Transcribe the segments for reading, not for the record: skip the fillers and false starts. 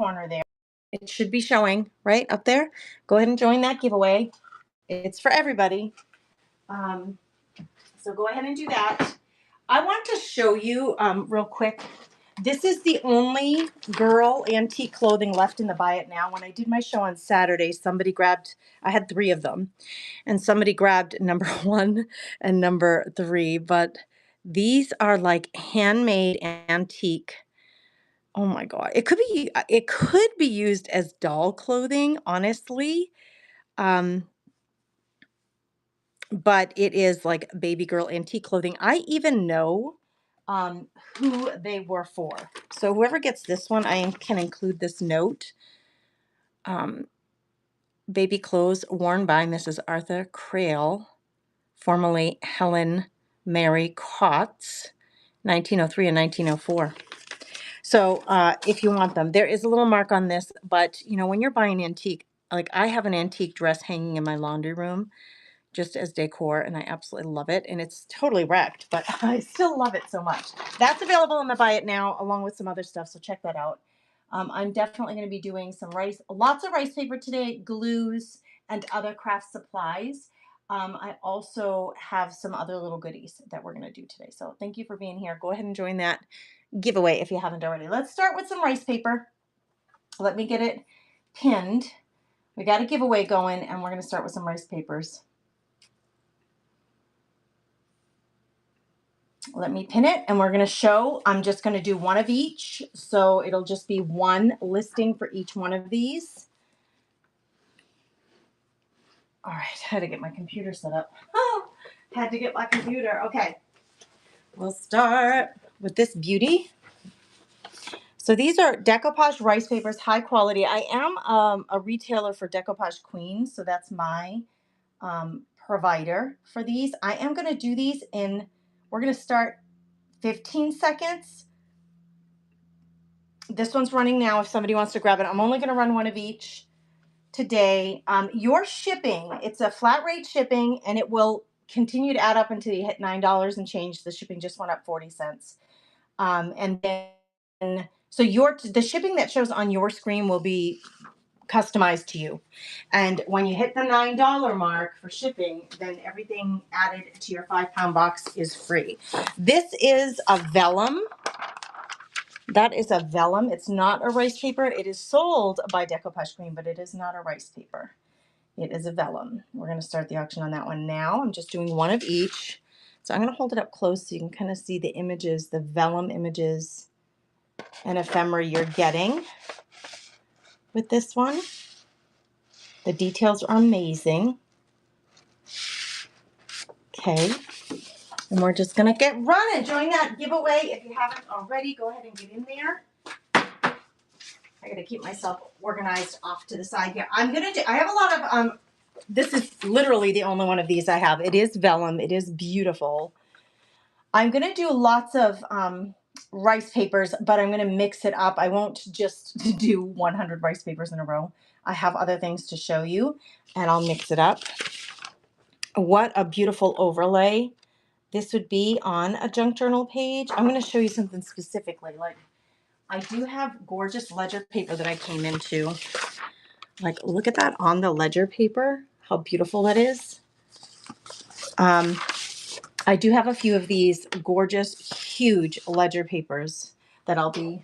corner there. It should be showing right up there. Go ahead and join that giveaway. It's for everybody. So go ahead and do that. I want to show you real quick. This is the only girl antique clothing left in the Buy It Now. When I did my show on Saturday, somebody grabbed, I had 3 of them, and somebody grabbed number 1 and number 3. But these are like handmade antique. Oh my God. It could be used as doll clothing, honestly. Um, but it is like baby girl antique clothing. I even know who they were for. So whoever gets this one, I can include this note. Baby clothes worn by Mrs. Arthur Crail, formerly Helen Mary Kotz, 1903 and 1904. So if you want them, there is a little mark on this, but you know, when you're buying antique, like I have an antique dress hanging in my laundry room just as decor, and I absolutely love it. And it's totally wrecked, but I still love it so much. That's available in the Buy It Now, along with some other stuff, so check that out. I'm definitely going to be doing some lots of rice paper today, glues, and other craft supplies. I also have some other little goodies that we're going to do today. So thank you for being here. Go ahead and join that giveaway if you haven't already. Let's start with some rice paper. Let me get it pinned. We got a giveaway going, and we're going to start with some rice papers. Let me pin it, and we're going to show, I'm just going to do one of each, so it'll just be one listing for each one of these. All right, I had to get my computer set up. Oh, had to get my computer. Okay, we'll start with this beauty. So these are decoupage rice papers, high quality. I am a retailer for Decoupage Queen, so that's my provider for these. I am going to do these in, we're going to start 15 seconds. This one's running now if somebody wants to grab it. I'm only going to run one of each today. Your shipping, it's a flat rate shipping, and it will continue to add up until you hit $9 and change. The shipping just went up 40 cents. And then, so the shipping that shows on your screen will be customized to you. And when you hit the $9 mark for shipping, then everything added to your 5-pound box is free. This is a vellum. That is a vellum. It's not a rice paper. It is sold by Decoupage Queen, but it is not a rice paper. It is a vellum. We're going to start the auction on that one now. I'm just doing one of each. So I'm going to hold it up close so you can kind of see the images, the vellum images and ephemera you're getting with this one. The details are amazing. Okay. And we're just going to get running. Join that giveaway. If you haven't already, go ahead and get in there. I got to keep myself organized off to the side here. I have a lot of, this is literally the only one of these I have. It is vellum. It is beautiful. I'm going to do lots of rice papers, but I'm going to mix it up. I won't just do 100 rice papers in a row. I have other things to show you, and I'll mix it up. What a beautiful overlay this would be on a junk journal page. I'm going to show you something specifically. Like, I do have gorgeous ledger paper that I came into. Like, look at that on the ledger paper. How beautiful that is. I do have a few of these gorgeous, huge ledger papers that I'll be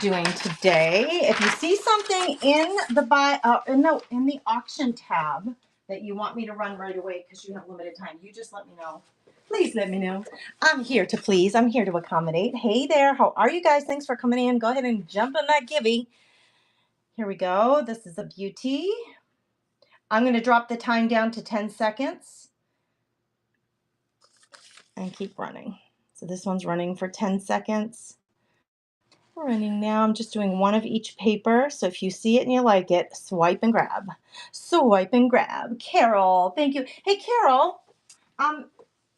doing today. If you see something in the in the auction tab that you want me to run right away because you have limited time, you just let me know. Please let me know. I'm here to please. I'm here to accommodate. Hey there. How are you guys? Thanks for coming in. Go ahead and jump in that givey. Here we go. This is a beauty. I'm going to drop the time down to 10 seconds and keep running. So this one's running for 10 seconds. Running now. I'm just doing one of each paper. So if you see it and you like it, swipe and grab. Swipe and grab. Carol, thank you. Hey, Carol,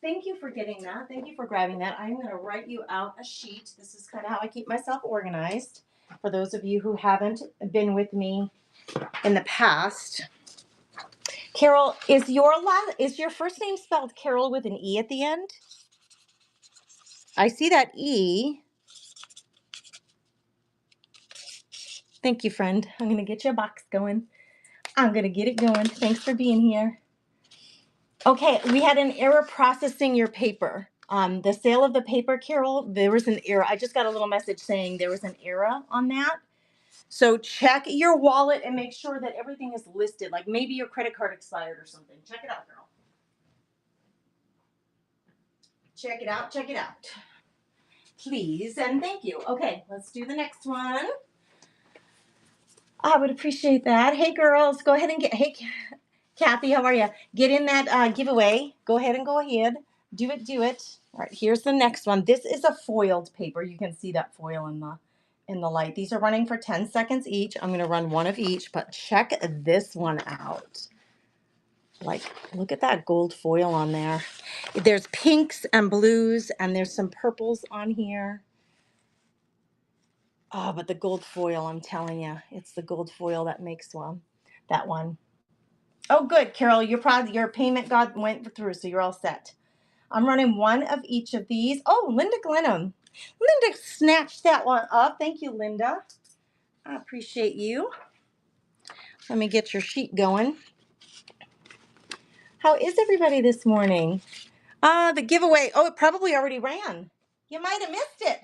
thank you for getting that. Thank you for grabbing that. I'm going to write you out a sheet. This is kind of how I keep myself organized. For those of you who haven't been with me in the past. Carol, is your first name spelled Carol with an E at the end? I see that E. Thank you, friend. I'm going to get your box going. I'm going to get it going. Thanks for being here. Okay, we had an error processing your paper. The sale of the paper, Carol, there was an error. I just got a little message saying there was an error on that. So check your wallet and make sure that everything is listed. Like maybe your credit card expired or something. Check it out, girl. Check it out. Check it out. Please and thank you. Okay, let's do the next one. I would appreciate that. Hey, girls, go ahead and get. Hey, Kathy, how are you? Get in that giveaway. Go ahead and go ahead. Do it. Do it. All right. Here's the next one. This is a foiled paper. You can see that foil in the light. These are running for 10 seconds each. I'm going to run one of each, but check this one out. Like, look at that gold foil on there. There's pinks and blues, and there's some purples on here. Oh, but the gold foil, I'm telling you, it's the gold foil that makes that one. Oh, good, Carol, your payment went through, so you're all set. I'm running one of each of these. Oh, Linda Glenham. Linda snatched that one up. Thank you, Linda. I appreciate you. Let me get your sheet going. How is everybody this morning? The giveaway. Oh, it probably already ran. You might have missed it.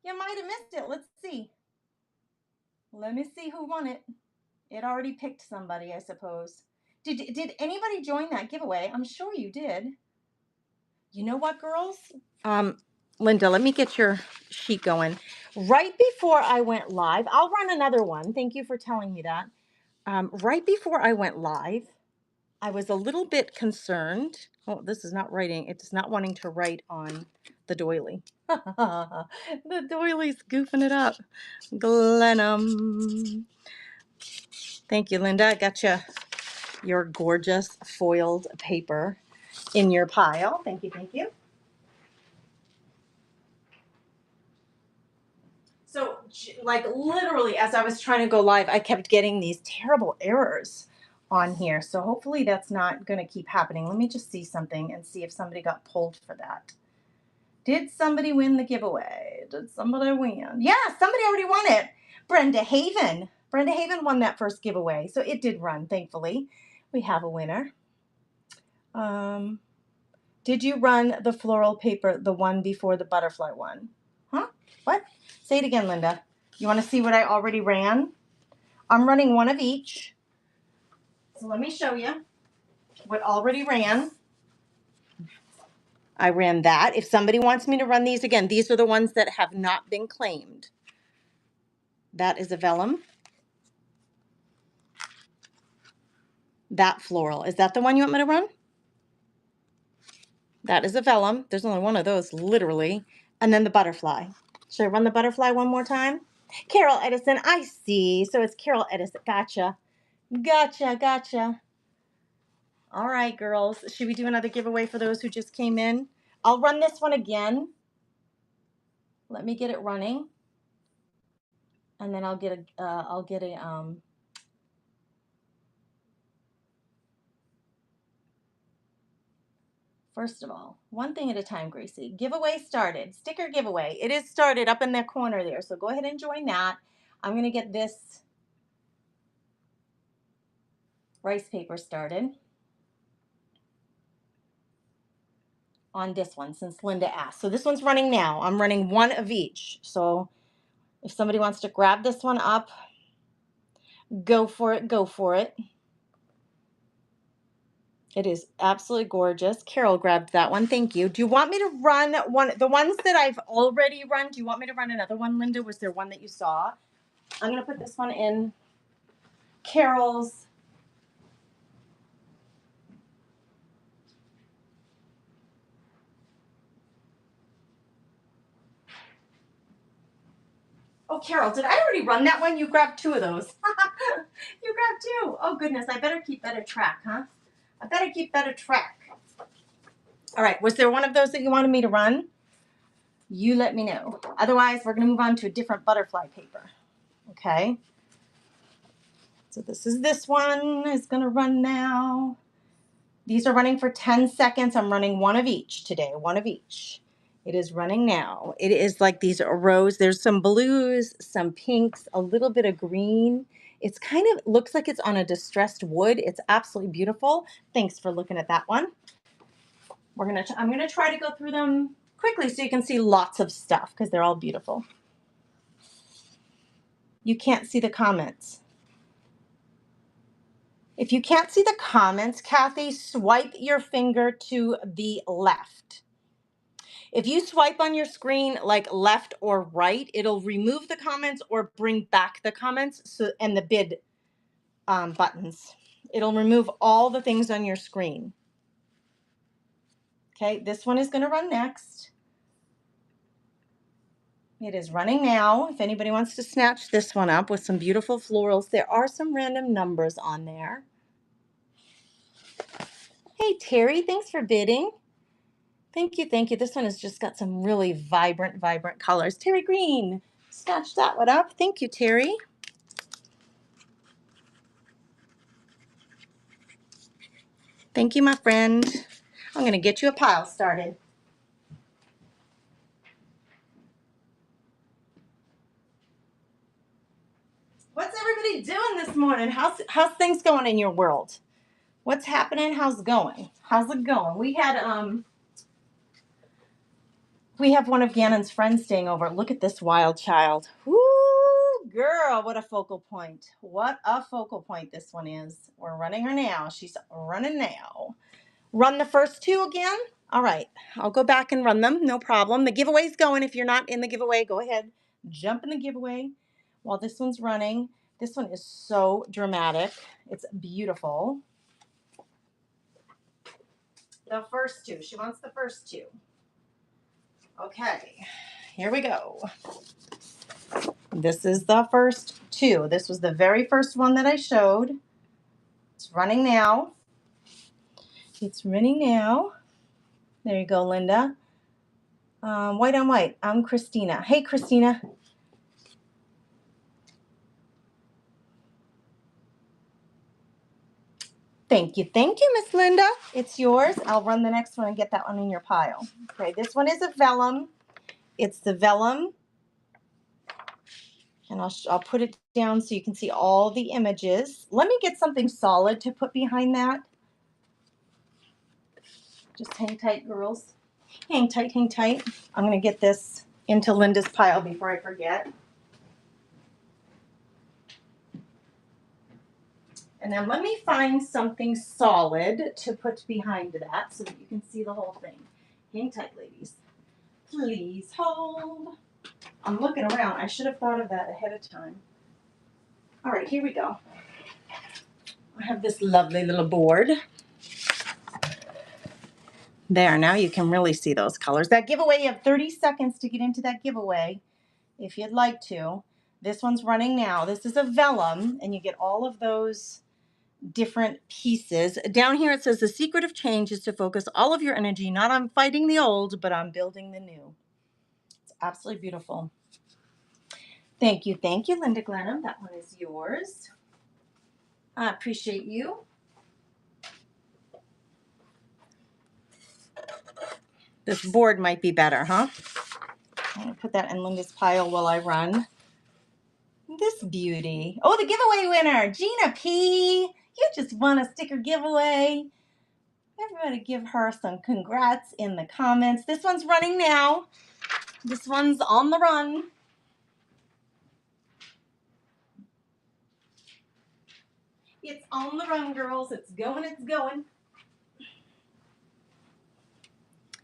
You might have missed it. Let's see. Let me see who won it. It already picked somebody, I suppose. Did anybody join that giveaway? I'm sure you did. You know what, girls? Linda, let me get your sheet going. Right before I went live, I'll run another one. Thank you for telling me that. Right before I went live, I was a little bit concerned. Oh, this is not writing. It's not wanting to write on the doily. The doily's goofing it up. Glenham. Thank you, Linda. I got your gorgeous foiled paper in your pile. Thank you, thank you. So, like literally, as I was trying to go live, I kept getting these terrible errors on here. So hopefully that's not going to keep happening. Let me just see something and see if somebody got pulled for that. Did somebody win the giveaway? Did somebody win? Yeah, somebody already won it. Brenda Haven. Brenda Haven won that first giveaway. So it did run, thankfully. We have a winner. Did you run the floral paper, the one before the butterfly one? Huh? What? Say it again, Linda. You want to see what I already ran? I'm running one of each. So let me show you what already ran. I ran that. If somebody wants me to run these again, these are the ones that have not been claimed. That is a vellum. That floral. Is that the one you want me to run? That is a vellum. There's only one of those, literally. And then the butterfly. Should I run the butterfly one more time? Carol Edison, I see. So it's Carol Edison. Gotcha. Gotcha. All right, girls. Should we do another giveaway for those who just came in? I'll run this one again. Let me get it running. And then I'll get a first of all, one thing at a time, Gracie. Giveaway started. Sticker giveaway. It is started up in that corner there. So go ahead and join that. I'm going to get this rice paper started on this one since Linda asked. So this one's running now. I'm running one of each. So if somebody wants to grab this one up, go for it. Go for it. It is absolutely gorgeous. Carol grabbed that one. Thank you. Do you want me to run the ones that I've already run? Do you want me to run another one, Linda? Was there one that you saw? I'm going to put this one in Carol's. Oh, Carol, did I already run that one? You grabbed two of those. You grabbed two. Oh, goodness. I better keep better track, huh? I better keep better track. All right. Was there one of those that you wanted me to run? You let me know. Otherwise, we're going to move on to a different butterfly paper. Okay. So this one is going to run now. These are running for 10 seconds. I'm running one of each today, one of each. It is running now. It is like these rows. There's some blues, some pinks, a little bit of green. It's kind of looks like it's on a distressed wood. It's absolutely beautiful. Thanks for looking at that one. I'm gonna try to go through them quickly so you can see lots of stuff because they're all beautiful. You can't see the comments. If you can't see the comments, Kathy, swipe your finger to the left. If you swipe on your screen like left or right, it'll remove the comments or bring back the comments and the bid buttons. It'll remove all the things on your screen. Okay, this one is going to run next. It is running now. If anybody wants to snatch this one up with some beautiful florals, there are some random numbers on there. Hey, Terry, thanks for bidding. Thank you, thank you. This one has just got some really vibrant colors. Terry Green, snatch that one up. Thank you, Terry. Thank you, my friend. I'm going to get you a pile started. What's everybody doing this morning? How's things going in your world? What's happening? How's it going? How's it going? We have one of Gannon's friends staying over. Look at this wild child. Woo, girl, what a focal point. What a focal point this one is. We're running her now. She's running now. Run the first two again. All right, I'll go back and run them. No problem. The giveaway's going. If you're not in the giveaway, go ahead. Jump in the giveaway while this one's running. This one is so dramatic. It's beautiful. The first two. She wants the first two. Okay, here we go. This is the first two. This was the very first one that I showed. It's running now. It's running now. There you go, Linda. White on white. I'm Christina. Hey, Christina. Thank you, Miss Linda. It's yours. I'll run the next one and get that one in your pile. Okay, this one is a vellum. It's the vellum. And I'll put it down so you can see all the images. Let me get something solid to put behind that. Just hang tight, girls. Hang tight, hang tight. I'm going to get this into Linda's pile before I forget. And then let me find something solid to put behind that so that you can see the whole thing. Hang tight, ladies. Please hold. I'm looking around. I should have thought of that ahead of time. All right, here we go. I have this lovely little board. There, now you can really see those colors. That giveaway, you have 30 seconds to get into that giveaway if you'd like to. This one's running now. This is a vellum, and you get all of those different pieces. Down here it says the secret of change is to focus all of your energy not on fighting the old, but on building the new. It's absolutely beautiful. Thank you, Linda Glenham. That one is yours. I appreciate you. This board might be better, huh? I'm going to put that in Linda's pile while I run. This beauty. Oh, the giveaway winner, Gina P. You just won a sticker giveaway. Everybody give her some congrats in the comments. This one's running now. This one's on the run. It's on the run, girls. It's going, it's going.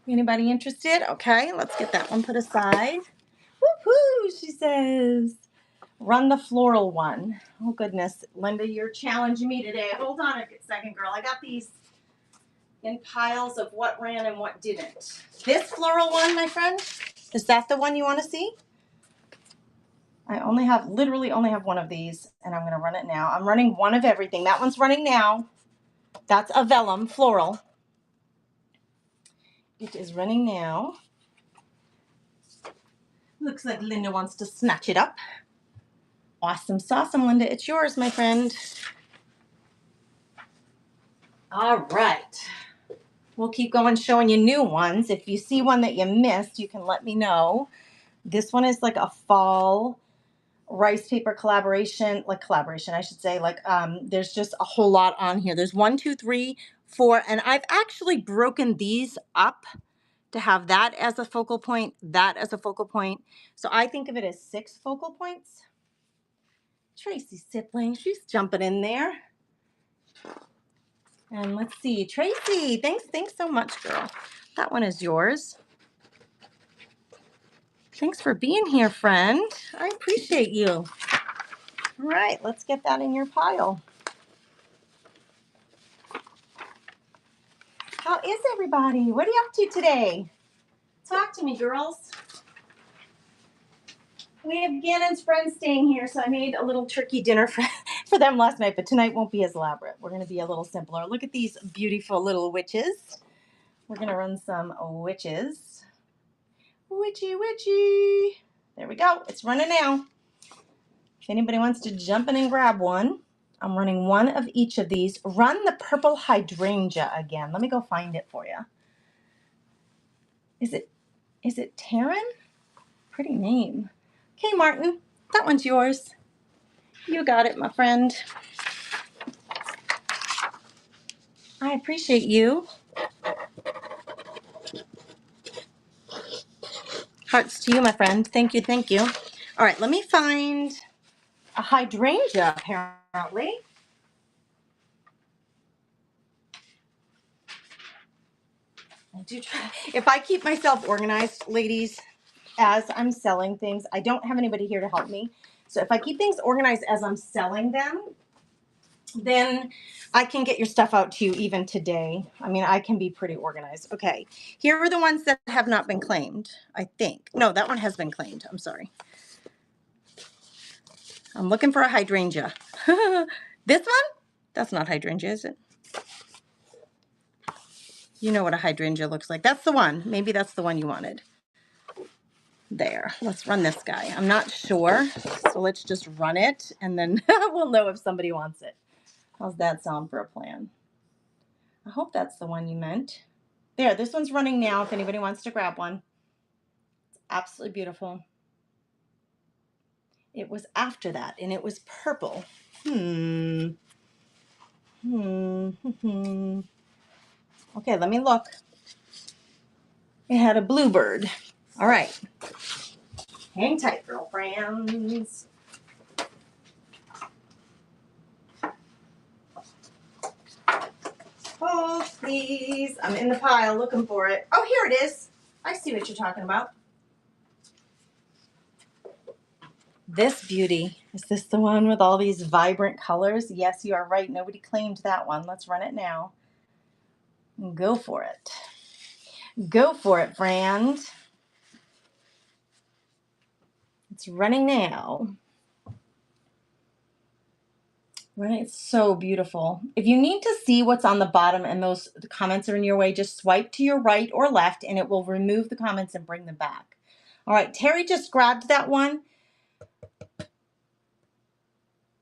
Anybody interested? Okay, let's get that one put aside. Woohoo, she says. Run the floral one. Oh, goodness. Linda, you're challenging me today. Hold on a second, girl. I got these in piles of what ran and what didn't. This floral one, my friend, is that the one you want to see? I literally only have one of these, and I'm going to run it now. I'm running one of everything. That one's running now. That's a vellum floral. It is running now. Looks like Linda wants to snatch it up. Awesome sauceum, Linda. It's yours, my friend. All right. We'll keep going showing you new ones. If you see one that you missed, you can let me know. This one is like a fall rice paper collaboration, I should say. There's just a whole lot on here. There's 1, 2, 3, 4, and I've actually broken these up to have that as a focal point, that as a focal point. So I think of it as 6 focal points. Tracy Sipling, she's jumping in there. And let's see, Tracy, thanks so much, girl. That one is yours. Thanks for being here, friend. I appreciate you. All right, let's get that in your pile. How is everybody? What are you up to today? Talk to me, girls. We have Gannon's friends staying here, so I made a little turkey dinner for them last night, but tonight won't be as elaborate. We're going to be a little simpler. Look at these beautiful little witches. We're going to run some witches. Witchy, witchy. There we go. It's running now. If anybody wants to jump in and grab one, I'm running one of each of these. Run the purple hydrangea again. Let me go find it for you. Is it Taryn? Pretty name. Okay, Martin, that one's yours. You got it, my friend. I appreciate you. Hearts to you, my friend. Thank you, thank you. All right, let me find a hydrangea, apparently. I do try. If I keep myself organized, ladies, as I'm selling things, I don't have anybody here to help me. So if I keep things organized as I'm selling them, then I can get your stuff out to you even today. I mean, I can be pretty organized. Okay, here are the ones that have not been claimed, I think. No, that one has been claimed. I'm sorry. I'm looking for a hydrangea. This one? That's not hydrangea, is it? You know what a hydrangea looks like. That's the one. Maybe that's the one you wanted. There. Let's run this guy. I'm not sure, so let's just run it, and then we'll know if somebody wants it. How's that sound for a plan? I hope that's the one you meant. There, this one's running now if anybody wants to grab one. It's absolutely beautiful. It was after that, and it was purple. Okay, let me look. It had a bluebird. All right. Hang tight, girlfriends. Oh, please. I'm in the pile looking for it. Oh, here it is. I see what you're talking about. This beauty. Is this the one with all these vibrant colors? Yes, you are right. Nobody claimed that one. Let's run it now. Go for it. Go for it, friend. It's running now. Right? It's so beautiful. If you need to see what's on the bottom and those comments are in your way, just swipe to your right or left and it will remove the comments and bring them back. All right, Terry just grabbed that one.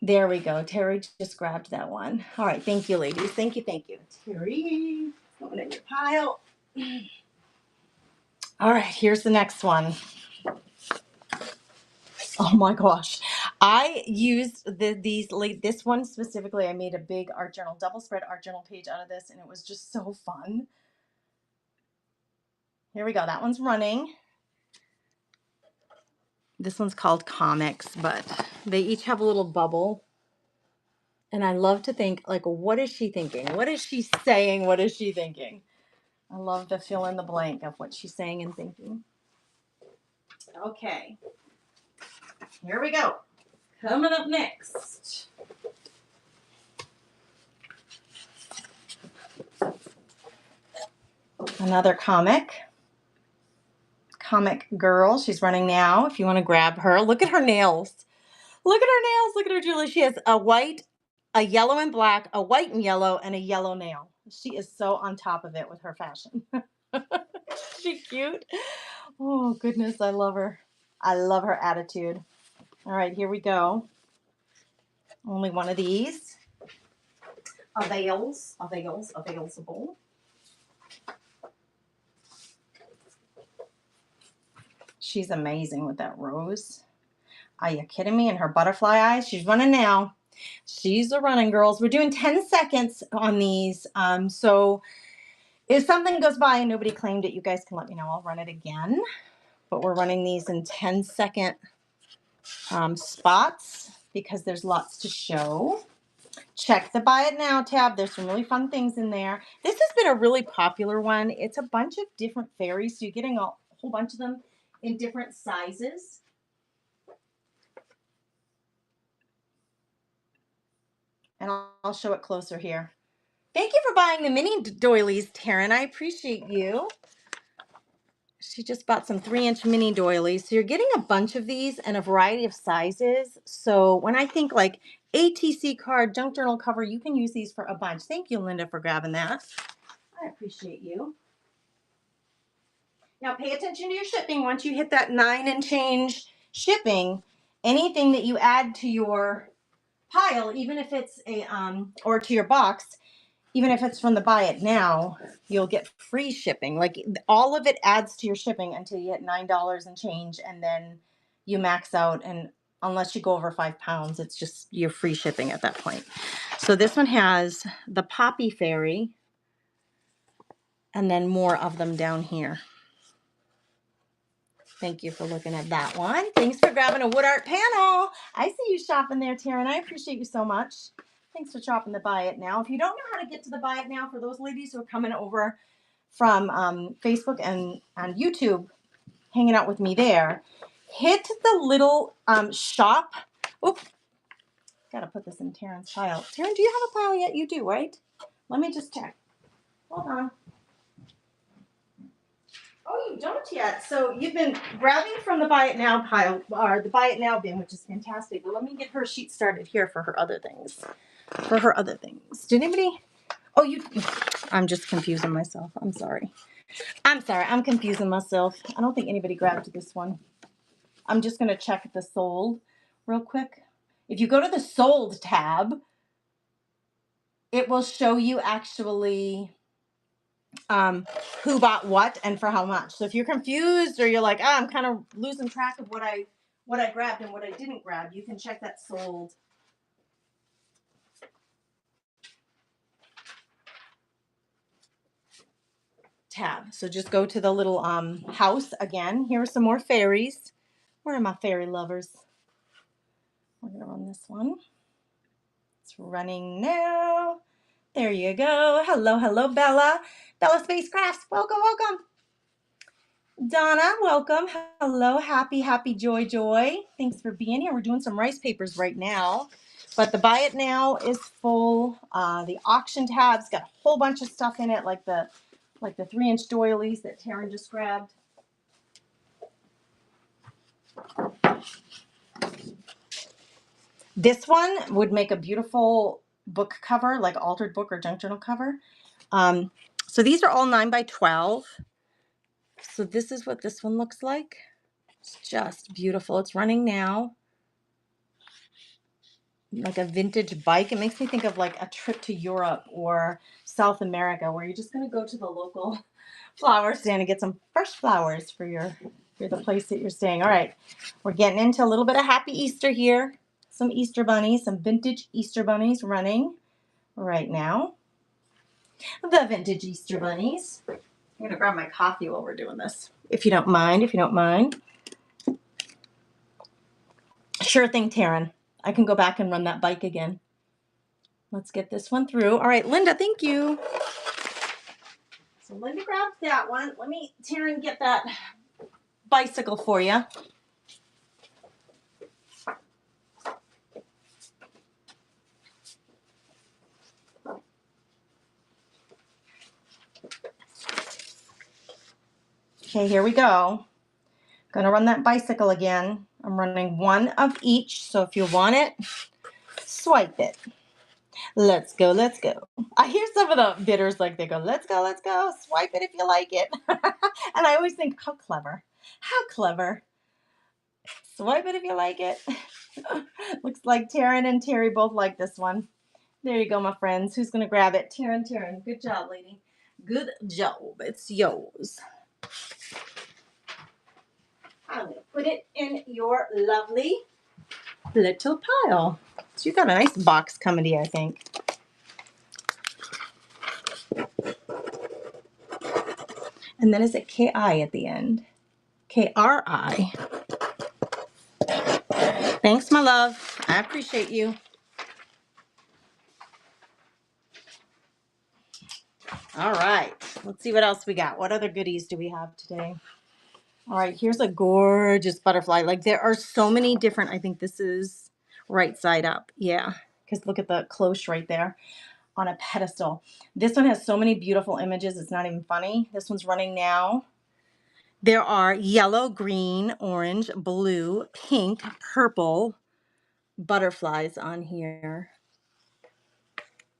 There we go. Terry just grabbed that one. All right, thank you, ladies. Thank you, thank you. Terry, going in your pile. All right, here's the next one. Oh my gosh. I used this one specifically. I made a big art journal, double spread art journal page out of this, and it was just so fun. Here we go. That one's running. This one's called Comics, but they each have a little bubble. And I love to think, like, what is she thinking? What is she saying? What is she thinking? I love to fill in the blank of what she's saying and thinking. Okay. Here we go. Coming up next. Another comic. Comic girl. She's running now. If you want to grab her. Look at her nails. Look at her nails. Look at her jewelry. She has a white, a yellow and black, a white and yellow, and a yellow nail. She is so on top of it with her fashion. She cute. Oh, goodness. I love her. I love her attitude. All right, here we go. Only one of these. Available. She's amazing with that rose. Are you kidding me? And her butterfly eyes. She's running now. She's a running, girls. We're doing 10 seconds on these. So if something goes by and nobody claimed it, you guys can let me know. I'll run it again. But we're running these in 10-second spots because there's lots to show. Check the Buy It Now tab. There's some really fun things in there. This has been a really popular one. It's a bunch of different fairies, so you're getting a whole bunch of them in different sizes. And I'll show it closer here. Thank you for buying the mini doilies, Taryn. I appreciate you. She just bought some 3-inch mini doilies. So you're getting a bunch of these in a variety of sizes. So when I think like ATC card, junk journal cover, you can use these for a bunch. Thank you, Linda, for grabbing that. I appreciate you. Now pay attention to your shipping. Once you hit that 9 and change shipping, anything that you add to your pile, even if it's a or to your box, even if it's from the Buy It Now, you'll get free shipping. Like all of it adds to your shipping until you hit $9 and change, and then you max out. And unless you go over 5 pounds, it's just your free shipping at that point. So this one has the Poppy Fairy, and then more of them down here. Thank you for looking at that one. Thanks for grabbing a wood art panel. I see you shopping there, Taryn. I appreciate you so much. Thanks for shopping the Buy It Now. If you don't know how to get to the Buy It Now, for those ladies who are coming over from Facebook and on YouTube, hanging out with me there, hit the little shop. Oop, gotta put this in Taryn's pile. Taryn, do you have a pile yet? You do, right? Let me just check. Hold on. Oh, you don't yet. So you've been grabbing from the Buy It Now pile, or the Buy It Now bin, which is fantastic. But let me get her sheet started here for her other things. Did anybody? Oh, you. I'm just confusing myself. I'm sorry. I'm confusing myself. I don't think anybody grabbed this one. I'm just going to check the sold real quick. If you go to the sold tab, it will show you actually who bought what and for how much. So if you're confused or you're like, I'm kind of losing track of what I grabbed and what I didn't grab, you can check that sold. Tab. So just go to the little house again. Here are some more fairies. Where are my fairy lovers? We're gonna run this one. It's running now. There you go. Hello, hello, Bella. Bella Spacecrafts. Welcome, welcome. Donna, welcome. Hello, happy, joy. Thanks for being here. We're doing some rice papers right now, but the Buy It Now is full. The auction tab's got a whole bunch of stuff in it, like the 3-inch doilies that Taryn just grabbed. This one would make a beautiful book cover, like altered book or junk journal cover. So these are all 9 by 12. So this is what this one looks like. It's just beautiful. It's running now. Like a vintage bike. It makes me think of like a trip to Europe or South America where you're just going to go to the local flower stand and get some fresh flowers for the place that you're staying. All right. We're getting into a little bit of happy Easter here. Some Easter bunnies, some vintage Easter bunnies running right now. The vintage Easter bunnies. I'm going to grab my coffee while we're doing this, if you don't mind. Sure thing, Taryn. I can go back and run that bike again. Let's get this one through. All right, Linda, thank you. So Linda grabbed that one. Let me, Taryn, get that bicycle for you. Okay, here we go. Gonna run that bicycle again. I'm running one of each, so if you want it, swipe it. Let's go, let's go. I hear some of the bidders like they go, let's go, swipe it if you like it. And I always think, how clever. Swipe it if you like it. Looks like Taryn and Terry both like this one. There you go, my friends. Who's gonna grab it? Taryn. Good job, lady. Good job. It's yours. Hi, put it in your lovely little pile. So you got a nice box coming to you, I think. And then is it K-I at the end? K-R-I. Thanks, my love. I appreciate you. All right. Let's see what else we got. What other goodies do we have today? All right. Here's a gorgeous butterfly. Like there are so many different. I think this is right side up. Yeah. Because look at the cloche right there on a pedestal. This one has so many beautiful images. It's not even funny. This one's running now. There are yellow, green, orange, blue, pink, purple butterflies on here.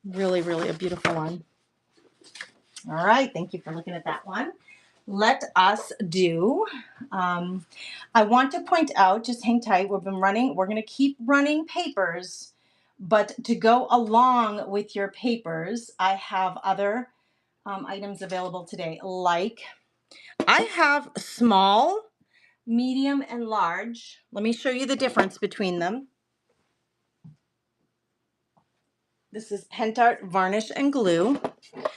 Really, really a beautiful one. All right. Thank you for looking at that one. Let us do, I want to point out, just hang tight, we're going to keep running papers, but to go along with your papers, I have other items available today. Like, I have small, medium, and large. Let me show you the difference between them. This is Pentart Varnish and Glue.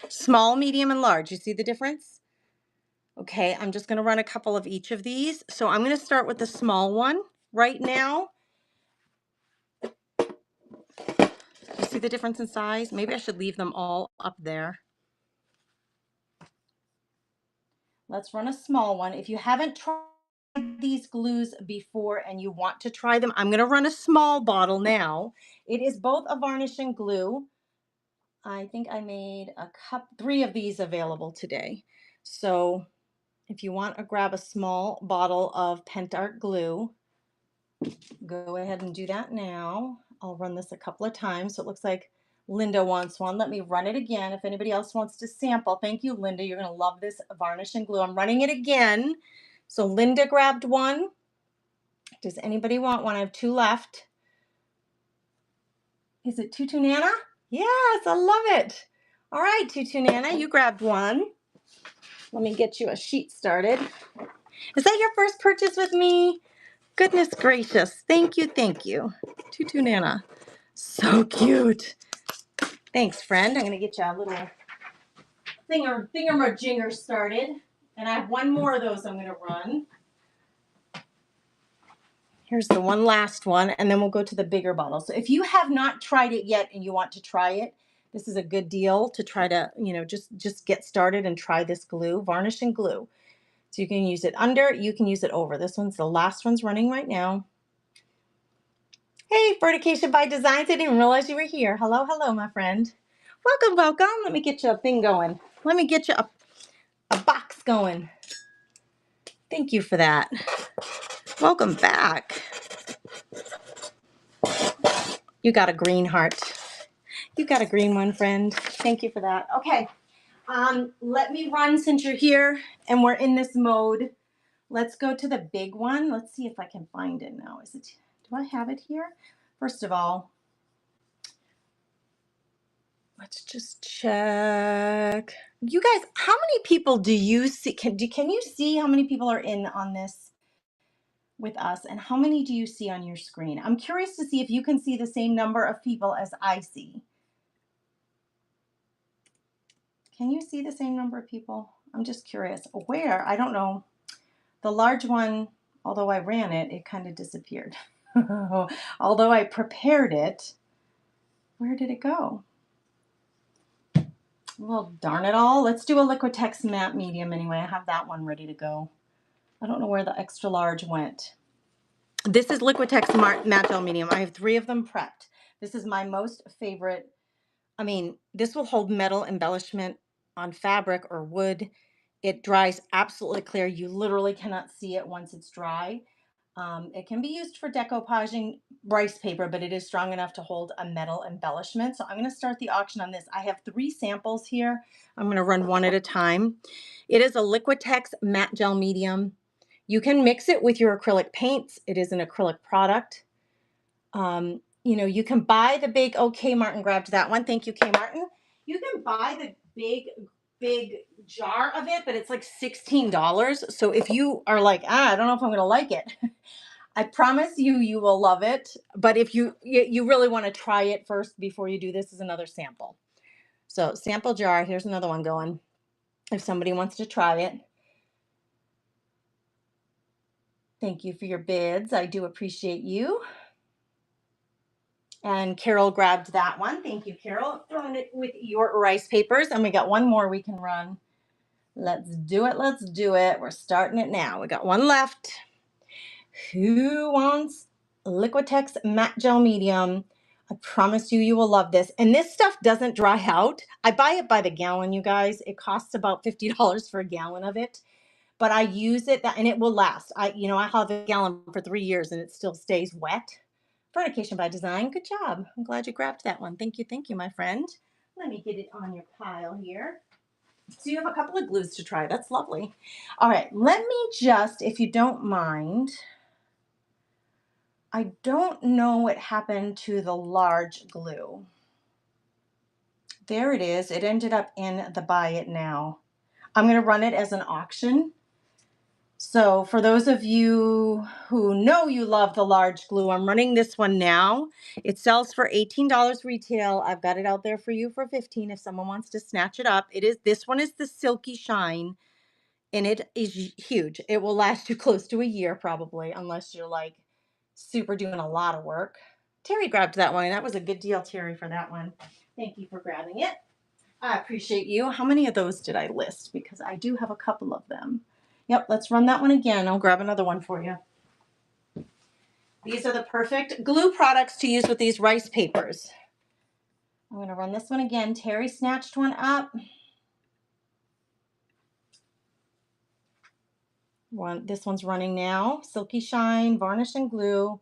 Small, medium, and large. You see the difference? Okay, I'm just going to run a couple of each of these. So I'm going to start with the small one right now. You see the difference in size? Maybe I should leave them all up there. Let's run a small one. If you haven't tried these glues before and you want to try them, I'm going to run a small bottle now. It is both a varnish and glue. I think I made 3 of these available today. So if you want to grab a small bottle of Pentart glue, go ahead and do that now. I'll run this a couple of times. So it looks like Linda wants one. Let me run it again. If anybody else wants to sample, thank you, Linda. You're going to love this varnish and glue. I'm running it again. So Linda grabbed one. Does anybody want one? I have 2 left. Is it Tutu Nana? Yes, I love it. All right, Tutu Nana, you grabbed one. Let me get you a sheet started. Is that your first purchase with me? Goodness gracious. Thank you, thank you. Tutu Nana. So cute. Thanks, friend. I'm going to get you a little thingamajigger started. And I have one more of those I'm going to run. Here's the one last one, and then we'll go to the bigger bottle. So if you have not tried it yet and you want to try it, this is a good deal to try to, just get started and try this glue, varnish and glue. So you can use it under, you can use it over. This one's the last one's running right now. Hey, Vertication by Designs. I didn't realize you were here. Hello, hello, my friend. Welcome, welcome. Let me get you a thing going. Let me get you a box going. Thank you for that. Welcome back. You got a green heart. You got a green one, friend. Thank you for that. Okay. Let me run since you're here and we're in this mode. Let's go to the big one. Let's see if I can find it now. Do I have it here? First of all, let's just check. You guys, how many people do you see? Can you see how many people are in on this with us? And how many do you see on your screen? I'm curious to see if you can see the same number of people as I see. Can you see the same number of people? I'm just curious. Where? I don't know. The large one, although I ran it, it kind of disappeared. Although I prepared it, where did it go? Well, darn it all. Let's do a Liquitex matte medium anyway. I have that one ready to go. I don't know where the extra large went. This is Liquitex matte gel medium. I have 3 of them prepped. This is my most favorite. I mean, this will hold metal embellishment on fabric or wood. It dries absolutely clear. You literally cannot see it once it's dry. It can be used for decoupaging rice paper, but it is strong enough to hold a metal embellishment. So I'm going to start the auction on this. I have 3 samples here. I'm going to run one at a time. It is a Liquitex matte gel medium. You can mix it with your acrylic paints. It is an acrylic product. You can buy the big, K. Martin grabbed that one. Thank you, K. Martin. You can buy the big big jar of it, but it's like $16. So if you are like, I don't know if I'm going to like it, I promise you, you will love it. But if you really want to try it first before you do this, is another sample. So sample jar, here's another one going. If somebody wants to try it. Thank you for your bids. I do appreciate you. And Carol grabbed that one. Thank you, Carol. Throwing it with your rice papers. And we got one more we can run. Let's do it. Let's do it. We're starting it now. We got one left. Who wants Liquitex Matte Gel Medium? I promise you, you will love this. And this stuff doesn't dry out. I buy it by the gallon, you guys. It costs about $50 for a gallon of it. But I use it and it will last. I have a gallon for 3 years and it still stays wet. Fornication by Design. Good job. I'm glad you grabbed that one. Thank you, my friend. Let me get it on your pile here. So you have a couple of glues to try. That's lovely. All right, let me just, if you don't mind, I don't know what happened to the large glue. There it is. It ended up in the buy it now. I'm going to run it as an auction. So for those of you who know you love the large glue, I'm running this one now. It sells for $18 retail. I've got it out there for you for $15 if someone wants to snatch it up. This one is the Silky Shine, and it is huge. It will last you close to a year probably, unless you're like super doing a lot of work. Terry grabbed that one, and that was a good deal, Terry, for that one. Thank you for grabbing it. I appreciate you. How many of those did I list? Because I do have a couple of them. Yep, let's run that one again. I'll grab another one for you. These are the perfect glue products to use with these rice papers. I'm going to run this one again. Terry snatched one up. This one's running now. Silky Shine, varnish and glue.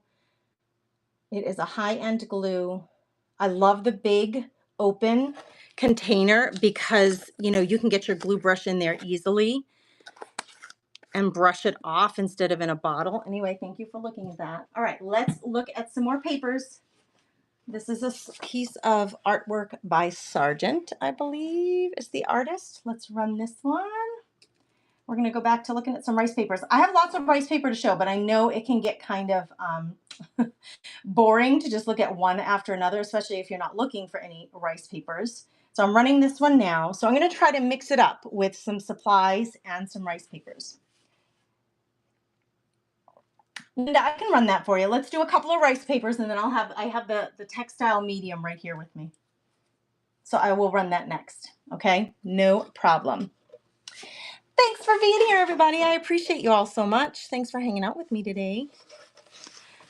It is a high-end glue. I love the big open container because, you can get your glue brush in there easily and brush it off instead of in a bottle. Anyway, thank you for looking at that. All right, let's look at some more papers. This is a piece of artwork by Sargent, I believe is the artist. Let's run this one. We're going to go back to looking at some rice papers. I have lots of rice paper to show, but I know it can get kind of boring to just look at one after another, especially if you're not looking for any rice papers. So I'm running this one now. So I'm going to try to mix it up with some supplies and some rice papers. Linda, I can run that for you. Let's do a couple of rice papers, and then I have the textile medium right here with me. So I will run that next. Okay, no problem. Thanks for being here, everybody. I appreciate you all so much. Thanks for hanging out with me today.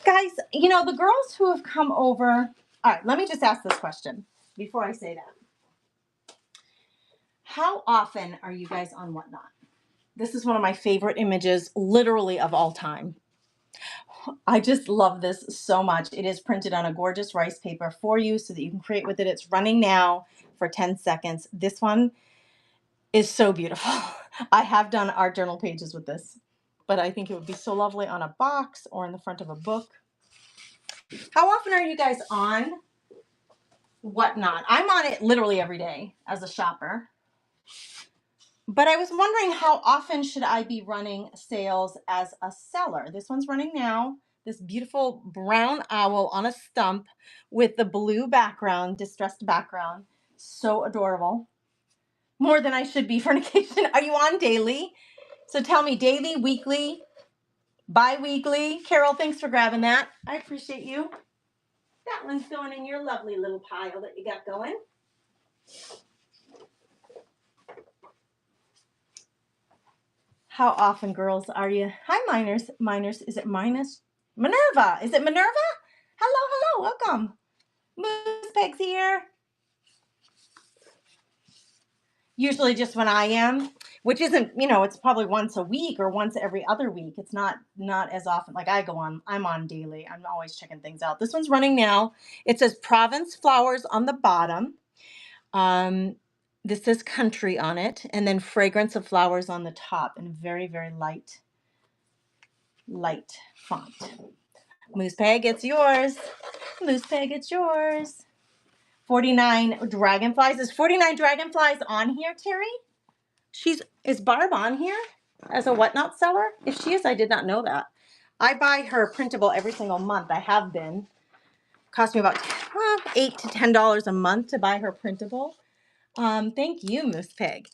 Guys, the girls who have come over. All right, let me just ask this question before I say that. How often are you guys on Whatnot? This is one of my favorite images, literally, of all time. I just love this so much. It is printed on a gorgeous rice paper for you so that you can create with it. It's running now for 10 seconds. This one is so beautiful. I have done art journal pages with this, but I think it would be so lovely on a box or in the front of a book. How often are you guys on Whatnot? I'm on it literally every day as a shopper. But I was wondering, how often should I be running sales as a seller? This one's running now. This beautiful brown owl on a stump with the blue background, distressed background. So adorable. More than I should be for an occasion. Are you on daily? So tell me, daily, weekly, bi-weekly? Carol, thanks for grabbing that. I appreciate you. That one's going in your lovely little pile that you got going. How often, girls, are you? Hi, Miners. Miners, is it Minus? Minerva. Is it Minerva? Hello, welcome. Moose Peg's here. Usually just when I am, which isn't, it's probably once a week or once every other week. It's not as often. Like I'm on daily. I'm always checking things out. This one's running now. It says Provence Flowers on the bottom. This says country on it, and then fragrance of flowers on the top in very, very light font. Moose Peg, it's yours. Moose Peg, it's yours. 49 dragonflies. Is 49 dragonflies on here, Terry? Is Barb on here as a whatnot seller? If she is, I did not know that. I buy her printable every single month. I have been. Cost me about $8 to $10 a month to buy her printable. Thank you, Moose Pig.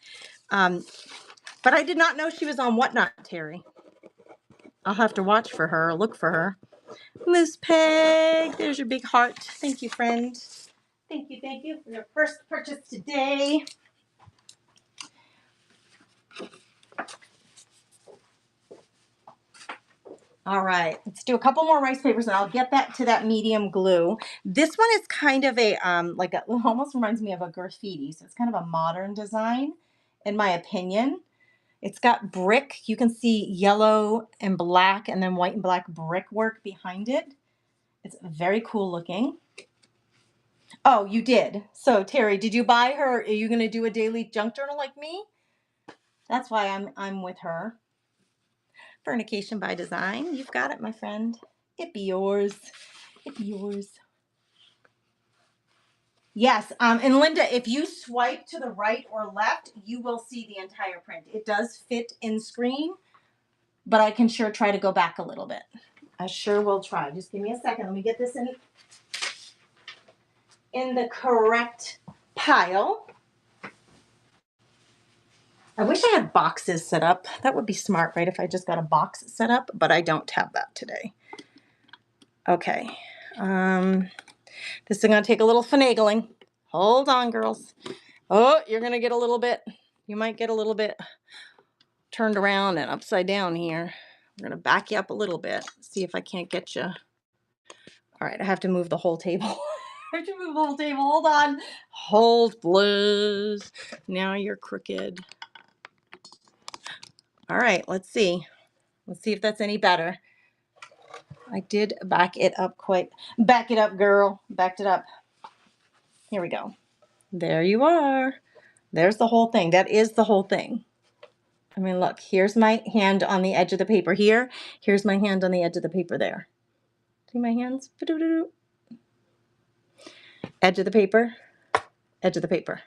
But I did not know she was on whatnot, Terry. I'll have to watch for her, look for her. Moose Pig, there's your big heart. Thank you, friend. Thank you for your first purchase today. All right, let's do a couple more rice papers and I'll get that to that medium glue. This one is kind of a, almost reminds me of a graffiti. So it's kind of a modern design, in my opinion. It's got brick. You can see yellow and black and then white and black brickwork behind it. It's very cool looking. Oh, you did. So Terry, did you buy her? Are you going to do a daily junk journal like me? That's why I'm with her. Fornication by Design. You've got it, my friend. It be yours. It be yours. Yes. And Linda, if you swipe to the right or left, you will see the entire print. It does fit in screen, but I can sure try to go back a little bit. I sure will try. Just give me a second. Let me get this in the correct pile. I wish I had boxes set up. That would be smart, right? If I just got a box set up, but I don't have that today. Okay. This is going to take a little finagling. Hold on, girls. Oh, you're going to get a little bit, you might get a little bit turned around and upside down here. I'm going to back you up a little bit, see if I can't get you. All right, I have to move the whole table. I have to move the whole table. Hold on. Hold, please. Now you're crooked. All right, let's see. Let's see if that's any better. I did back it up quite. Back it up, girl. Backed it up. Here we go. There you are. There's the whole thing. That is the whole thing. I mean, look, here's my hand on the edge of the paper here. Here's my hand on the edge of the paper there. See my hands? Edge of the paper, edge of the paper.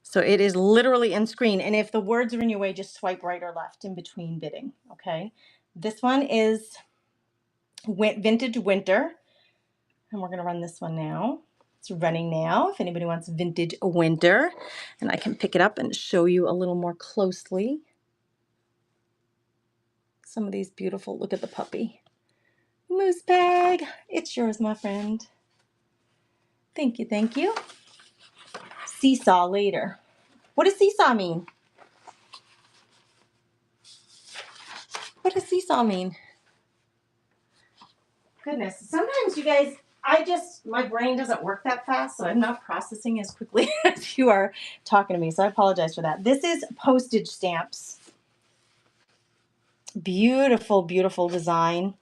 So it is literally in screen. And if the words are in your way, just swipe right or left in between bidding, okay? This one is Vintage Winter. And we're going to run this one now. It's running now if anybody wants Vintage Winter. And I can pick it up and show you a little more closely. Some of these beautiful, look at the puppy. Moose Bag, it's yours, my friend. Thank you, thank you. Seesaw later. What does seesaw mean? What does seesaw mean? Goodness, sometimes you guys, my brain doesn't work that fast, so I'm not processing as quickly as you are talking to me, so I apologize for that. This is postage stamps. Beautiful, beautiful design.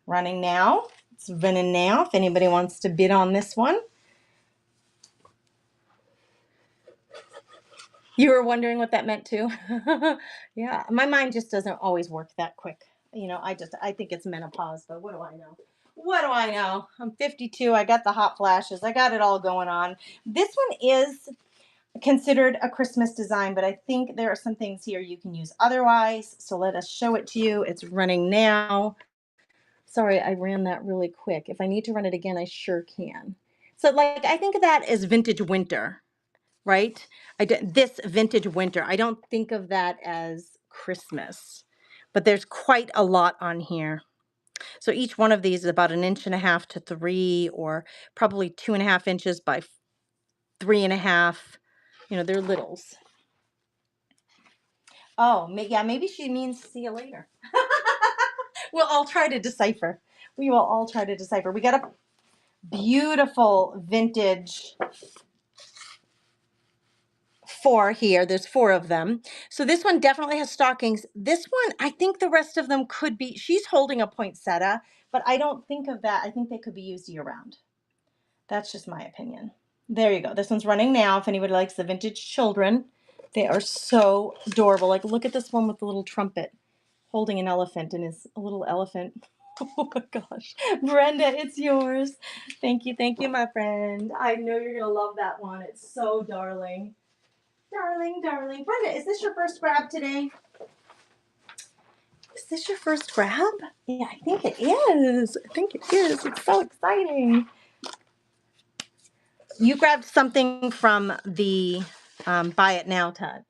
Running now. It's running now if anybody wants to bid on this one. You were wondering what that meant too? Yeah, my mind just doesn't always work that quick. You know, I think it's menopause, but what do I know? What do I know? I'm 52. I got the hot flashes. I got it all going on. This one is considered a Christmas design, but I think there are some things here you can use otherwise. So let us show it to you. It's running now. Sorry, I ran that really quick. If I need to run it again, I sure can. So like, I think of that as Vintage Winter, right? This Vintage Winter. I don't think of that as Christmas, but there's quite a lot on here. So each one of these is about 1.5 inches to 3, or probably 2.5 inches by 3.5. You know, they're littles. Oh, yeah, maybe she means see you later. We'll all try to decipher. We will all try to decipher. We got a beautiful vintage 4 here. There's 4 of them. So this one definitely has stockings. This one, I think the rest of them could be, she's holding a poinsettia, but I don't think of that. I think they could be used year round. That's just my opinion. There you go. This one's running now. If anybody likes the vintage children, they are so adorable. Like, look at this one with the little trumpet holding an elephant and is a little elephant. Oh my gosh. Brenda, it's yours. Thank you, my friend. I know you're going to love that one. It's so darling. Darling, darling. Brenda, is this your first grab today? Is this your first grab? Yeah, I think it is. I think it is. It's so exciting. You grabbed something from the Buy It Now tab,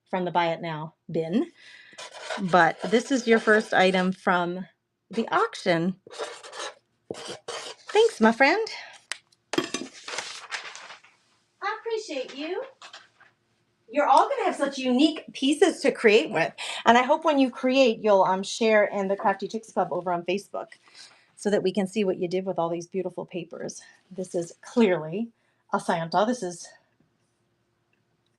from the Buy It Now bin. But this is your first item from the auction. Thanks, my friend. I appreciate you. You're all going to have such unique pieces to create with. And I hope when you create, you'll share in the Crafty Chicks Club over on Facebook so that we can see what you did with all these beautiful papers. This is clearly a Santa. This is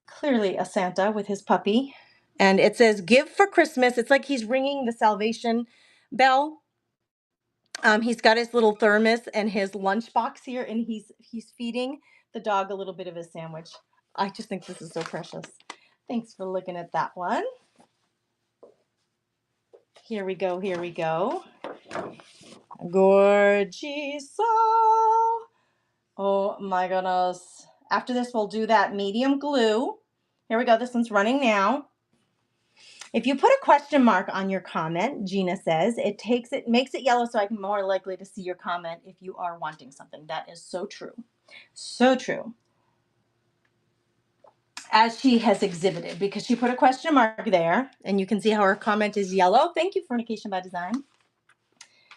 clearly a Santa with his puppy. And it says, give for Christmas. It's like he's ringing the salvation bell. He's got his little thermos and his lunchbox here, and he's feeding the dog a little bit of a sandwich. I just think this is so precious. Thanks for looking at that one. Here we go, here we go. Gorgeous. Oh my goodness. After this, we'll do that medium glue. Here we go. This one's running now. If you put a question mark on your comment, Gina says, it makes it yellow so I'm more likely to see your comment if you are wanting something. That is so true. So true. As she has exhibited, because she put a question mark there, and you can see how her comment is yellow. Thank you, Fornication by Design.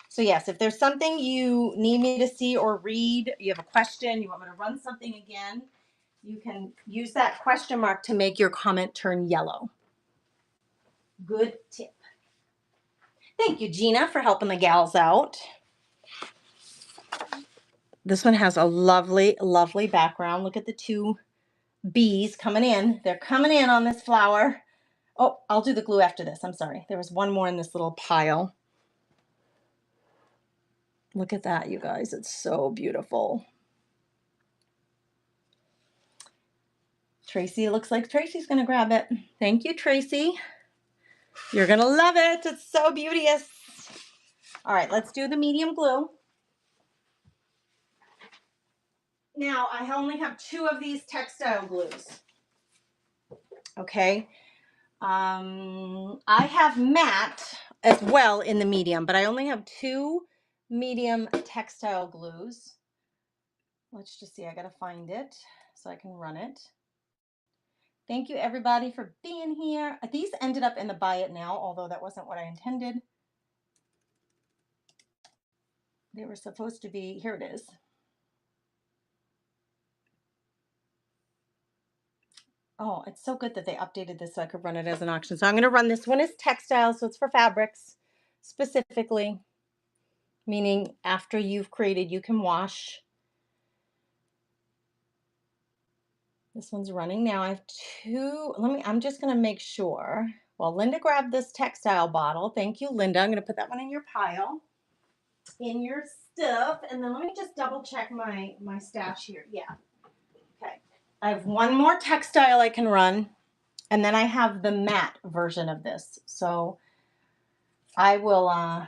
So yes, if there's something you need me to see or read, you have a question, you want me to run something again, you can use that question mark to make your comment turn yellow. Good tip. Thank you, Gina, for helping the gals out. This one has a lovely, lovely background. Look at the two bees coming in. They're coming in on this flower. Oh, I'll do the glue after this. I'm sorry. There was one more in this little pile. Look at that, you guys. It's so beautiful. Tracy, looks like Tracy's going to grab it. Thank you, Tracy. You're going to love it. It's so beauteous. All right, let's do the medium glue. Now, I only have 2 of these textile glues. Okay. I have matte as well in the medium, but I only have 2 medium textile glues. Let's just see. I got to find it so I can run it. Thank you, everybody, for being here. These ended up in the Buy It Now, although that wasn't what I intended. They were supposed to be, here it is. Oh, it's so good that they updated this so I could run it as an auction. So I'm going to run this one as textile, so it's for fabrics specifically, meaning after you've created, you can wash. This one's running now. I have 2. I'm just going to make sure. Well, Linda grabbed this textile bottle. Thank you, Linda. I'm going to put that one in your pile, in your stuff. And then let me just double check my stash here. Yeah. Okay. I have 1 more textile I can run. And then I have the matte version of this. So I will, I'm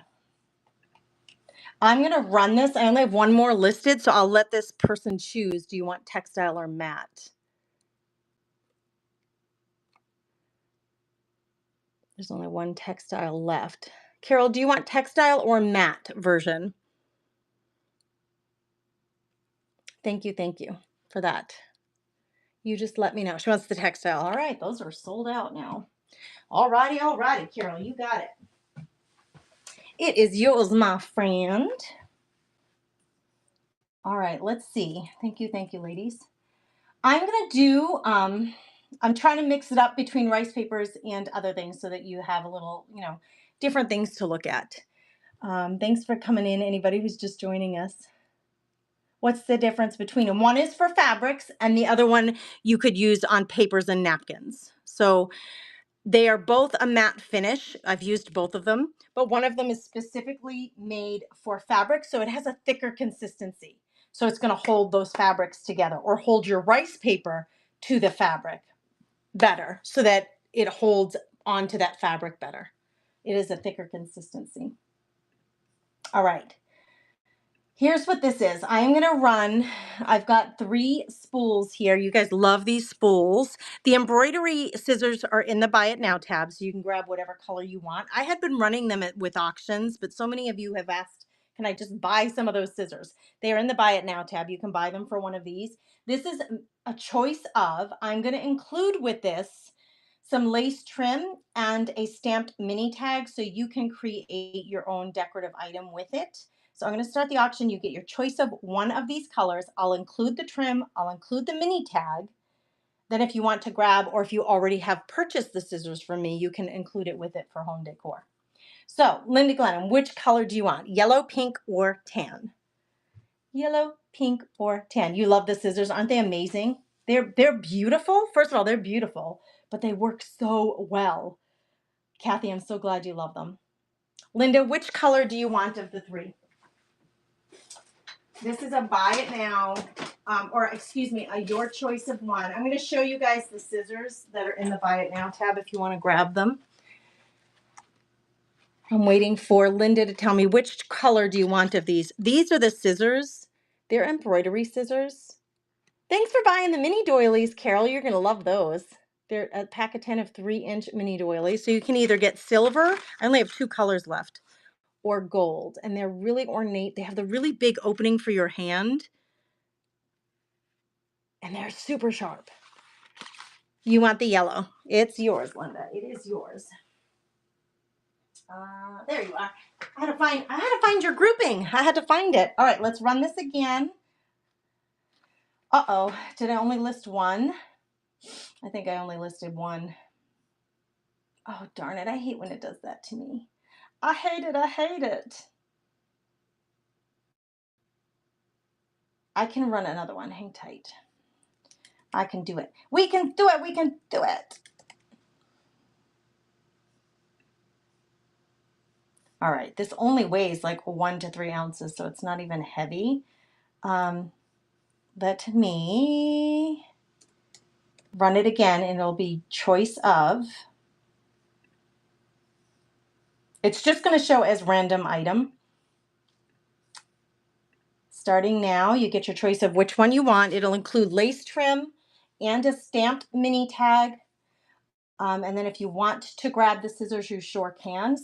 going to run this. I only have 1 more listed, so I'll let this person choose. Do you want textile or matte? There's only 1 textile left. Carol, do you want textile or matte version? Thank you for that. You just let me know. She wants the textile. All right, those are sold out now. All righty, Carol, you got it. It is yours, my friend. All right, let's see. Thank you, ladies. I'm going to do, I'm trying to mix it up between rice papers and other things so that you have a little, different things to look at. Thanks for coming in, anybody who's just joining us. What's the difference between them? One is for fabrics and the other one you could use on papers and napkins. So they are both a matte finish. I've used both of them, but one of them is specifically made for fabric, so it has a thicker consistency. So it's going to hold those fabrics together or hold your rice paper to the fabric better so that it holds onto that fabric better. It is a thicker consistency. All right. Here's what this is. I am going to run, I've got 3 spools here. You guys love these spools. The embroidery scissors are in the Buy It Now tab, so you can grab whatever color you want. I had been running them with auctions, but so many of you have asked, can I just buy some of those scissors? They are in the Buy It Now tab. You can buy them for one of these. This is a choice of, I'm going to include with this some lace trim and a stamped mini tag so you can create your own decorative item with it. So I'm going to start the auction. You get your choice of one of these colors. I'll include the trim. I'll include the mini tag. Then if you want to grab, or if you already have purchased the scissors from me, you can include it with it for home decor. So Linda Glennon, which color do you want? Yellow, pink, or tan? Yellow, pink, or tan. You love the scissors. Aren't they amazing? They're beautiful. First of all, they're beautiful, but they work so well. Kathy, I'm so glad you love them. Linda, which color do you want of the 3? This is a Buy It Now, or excuse me, a Your Choice of one. I'm going to show you guys the scissors that are in the Buy It Now tab if you want to grab them. I'm waiting for Linda to tell me which color do you want of these. These are the scissors. They're embroidery scissors. Thanks for buying the mini doilies, Carol. You're going to love those. They're a pack of 10 of 3-inch mini doilies. So you can either get silver. I only have 2 colors left. Or gold. And they're really ornate. They have the really big opening for your hand. And they're super sharp. You want the yellow. It's yours, Linda. It is yours. There you are. I had to find your grouping. I had to find it. All right, let's run this again. Uh-oh. Did I only list one? I think I only listed one. Oh, darn it. I hate when it does that to me. I hate it. I hate it. I can run another one. Hang tight. I can do it. We can do it. We can do it. All right. This only weighs like 1 to 3 ounces, so it's not even heavy. Let me run it again, and it'll be choice of. It's just going to show as random item. Starting now, you get your choice of which one you want. It'll include lace trim and a stamped mini tag. And then if you want to grab the scissors, you sure can.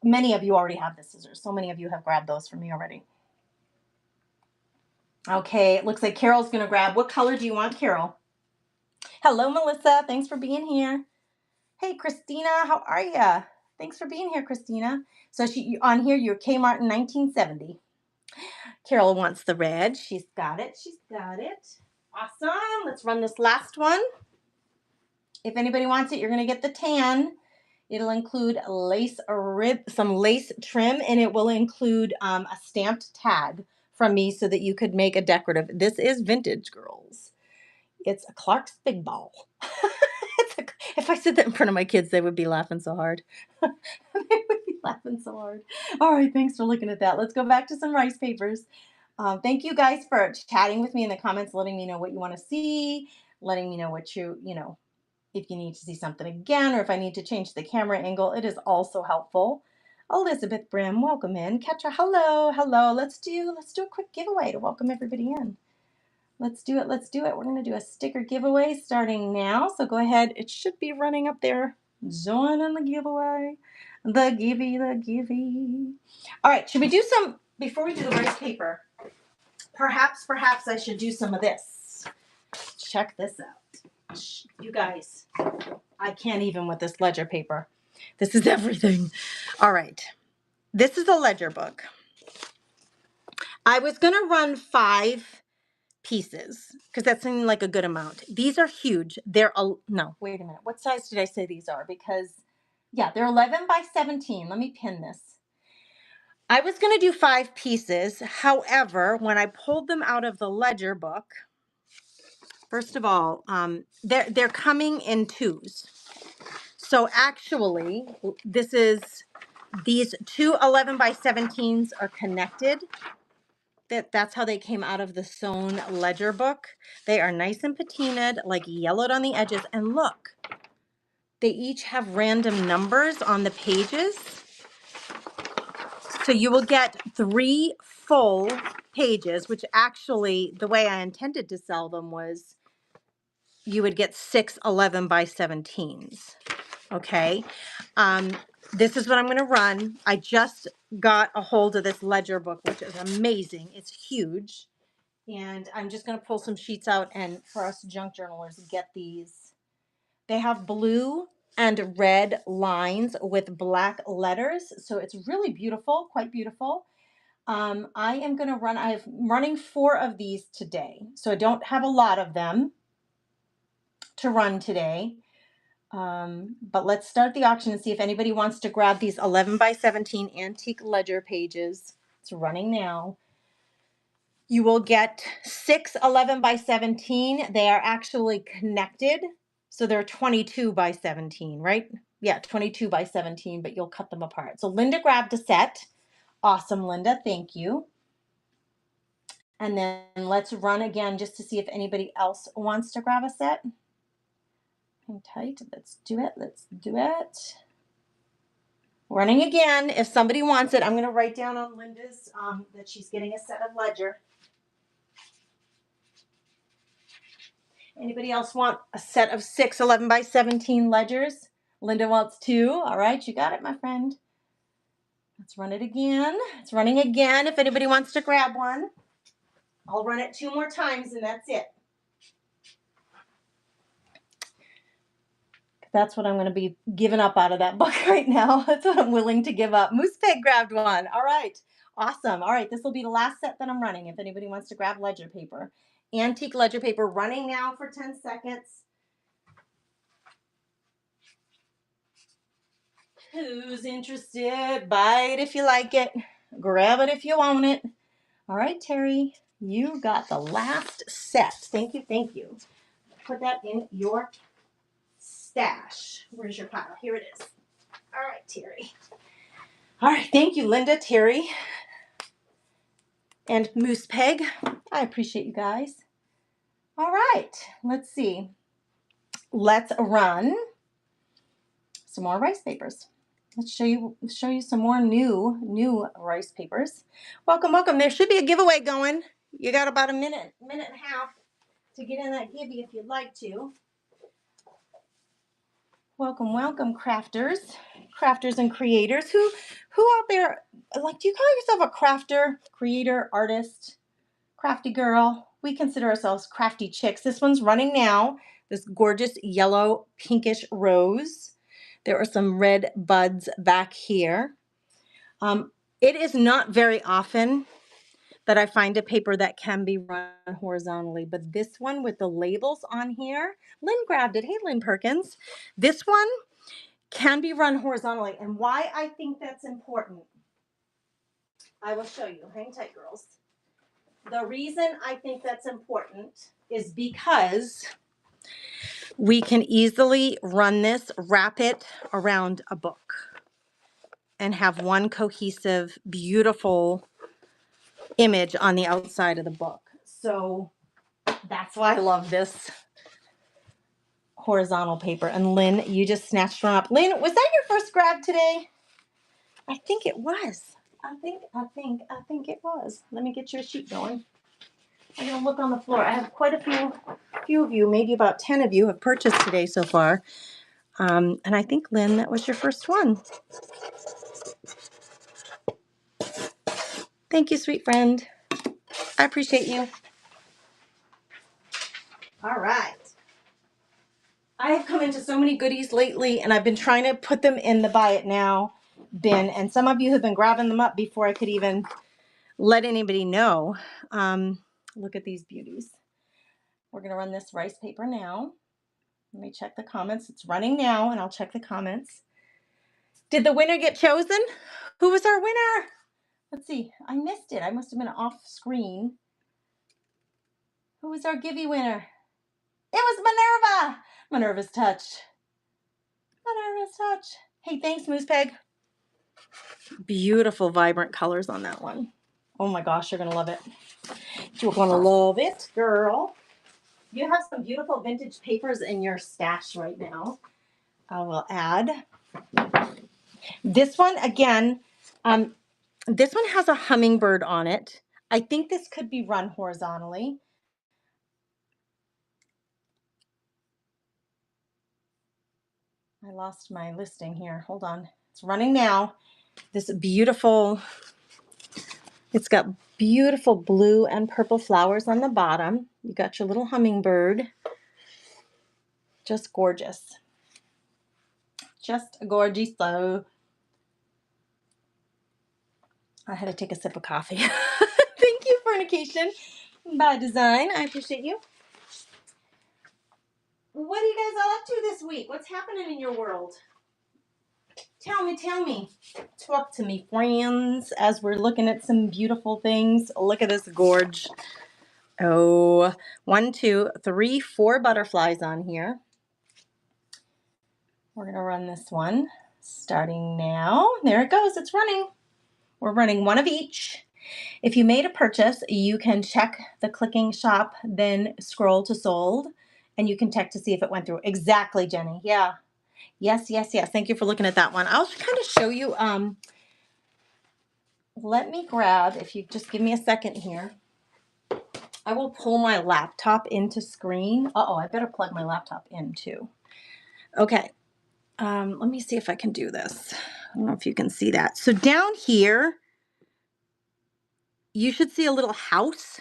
Many of you already have the scissors. So many of you have grabbed those from me already. Okay, it looks like Carol's going to grab. What color do you want, Carol? Hello, Melissa. Thanks for being here. Hey, Christina, how are ya? Thanks for being here, Christina. So on here, you're Kmart in 1970. Carol wants the red. She's got it. She's got it. Awesome. Let's run this last one. If anybody wants it, you're going to get the tan. It'll include some lace trim, and it will include a stamped tag from me so that you could make a decorative. This is vintage, girls. It's a Clark's Big Ball. If I said that in front of my kids, they would be laughing so hard. They would be laughing so hard. All right, thanks for looking at that. Let's go back to some rice papers. Thank you guys for chatting with me in the comments, letting me know what you want to see, letting me know what if you need to see something again, or if I need to change the camera angle. It is also helpful. Elizabeth Brim, welcome in. Ketra, hello, hello. Let's do a quick giveaway to welcome everybody in. Let's do it. Let's do it. We're going to do a sticker giveaway starting now. So go ahead. It should be running up there. Join in the giveaway. The givey. All right. Should we do some, before we do the rice paper, perhaps I should do some of this. Check this out. You guys, I can't even with this ledger paper. This is everything. All right. This is a ledger book. I was going to run 5 pieces because that seemed like a good amount. These are huge. No, wait a minute. What size did I say these are? Because yeah, they're 11 by 17. Let me pin this. I was going to do 5 pieces. However, when I pulled them out of the ledger book, first of all, they're coming in 2s. So actually, these 2 11 by 17s are connected. That's how they came out of the sewn ledger book. They are nice and patinaed, like yellowed on the edges. And look, they each have random numbers on the pages. So So you will get 3 full pages, which actually the way I intended to sell them was you would get 6 11 by 17s. Okay. This is what I'm going to run. I just got a hold of this ledger book, which is amazing. It's huge. And I'm just going to pull some sheets out and for us junk journalers, get these. They have blue and red lines with black letters. So it's really beautiful, quite beautiful. I am going to run, I'm running 4 of these today. So I don't have a lot of them to run today. But let's start the auction and see if anybody wants to grab these 11 by 17 antique ledger pages. It's running now. You will get 6 11 by 17. They are actually connected. So they're 22 by 17, right? Yeah, 22 by 17, but you'll cut them apart. So Linda grabbed a set. Awesome, Linda. Thank you. And then let's run again just to see if anybody else wants to grab a set. Hang tight. Let's do it. Let's do it. Running again. If somebody wants it, I'm going to write down on Linda's that she's getting a set of ledger. Anybody else want a set of 6 11 by 17 ledgers? Linda wants 2. All right, you got it, my friend. Let's run it again. It's running again. If anybody wants to grab one, I'll run it 2 more times and that's it. That's what I'm going to be giving up out of that book right now. That's what I'm willing to give up. Moose Pig grabbed one. All right. Awesome. All right. This will be the last set that I'm running if anybody wants to grab ledger paper. Antique ledger paper running now for 10 seconds. Who's interested? Buy it if you like it. Grab it if you want it. All right, Terry. You got the last set. Thank you. Thank you. Put that in your stash. Where's your pile? Here it is. All right, Terry. All right, thank you, Linda, Terry, and Moose Peg. I appreciate you guys. All right, let's see. Let's run some more rice papers. Let's show you some more new rice papers. Welcome, welcome. There should be a giveaway going. You got about a minute and a half to get in that givey if you'd like to. Welcome, welcome, crafters and creators. Who out there, like, do you call yourself a crafter, creator, artist, crafty girl? We consider ourselves crafty chicks. This one's running now. This gorgeous yellow pinkish rose. There are some red buds back here. It is not very often that I find a paper that can be run horizontally, but this one with the labels on here, Lynn grabbed it. Hey, Lynn Perkins. This one can be run horizontally, and why I think that's important, I will show you. Hang tight, girls. The reason I think that's important is because we can easily run this, wrap it around a book, and have one cohesive, beautiful image on the outside of the book. So that's why I love this horizontal paper. And Lynn, you just snatched one up. Lynn, was that your first grab today? I think it was. I think it was. Let me get your sheet going. I'm gonna look on the floor. I have quite a few of you, maybe about 10 of you have purchased today so far. And I think, Lynn, that was your first one. Thank you, sweet friend. I appreciate you. All right. I have come into so many goodies lately, and I've been trying to put them in the buy it now bin, and some of you have been grabbing them up before I could even let anybody know. Look at these beauties. We're going to run this rice paper now. Let me check the comments. It's running now, and I'll check the comments. Did the winner get chosen? Who was our winner? Let's see. I missed it. I must have been off screen. Who was our Gibby winner? It was Minerva. Minerva's Touch. Minerva's Touch. Hey, thanks, Moose Peg. Beautiful, vibrant colors on that one. Oh my gosh, you're going to love it. You're going to love it, girl. You have some beautiful vintage papers in your stash right now. I will add. This one, again, This one has a hummingbird on it. I think this could be run horizontally. I lost my listing here. Hold on. It's running now. This beautiful, it's got beautiful blue and purple flowers on the bottom. You got your little hummingbird. Just gorgeous. Just gorgeous. So I had to take a sip of coffee. Thank you, Fornication by Design. I appreciate you. What are you guys all up to this week? What's happening in your world? Tell me. Talk to me, friends, as we're looking at some beautiful things. Look at this gorge. Oh, 1, 2, 3, 4 butterflies on here. We're going to run this one starting now. There it goes. It's running. We're running one of each. If you made a purchase, you can check the clicking shop, then scroll to sold, and you can check to see if it went through. Exactly, Jenny. Yeah. Yes. Thank you for looking at that one. I'll kind of show you. Let me grab, if you just give me a second here, I will pull my laptop into screen. Uh-oh, I better plug my laptop in too. Okay. Let me see if I can do this. I don't know if you can see that. So down here, you should see a little house.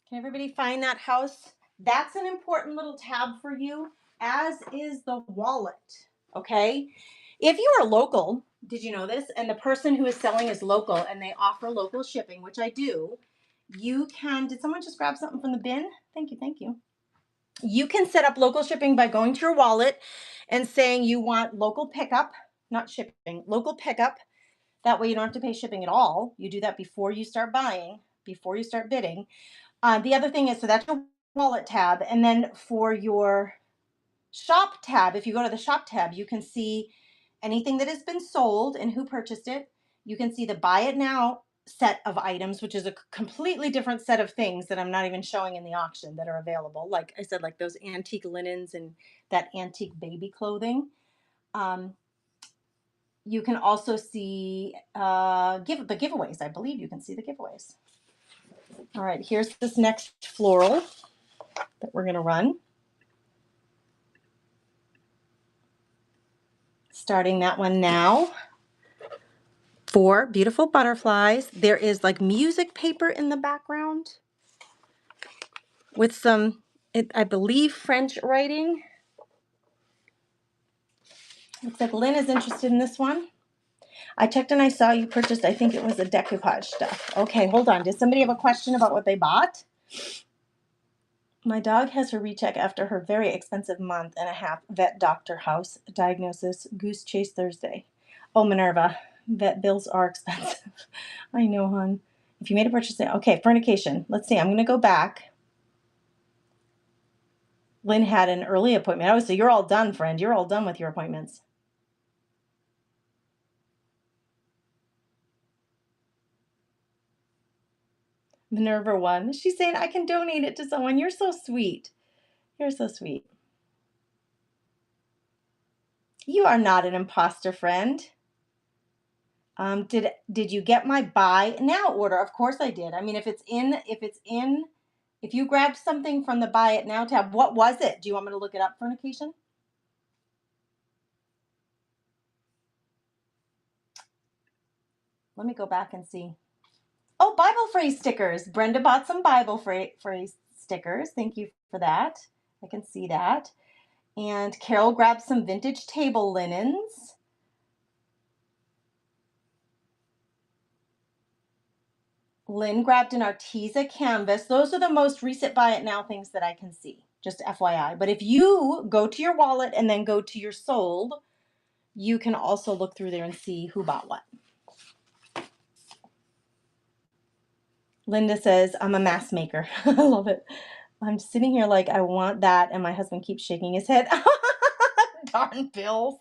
Can everybody find that house? That's an important little tab for you, as is the wallet, okay? If you are local, did you know this? And the person who is selling is local and they offer local shipping, which I do, you can, did someone just grab something from the bin? Thank you. You can set up local shipping by going to your wallet and saying you want local pickup, not shipping, local pickup. That way you don't have to pay shipping at all. You do that before you start buying, before you start bidding. The other thing is, so that's your wallet tab. And then for your shop tab, if you go to the shop tab, you can see anything that has been sold and who purchased it. You can see the buy it now set of items, which is a completely different set of things that I'm not even showing in the auction that are available. Like I said, like those antique linens and that antique baby clothing. You can also see the giveaways. I believe you can see the giveaways. All right, here's this next floral that we're going to run. Starting that one now. 4 beautiful butterflies. There is like music paper in the background with some, I believe, French writing. Looks like Lynn is interested in this one. I checked and I saw you purchased, I think it was a decoupage stuff. Okay, hold on. Does somebody have a question about what they bought? My dog has her recheck after her very expensive month and a half vet doctor house diagnosis, Goose Chase Thursday. Oh, Minerva, vet bills are expensive. I know, hon. If you made a purchase, okay, fornication. Let's see, I'm going to go back. Lynn had an early appointment. Oh, so you're all done, friend. You're all done with your appointments. Minerva won. She's saying, I can donate it to someone. You're so sweet. You're so sweet. You are not an imposter, friend. Did you get my buy now order? Of course I did. I mean, if you grabbed something from the buy it now tab, what was it? Do you want me to look it up, fornication? Let me go back and see. Oh, Bible phrase stickers. Brenda bought some Bible phrase stickers. Thank you for that. I can see that. And Carol grabbed some vintage table linens. Lynn grabbed an Arteza canvas. Those are the most recent buy it now things that I can see, just FYI. But if you go to your wallet and then go to your sold, you can also look through there and see who bought what. Linda says, I'm a mask maker. I love it. I'm sitting here like I want that, and my husband keeps shaking his head. Darn bills.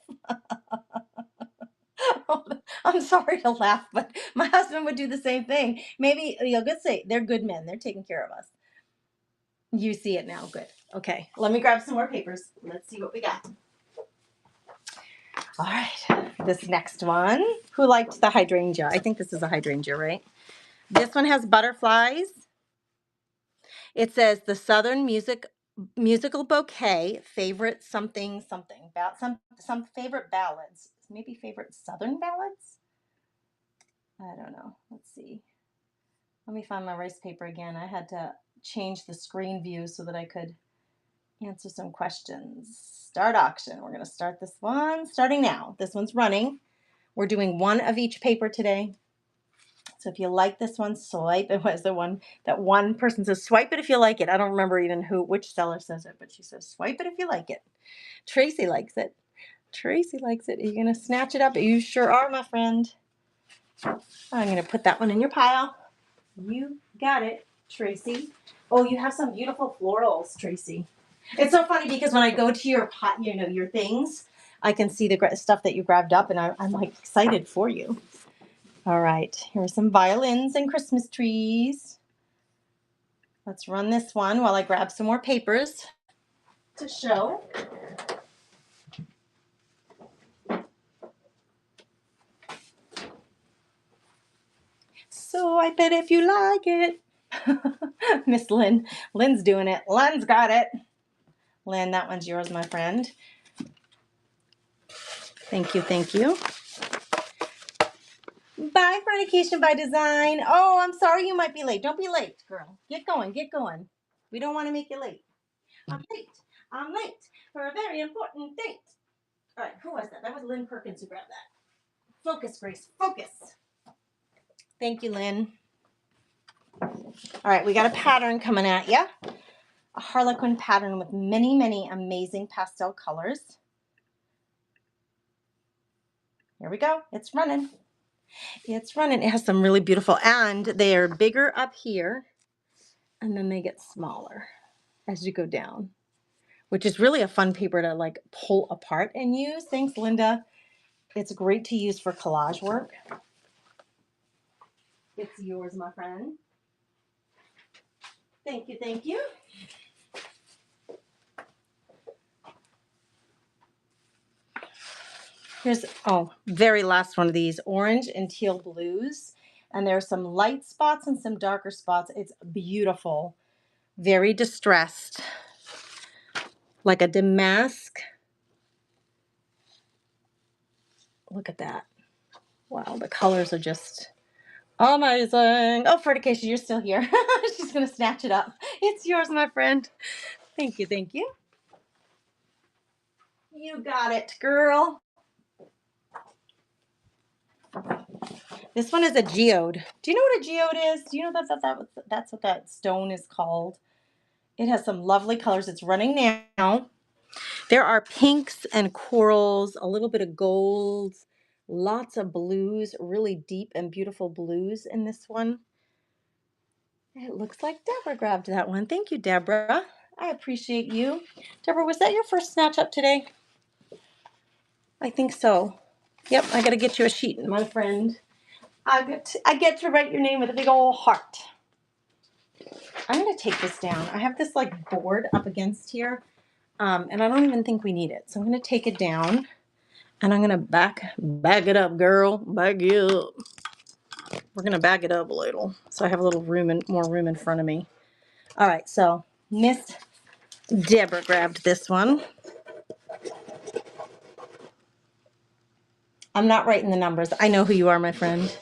I'm sorry to laugh, but my husband would do the same thing. Maybe you'll just say they're good men. They're taking care of us. You see it now. Good. Okay. Let me grab some more papers. Let's see what we got. All right, this next one. Who liked the hydrangea? I think this is a hydrangea, right? This one has butterflies. It says the Southern musical bouquet, favorite something something about some favorite ballads. Maybe favorite Southern ballads? I don't know. Let's see. Let me find my rice paper again. I had to change the screen view so that I could answer some questions. Start auction. We're going to start this one starting now. This one's running. We're doing one of each paper today. So if you like this one, swipe. It was the one that one person says, swipe it if you like it. I don't remember even which seller says it, but she says, swipe it if you like it. Tracy likes it. Tracy likes it. Are you going to snatch it up? You sure are, my friend. I'm going to put that one in your pile. You got it, Tracy. Oh, you have some beautiful florals, Tracy. It's so funny because when I go to your pot, your things, I can see the stuff that you grabbed up, and I'm like excited for you. All right, here are some violins and Christmas trees. Let's run this one while I grab some more papers to show. So I bet if you like it. Miss Lynn. Lynn's doing it. Lynn's got it. Lynn, that one's yours, my friend. Thank you, thank you. Bye, Fornication by Design. Oh, I'm sorry you might be late. Don't be late, girl. Get going, get going. We don't want to make you late. I'm late. I'm late for a very important date. All right, who was that? That was Lynn Perkins who grabbed that. Focus, Grace, focus. Thank you, Lynn. All right, we got a pattern coming at you. A harlequin pattern with many, many amazing pastel colors. Here we go. It's running. It's running. It has some really beautiful, and they are bigger up here, and then they get smaller as you go down, which is really a fun paper to like pull apart and use. Thanks, Linda. It's great to use for collage work. It's yours, my friend. Thank you, thank you. Here's, very last one of these, orange and teal blues. And there's some light spots and some darker spots. It's beautiful. Very distressed. Like a damask. Look at that. Wow, the colors are just amazing. Oh, Fornication, you're still here. She's going to snatch it up. It's yours, my friend. Thank you, thank you. You got it, girl. This one is a geode. Do you know what a geode is? Do you know that's what that stone is called? It has some lovely colors. It's running now. There are pinks and corals, a little bit of golds, lots of blues, really deep and beautiful blues in this one. It looks like Deborah grabbed that one. Thank you, Deborah. I appreciate you. Deborah, was that your first snatch up today? I think so. Yep, I got to get you a sheet, my friend. I get to write your name with a big old heart. I'm going to take this down. I have this like board up against here, and I don't even think we need it. So I'm going to take it down, and I'm going to bag it up, girl. Bag it up. We're going to bag it up a little, so I have a little more room in front of me. All right, so Miss Deborah grabbed this one. I'm not writing the numbers. I know who you are, my friend.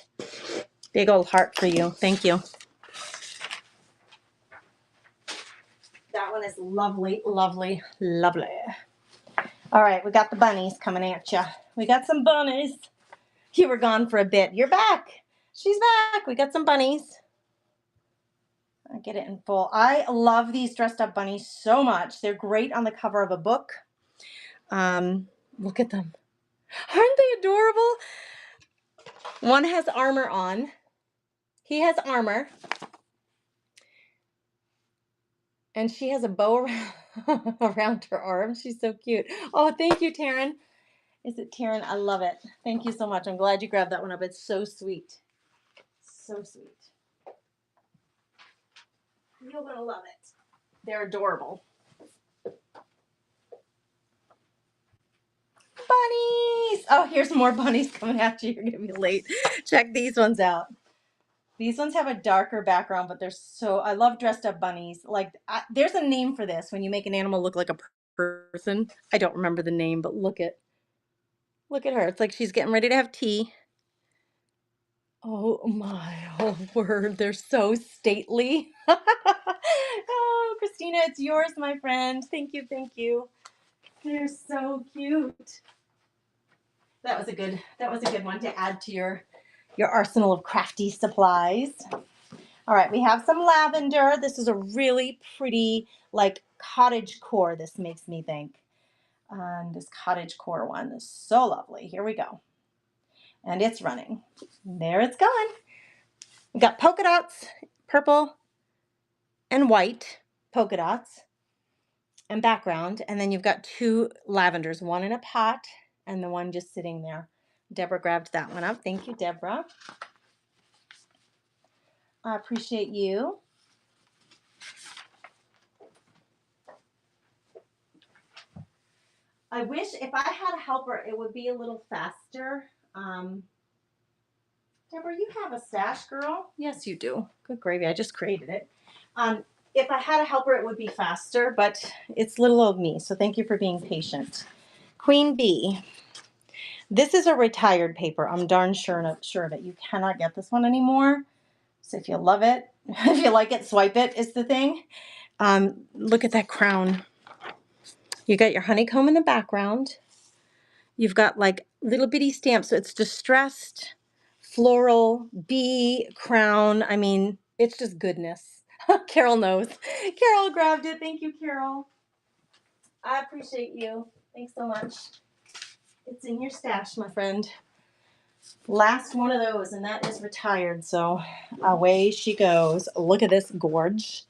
Big old heart for you. Thank you. That one is lovely, lovely, lovely. All right, we got the bunnies coming at you. We got some bunnies. You were gone for a bit. You're back. She's back. We got some bunnies. I get it in full. I love these dressed up bunnies so much. They're great on the cover of a book. Look at them. Aren't they adorable? One has armor on. He has armor. And she has a bow around her arm. She's so cute. Oh, thank you, Taryn. Is it Taryn? I love it. Thank you so much. I'm glad you grabbed that one up. It's so sweet. So sweet. You're going to love it. They're adorable. bunnies. Oh, here's more bunnies coming at you. You're going to be late. Check these ones out. These ones have a darker background, but they're so, I love dressed up bunnies. Like, there's a name for this when you make an animal look like a person. I don't remember the name, but look at her. It's like she's getting ready to have tea. Oh my whole word. They're so stately. Oh, Christina, it's yours, my friend. Thank you. Thank you. They're so cute. That was a good one to add to your arsenal of crafty supplies. All right, we have some lavender. This is a really pretty, like, cottage core, this makes me think. This cottage core one is so lovely. Here we go. And it's running. There it's going. We got polka dots, purple and white polka dots and background. And then you've got two lavenders, one in a pot and the one just sitting there. Deborah grabbed that one up. Thank you, Deborah. I appreciate you. I wish if I had a helper, it would be a little faster. Deborah, you have a stash, girl? Yes, you do. Good gravy. I just created it. If I had a helper, it would be faster, but it's little old me, so thank you for being patient. Queen Bee. This is a retired paper. I'm darn sure of it. You cannot get this one anymore. So if you love it, if you like it, swipe it is the thing. Look at that crown. You got your honeycomb in the background. You've got like little bitty stamps. So it's distressed, floral, bee, crown. I mean, it's just goodness. Carol knows. Carol grabbed it. Thank you, Carol. I appreciate you. Thanks so much. It's in your stash, my friend. Last one of those, and that is retired. So away she goes. Look at this gorge.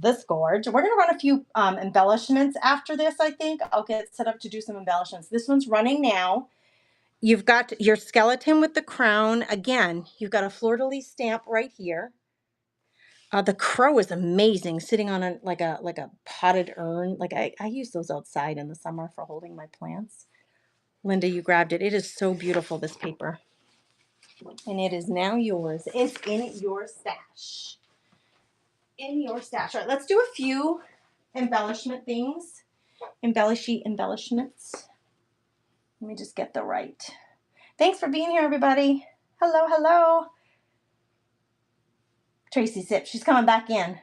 We're going to run a few embellishments after this, I think. I'll get set up to do some embellishments. This one's running now. You've got your skeleton with the crown. Again, you've got a fleur-de-lis stamp right here. The crow is amazing, sitting on a like a potted urn. Like I use those outside in the summer for holding my plants. Linda, you grabbed it. It is so beautiful, this paper. And it is now yours. It's in your stash. In your stash. All right, let's do a few embellishment things. Embellishments. Let me just get the right. Thanks for being here, everybody. Hello, hello. Tracy Sip, she's coming back in.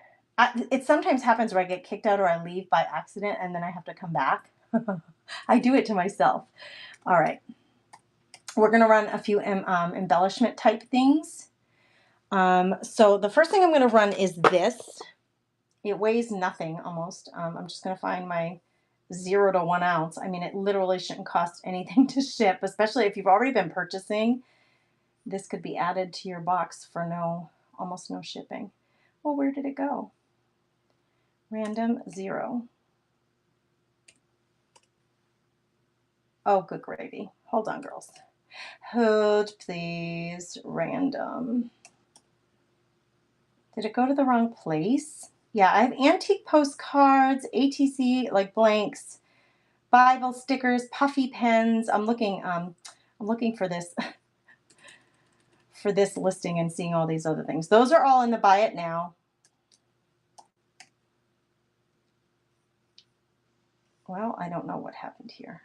It sometimes happens where I get kicked out or I leave by accident and then I have to come back. I do it to myself. All right. We're going to run a few embellishment type things. So the first thing I'm going to run is this. It weighs nothing almost. I'm just going to find my 0 to 1 ounce. I mean, it literally shouldn't cost anything to ship, especially if you've already been purchasing. This could be added to your box for almost no shipping. Well, where did it go? Random 0. Oh, good gravy. Hold on, girls. Hold, please. Random. Did it go to the wrong place? Yeah, I have antique postcards, ATC, like blanks, Bible stickers, puffy pens. I'm looking for this for this listing and seeing all these other things. Those are all in the buy it now. Well, I don't know what happened here.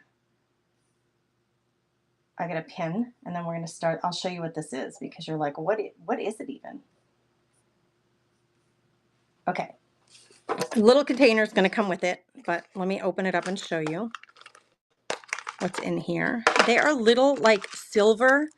I got a pin, and then we're going to start. I'll show you what this is because you're like, what is it even? Okay. The little container is going to come with it, but let me open it up and show you what's in here. They are little like silver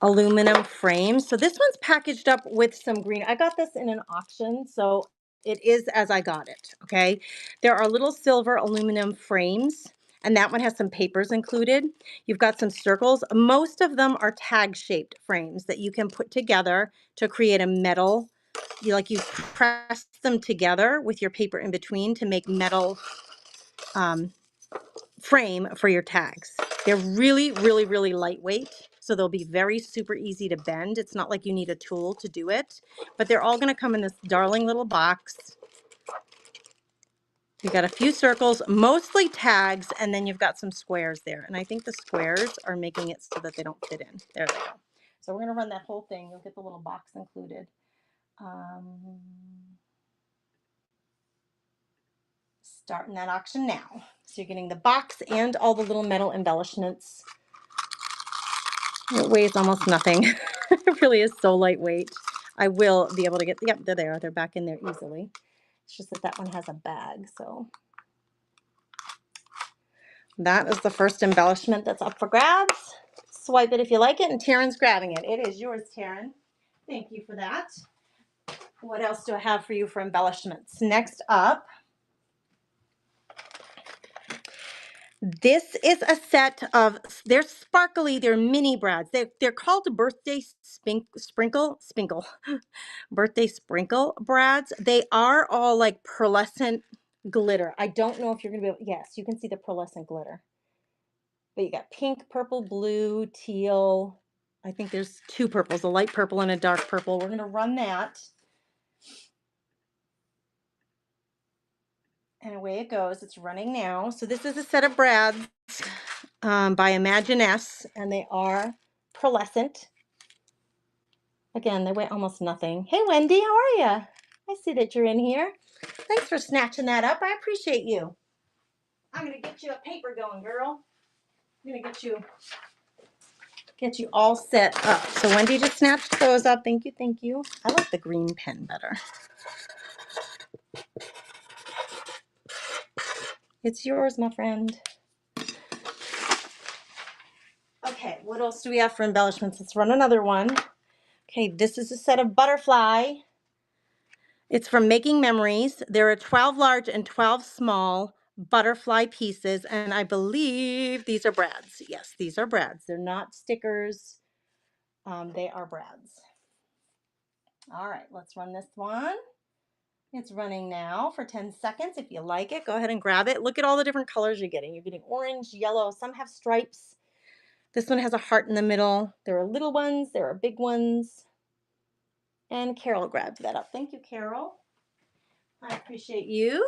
aluminum frames. So this one's packaged up with some green. I got this in an auction, so it is as I got it, okay? There are little silver aluminum frames, and that one has some papers included. You've got some circles. Most of them are tag-shaped frames that you can put together to create a metal. You press them together with your paper in between to make metal frame for your tags. They're really, really, really lightweight, so they'll be very super easy to bend. It's not like you need a tool to do it, but they're all going to come in this darling little box. You got a few circles, mostly tags, and then you've got some squares there. And I think the squares are making it so that they don't fit in. There they go. So we're going to run that whole thing. You'll get the little box included. Starting that auction now. So you're getting the box and all the little metal embellishments. It weighs almost nothing. It really is so lightweight. I will be able to get, yep, they're there. They're back in there easily. It's just that that one has a bag, so. That is the first embellishment that's up for grabs. Swipe it if you like it, and Taryn's grabbing it. It is yours, Taryn. Thank you for that. What else do I have for you for embellishments? Next up, this is a set of, they're sparkly, they're mini brads. They're called birthday sprinkle, birthday sprinkle brads. They are all like pearlescent glitter. I don't know if you're going to be able, yes, you can see the pearlescent glitter. But you got pink, purple, blue, teal. I think there's two purples, a light purple and a dark purple. We're going to run that. And away it goes. It's running now. So this is a set of brads by Imaginess, and they are pearlescent. Again, they weigh almost nothing. Hey, Wendy, how are you? I see that you're in here. Thanks for snatching that up. I appreciate you. I'm going to get you a paper going, girl. I'm going to get you all set up. So Wendy just snatched those up. Thank you, thank you. I like the green pen better. It's yours, my friend. Okay, what else do we have for embellishments? Let's run another one. Okay, this is a set of butterfly. It's from Making Memories. There are 12 large and 12 small butterfly pieces, and I believe these are brads. Yes, these are brads. They're not stickers. They are brads. All right, let's run this one. It's running now for 10 seconds. If you like it, go ahead and grab it. Look at all the different colors you're getting. You're getting orange, yellow, some have stripes. This one has a heart in the middle. There are little ones, there are big ones. And Carol grabbed that up. Thank you, Carol. I appreciate you.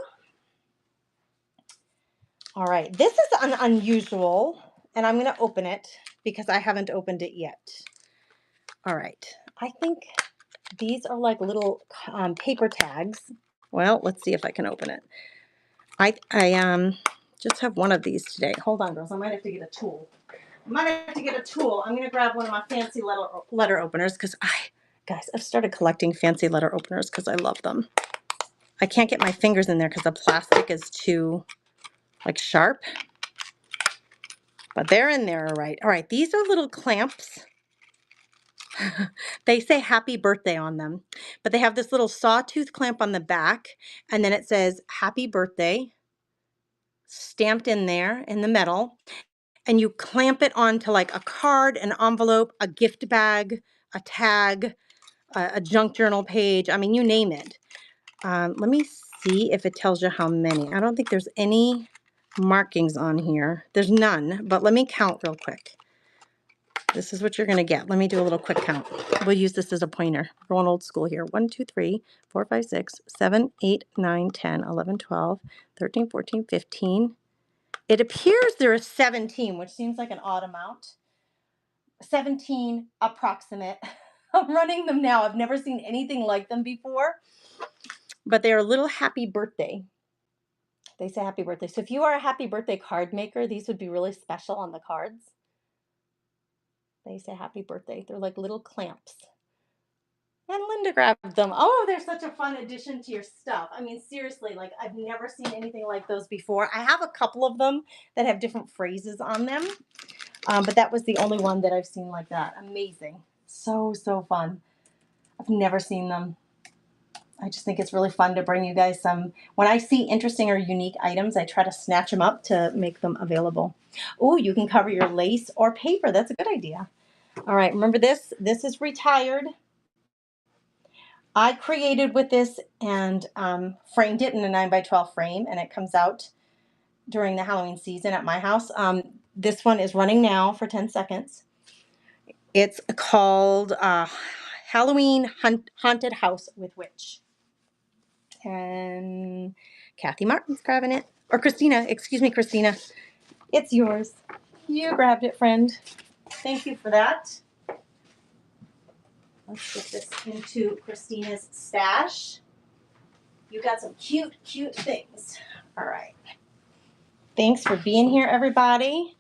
All right, this is an unusual, and I'm going to open it because I haven't opened it yet. All right, I think these are like little paper tags. Well, let's see if I can open it. I just have one of these today. Hold on, girls. I might have to get a tool. I'm going to grab one of my fancy letter openers because guys, I've started collecting fancy letter openers because I love them. I can't get my fingers in there because the plastic is too like sharp. But they're in there, all right. All right, these are little clamps. They say happy birthday on them, but they have this little sawtooth clamp on the back, and then it says happy birthday stamped in there in the metal, and you clamp it onto like a card, an envelope, a gift bag, a tag, a junk journal page. I mean, you name it. Let me see if it tells you how many. I don't think there's any markings on here. There's none, but let me count real quick. This is what you're going to get. Let me do a little quick count. We'll use this as a pointer. We're going old school here. 1, 2, 3, 4, 5, 6, 7, 8, 9, 10, 11, 12, 13, 14, 15. It appears there are 17, which seems like an odd amount. 17 approximate. I'm running them now. I've never seen anything like them before. But they're a little happy birthday. They say happy birthday. So if you are a happy birthday card maker, these would be really special on the cards. They say happy birthday. They're like little clamps. And Linda grabbed them. Oh, they're such a fun addition to your stuff. I mean, seriously, like I've never seen anything like those before. I have a couple of them that have different phrases on them. But that was the only one that I've seen like that. Amazing. So, so fun. I've never seen them. I just think it's really fun to bring you guys some. When I see interesting or unique items, I try to snatch them up to make them available. Oh, you can cover your lace or paper. That's a good idea. All right, remember this? This is retired. I created with this and framed it in a 9x12 frame, and it comes out during the Halloween season at my house. This one is running now for 10 seconds. It's called Halloween Haunted House with Witch. And Kathy Martin's grabbing it. Or Christina, excuse me, Christina. It's yours. You grabbed it, friend. Thank you for that. Let's get this into Christina's stash. You got some cute, cute things. All right. Thanks for being here, everybody.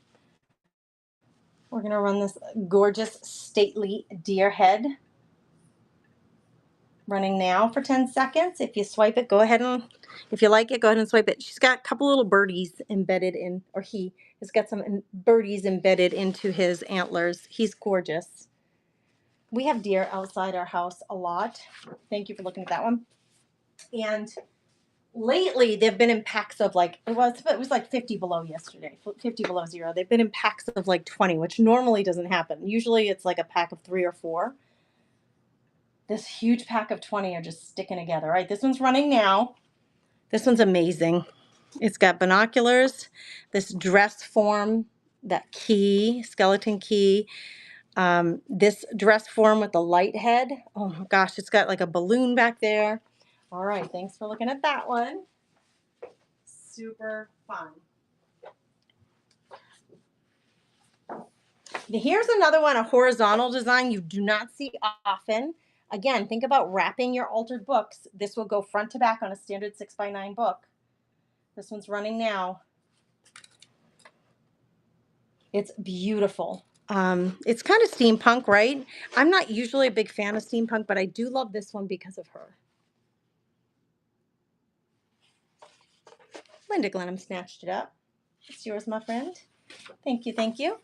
We're going to run this gorgeous, stately deer head. Running now for 10 seconds. If you swipe it, go ahead and, if you like it, go ahead and swipe it. She's got a couple little birdies embedded in, or he has got some birdies embedded into his antlers. He's gorgeous. We have deer outside our house a lot. Thank you for looking at that one. And lately, they've been in packs of like, it was like 50 below yesterday, 50 below zero. They've been in packs of like 20, which normally doesn't happen. Usually it's like a pack of 3 or 4. This huge pack of 20 are just sticking together. All right, this one's running now. This one's amazing. It's got binoculars, this dress form, that key, skeleton key, this dress form with the light head. Oh my gosh, it's got like a balloon back there. All right, thanks for looking at that one. Super fun. Here's another one, a horizontal design you do not see often. Again, think about wrapping your altered books. This will go front to back on a standard 6x9 book. This one's running now. It's beautiful. It's kind of steampunk, right? I'm not usually a big fan of steampunk, but I do love this one because of her. Linda Glenham snatched it up. It's yours, my friend. Thank you, thank you.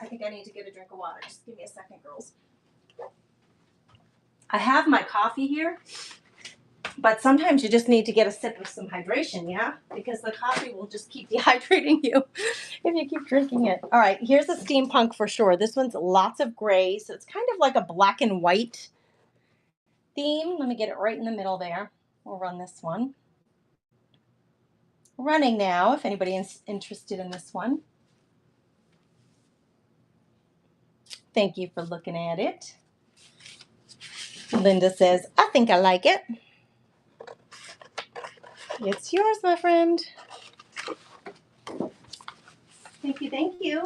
I think I need to get a drink of water. Just give me a second, girls. I have my coffee here, but sometimes you just need to get a sip of some hydration, yeah? Because the coffee will just keep dehydrating you if you keep drinking it. All right, here's a steampunk for sure. This one's lots of gray, so it's kind of like a black and white theme. Let me get it right in the middle there. We'll run this one. Running now, if anybody is interested in this one. Thank you for looking at it. Linda says, I think I like it. It's yours, my friend. Thank you, thank you.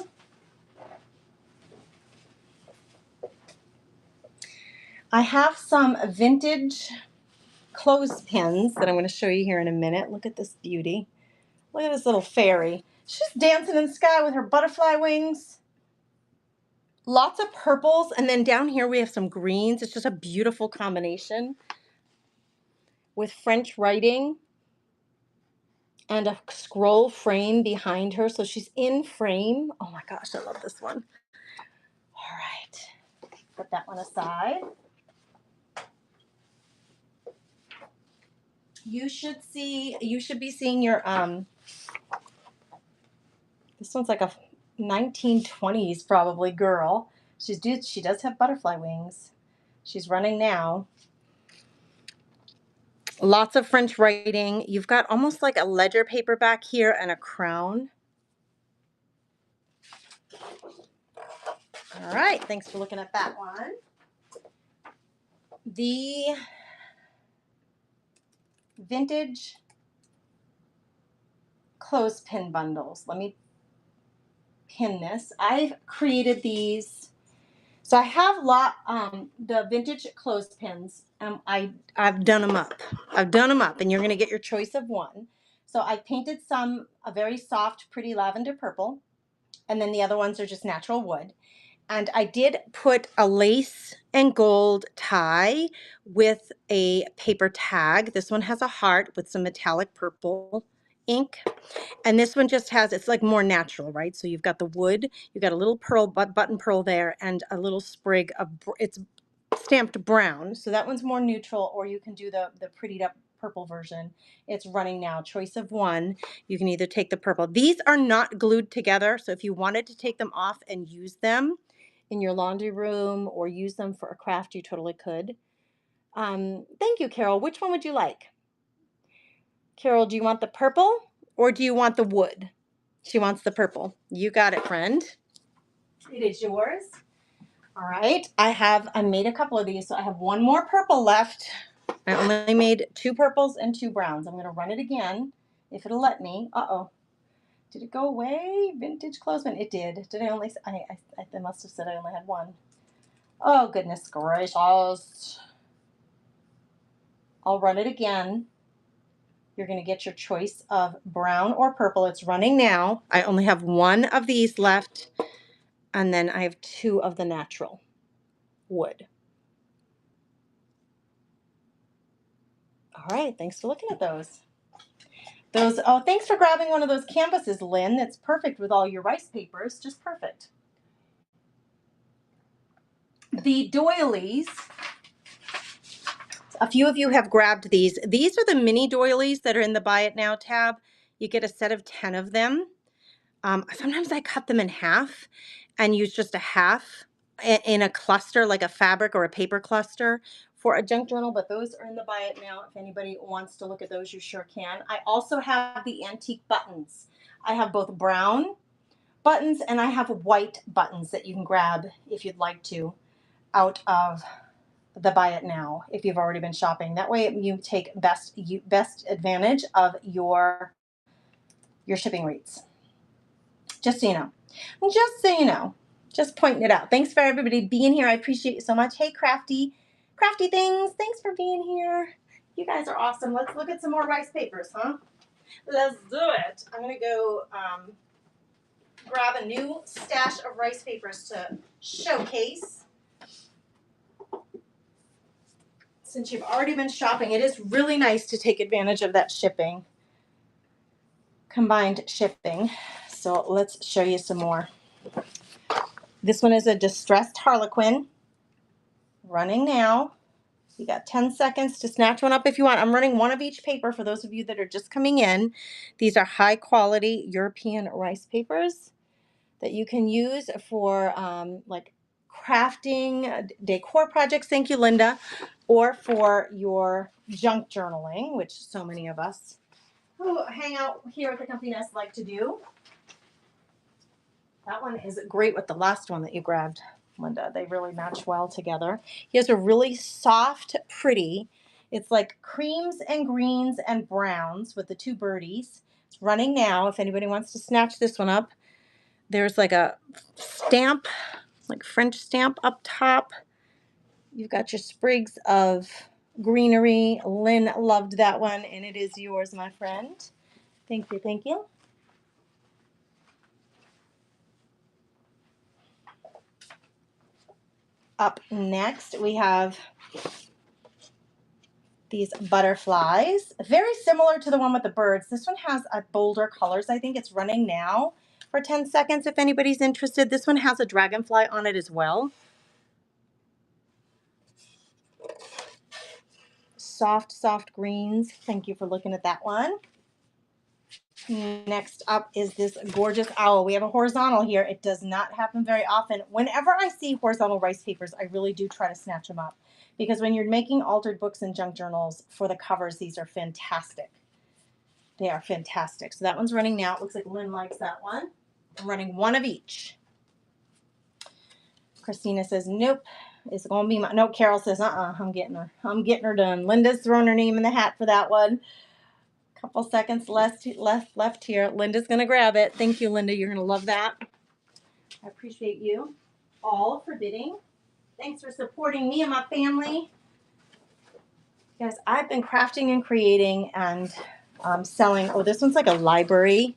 I have some vintage clothespins that I'm going to show you here in a minute. Look at this beauty. Look at this little fairy. She's dancing in the sky with her butterfly wings. Lots of purples, and then down here we have some greens. It's just a beautiful combination with French writing and a scroll frame behind her. So she's in frame. Oh my gosh, I love this one. All right, put that one aside. You should be seeing your, this one's like a 1920s probably girl. She does have butterfly wings. She's running now. Lots of French writing. You've got almost like a ledger paper back here and a crown. All right, thanks for looking at that one. The vintage clothespin bundles. Let me pin this. I've created these. So I have the vintage clothespins. I've done them up. And you're going to get your choice of one. So I painted some a very soft, pretty lavender purple, and then the other ones are just natural wood. And I did put a lace and gold tie with a paper tag. This one has a heart with some metallic purple ink. And this one just has, it's like more natural, right? So you've got the wood, you've got a little pearl, button pearl there, and a little sprig of, it's stamped brown. So that one's more neutral, or you can do the prettied up purple version. It's running now, choice of one. You can either take the purple. These are not glued together. So if you wanted to take them off and use them in your laundry room or use them for a craft, you totally could. Thank you, Carol. Which one would you like? Carol, do you want the purple or do you want the wood? She wants the purple. You got it, friend. It is yours. All right, I made a couple of these, so I have one more purple left. I only made 2 purples and 2 browns. I'm going to run it again, if it'll let me. Uh-oh. Did it go away? Vintage clothespin. It did. Did I only? I must have said I only had one. Oh, goodness gracious. I'll run it again. You're going to get your choice of brown or purple. It's running now. I only have 1 of these left, and then I have 2 of the natural wood. All right, thanks for looking at those. Oh, thanks for grabbing one of those canvases, Lynn. That's perfect with all your rice papers. Just perfect. The doilies. A few of you have grabbed these. These are the mini doilies that are in the Buy It Now tab. You get a set of 10 of them. Sometimes I cut them in half and use just a half in a cluster, like a fabric or a paper cluster for a junk journal, but those are in the Buy It Now. If anybody wants to look at those, you sure can. I also have the antique buttons. I have both brown buttons and I have white buttons that you can grab if you'd like to out of the Buy It Now if you've already been shopping. That way you take best advantage of your shipping rates. Just so you know. Just so you know. Just pointing it out. Thanks for everybody being here. I appreciate you so much. Hey, crafty things. Thanks for being here. You guys are awesome. Let's look at some more rice papers, huh? Let's do it. I'm going to go grab a new stash of rice papers to showcase. Since you've already been shopping, it is really nice to take advantage of that shipping, combined shipping. So let's show you some more. This one is a distressed harlequin, running now. You got 10 seconds to snatch one up if you want. I'm running 1 of each paper for those of you that are just coming in. These are high quality European rice papers that you can use for like crafting, decor projects, thank you, Linda, or for your junk journaling, which so many of us who hang out here at the Comfy Nest like to do. That one is great with the last one that you grabbed, Linda. They really match well together. He has a really soft, pretty, it's like creams and greens and browns with the 2 birdies. It's running now if anybody wants to snatch this one up. There's like a stamp, like French stamp up top. You've got your sprigs of greenery. Lynn loved that one, and it is yours, my friend. Thank you, thank you. Up next, we have these butterflies. Very similar to the one with the birds. This one has a bolder colors. I think it's running now for 10 seconds if anybody's interested. This one has a dragonfly on it as well. Soft greens. Thank you for looking at that one. Next up is this gorgeous owl. We have a horizontal here. It does not happen very often. Whenever I see horizontal rice papers, I really do try to snatch them up. Because when you're making altered books and junk journals for the covers, these are fantastic. They are fantastic. So that one's running now. It looks like Lynn likes that one. I'm running 1 of each. Christina says, nope. It's going to be my... No, Carol says, I'm getting her. I'm getting her done. Linda's thrown her name in the hat for that one. Couple seconds left here. Linda's going to grab it. Thank you, Linda. You're going to love that. I appreciate you all for bidding. Thanks for supporting me and my family. Guys, I've been crafting and creating and selling. Oh, this one's like a library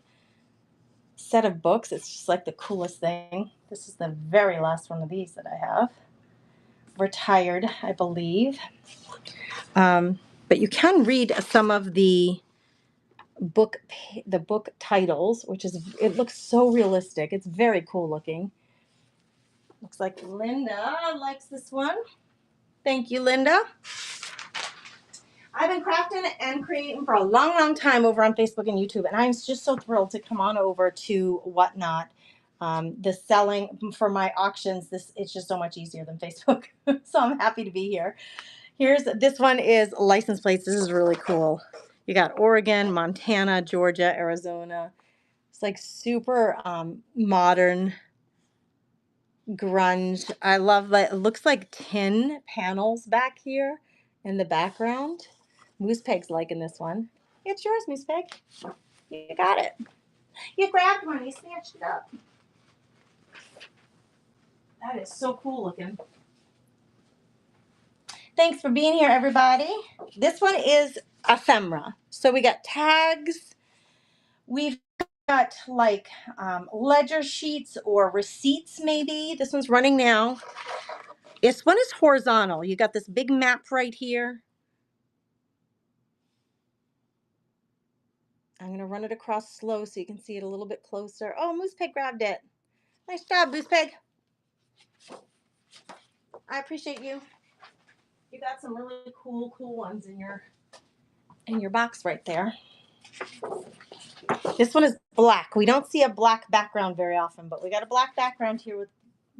set of books. It's just like the coolest thing. This is the very last one of these that I have. Retired, I believe. But you can read some of the book titles, which is, it looks so realistic. It's very cool looking. Looks like Linda likes this one. Thank you, Linda. I've been crafting and creating for a long time over on Facebook and YouTube, and I'm just so thrilled to come on over to Whatnot. The selling for my auctions, it's just so much easier than Facebook. So I'm happy to be here. This one is license plates. This is really cool. You got Oregon, Montana, Georgia, Arizona. It's like super modern grunge. I love that. It looks like tin panels back here in the background. Moose Peg's liking this one. It's yours, Moose Peg. You got it. You grabbed one. You snatched it up. That is so cool looking. Thanks for being here, everybody. This one is ephemera. So we got tags. We've got like ledger sheets or receipts maybe. This one's running now. This one is horizontal. You got this big map right here. I'm going to run it across slow so you can see it a little bit closer. Oh, Moose Peg grabbed it. Nice job, Moose Peg. I appreciate you. You got some really cool ones in your box right there. This one is black. We don't see a black background very often, but we got a black background here with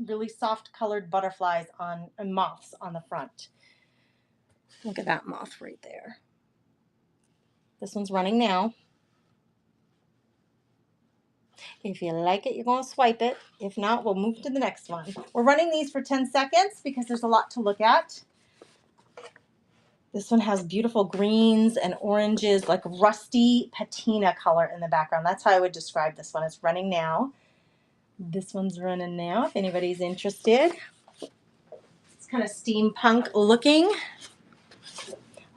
really soft colored butterflies on and moths on the front. Look at that moth right there. This one's running now. If you like it, you're going to swipe it. If not, we'll move to the next one. We're running these for 10 seconds because there's a lot to look at. This one has beautiful greens and oranges, like rusty patina color in the background. That's how I would describe this one. It's running now. This one's running now, if anybody's interested. It's kind of steampunk looking.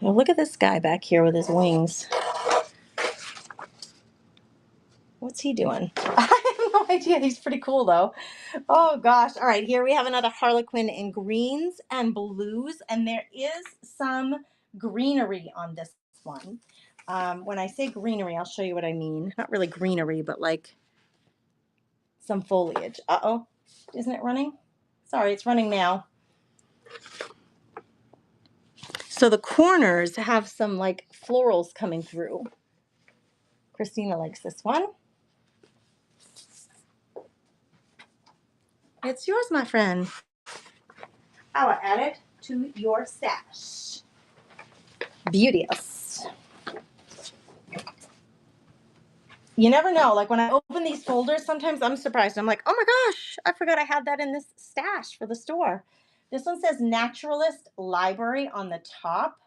Now look at this guy back here with his wings. What's he doing? I have no idea. He's pretty cool, though. Oh, gosh. All right, here we have another Harlequin in greens and blues, and there is some greenery on this one. When I say greenery, I'll show you what I mean. Not really greenery, but like some foliage. Uh-oh. Isn't it running? Sorry, it's running now. So the corners have some like florals coming through. Christina likes this one. It's yours, my friend. I will add it to your stash. Beauteous. You never know. Like when I open these folders, sometimes I'm surprised. I'm like, oh my gosh, I forgot I had that in this stash for the store. This one says Naturalist Library on the top.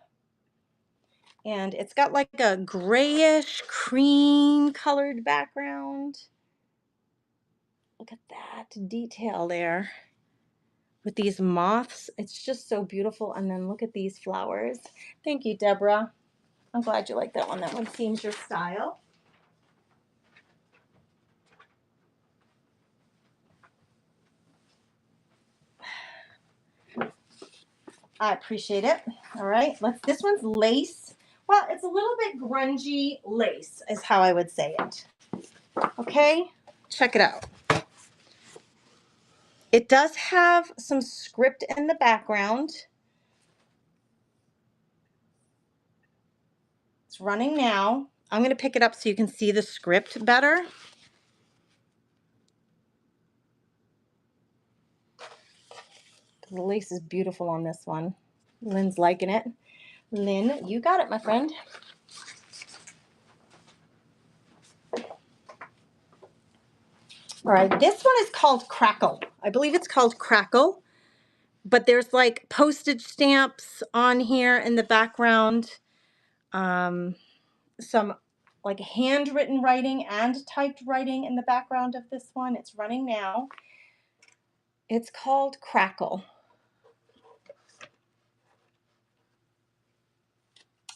And it's got like a grayish cream colored background. Look at that detail there with these moths. It's just so beautiful. And then look at these flowers. Thank you, Deborah. I'm glad you like that one. That one seems your style. I appreciate it. All right, this one's lace. Well, it's a little bit grungy lace is how I would say it. Okay, check it out. It does have some script in the background. It's running now. I'm going to pick it up so you can see the script better. The lace is beautiful on this one. Lynn's liking it. Lynn, you got it, my friend. All right, this one is called Crackle. I believe it's called Crackle, but there's like postage stamps on here in the background. Some like handwritten writing and typed writing in the background of this one. It's running now. It's called Crackle.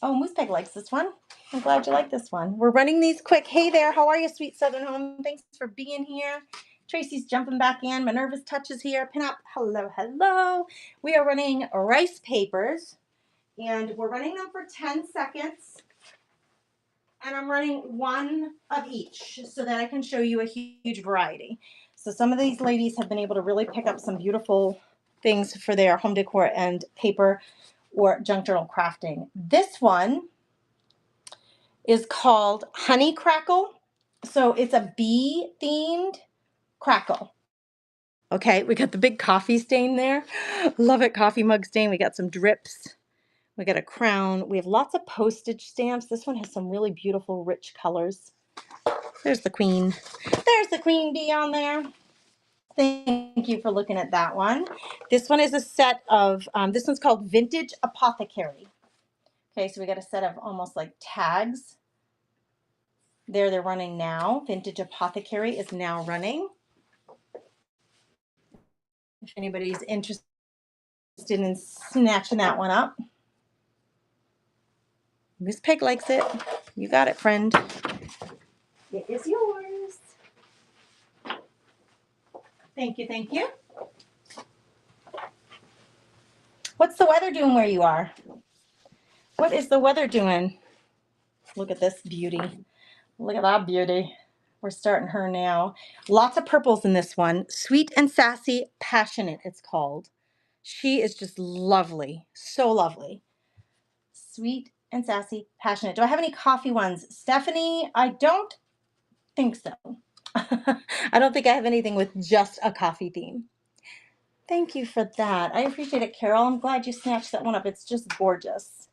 Oh, Moose Peg likes this one. I'm glad you like this one. We're running these quick. Hey there, how are you, Sweet Southern Home? Thanks for being here. Tracy's jumping back in. Minerva's Touch is here. Pin up. Hello, hello. We are running rice papers, and we're running them for 10 seconds. And I'm running one of each so that I can show you a huge variety. So some of these ladies have been able to really pick up some beautiful things for their home decor and paper or junk journal crafting. This one is called Honey Crackle. So it's a bee themed crackle. Okay, we got the big coffee stain there. Love it, coffee mug stain. We got some drips. We got a crown. We have lots of postage stamps. This one has some really beautiful, rich colors. There's the queen. There's the queen bee on there. Thank you for looking at that one. This one is a set of, this one's called Vintage Apothecary. Okay, so we got a set of almost like tags. There, they're running now. Vintage Apothecary is now running. If anybody's interested in snatching that one up. Miss Pig likes it. You got it, friend. It is yours. Thank you, thank you. What's the weather doing where you are? What is the weather doing? Look at this beauty. Look at that beauty. We're starting her now. Lots of purples in this one. Sweet and Sassy Passionate, it's called. She is just lovely. So lovely. Sweet and Sassy Passionate. Do I have any coffee ones? Stephanie, I don't think so. I don't think I have anything with just a coffee theme. Thank you for that. I appreciate it, Carol. I'm glad you snatched that one up. It's just gorgeous.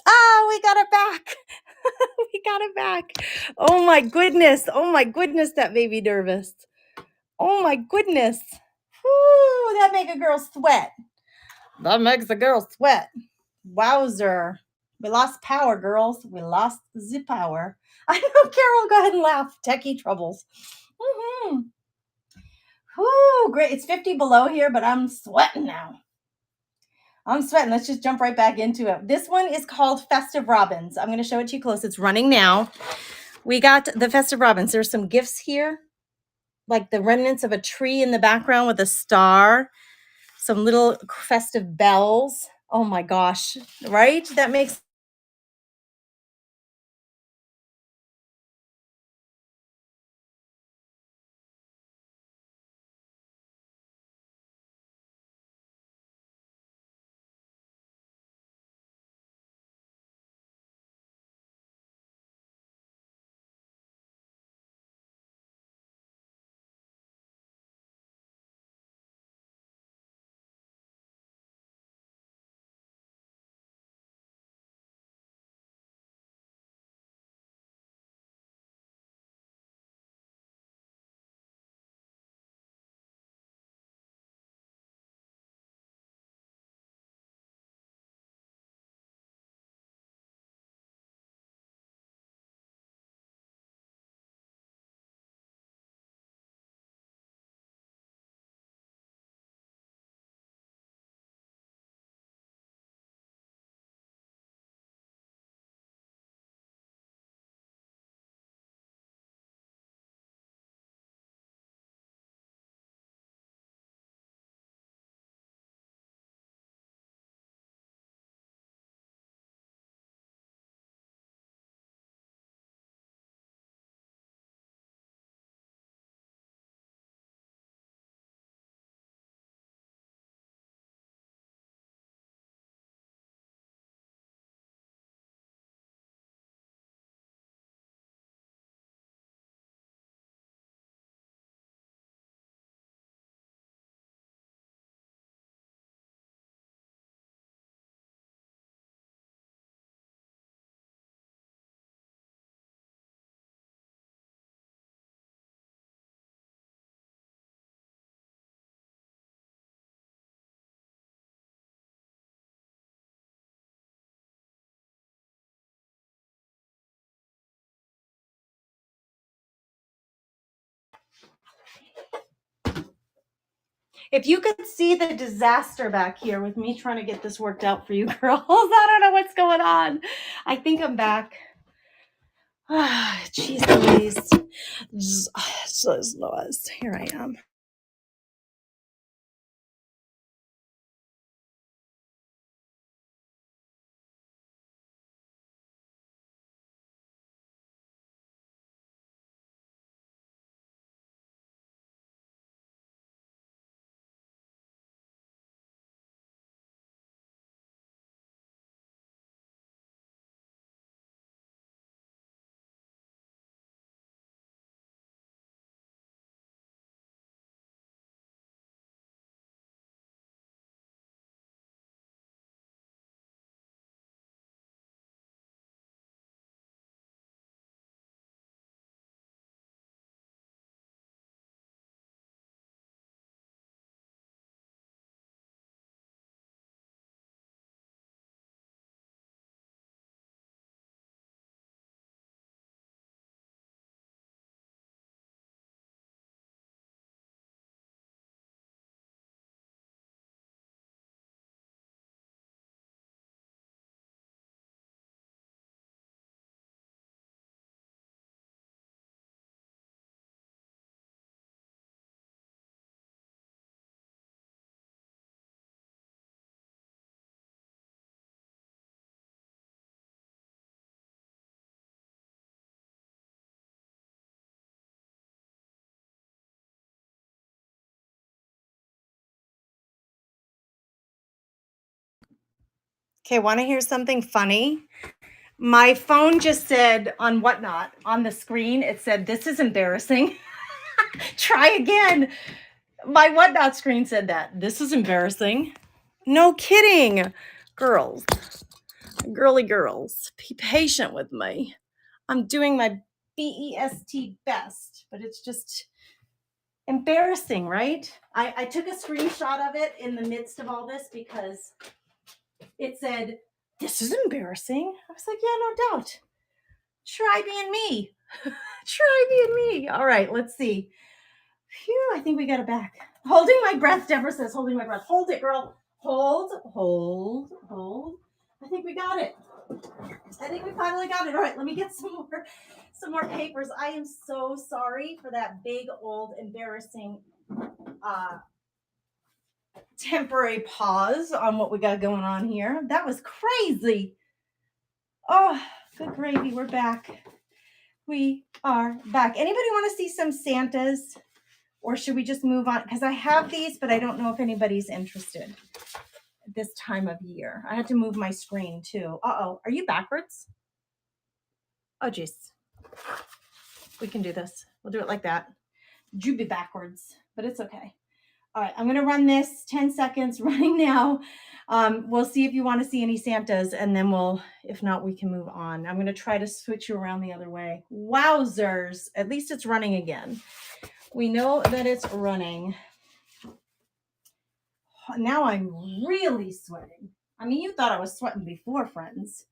Oh, we got it back. We got it back. Oh my goodness. Oh my goodness, that baby nervous. Oh my goodness. Whoo, that make a girl sweat. That makes a girl sweat. Wowzer. We lost power, girls. We lost the power. I know, Carol, go ahead and laugh. Techie troubles. Mm-hmm. Whoo, great. It's 50 below here, but I'm sweating now. I'm sweating. Let's just jump right back into it. This one is called Festive Robins. I'm going to show it to you close. It's running now. We got the Festive Robins. There's some gifts here, like the remnants of a tree in the background with a star, some little festive bells. Oh my gosh, right? That makes If you could see the disaster back here with me trying to get this worked out for you girls, I don't know what's going on. I think I'm back. Jeez Louise. Here I am. Okay, want to hear something funny? My phone just said on Whatnot, on the screen, it said, "This is embarrassing." Try again. My Whatnot screen said that. This is embarrassing. No kidding. Girls, girly girls, be patient with me. I'm doing my BEST best, but it's just embarrassing, right? I took a screenshot of it in the midst of all this because it said, "This is embarrassing." I was like, yeah, no doubt. Try being me. Try being me. All right, let's see. Phew, I think we got it back. Holding my breath. Deborah says, holding my breath. Hold it, girl. Hold. I think we got it. I think we finally got it. All right, let me get some more papers. I am so sorry for that big, old, embarrassing temporary pause on what we got going on here. That was crazy. Oh, good gravy. We're back. We are back. Anybody want to see some Santas? Or should we just move on? Because I have these, but I don't know if anybody's interested at this time of year. I had to move my screen too. Uh-oh. Are you backwards? Oh, geez. We can do this. We'll do it like that. You be backwards, but it's okay. All right, I'm going to run this 10 seconds running now. We'll see if you want to see any Santas, and then if not, we can move on. I'm going to try to switch you around the other way. Wowzers. At least it's running again. We know that it's running. Now I'm really sweating. I mean, you thought I was sweating before, friends.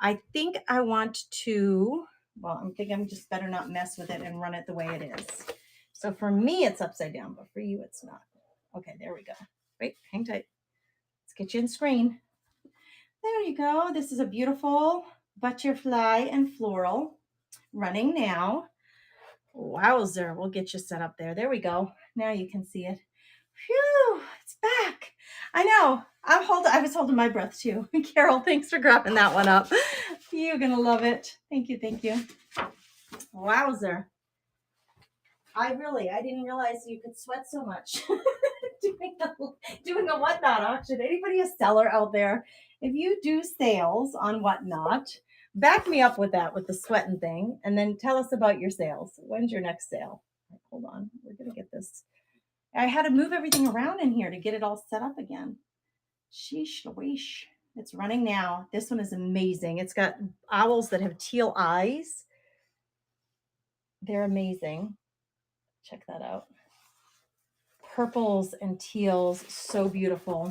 I think I want to, I'm just better not mess with it and run it the way it is. So for me, it's upside down, but for you, it's not. Okay, there we go. Wait, hang tight. Let's get you in screen. There you go. This is a beautiful butterfly and floral running now. Wowzer. We'll get you set up there. There we go. Now you can see it. Phew, it's back. I know. I was holding my breath too. Carol, thanks for grabbing that one up. You're going to love it. Thank you. Wowzer. I didn't realize you could sweat so much. doing a Whatnot auction. Anybody a seller out there? If you do sales on Whatnot, back me up with that, with the sweating thing, and then tell us about your sales. When's your next sale? Hold on. We're going to get this. I had to move everything around in here to get it all set up again. Sheesh, Louise. It's running now. This one is amazing. It's got owls that have teal eyes. They're amazing. Check that out. Purples and teals, so beautiful.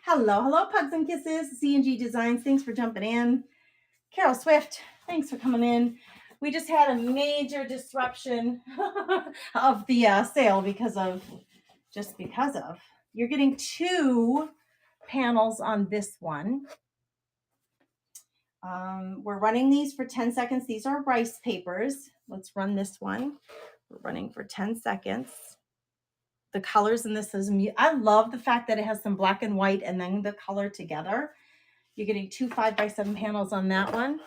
Hello, Pugs and Kisses, C&G Designs. Thanks for jumping in. Carol Swift, thanks for coming in. We just had a major disruption of the sale because of. You're getting 2 panels on this one. We're running these for 10 seconds. These are rice papers. Let's run this one. We're running for 10 seconds. The colors in this I love the fact that it has some black and white and then the color together. You're getting 2 5x7 panels on that one,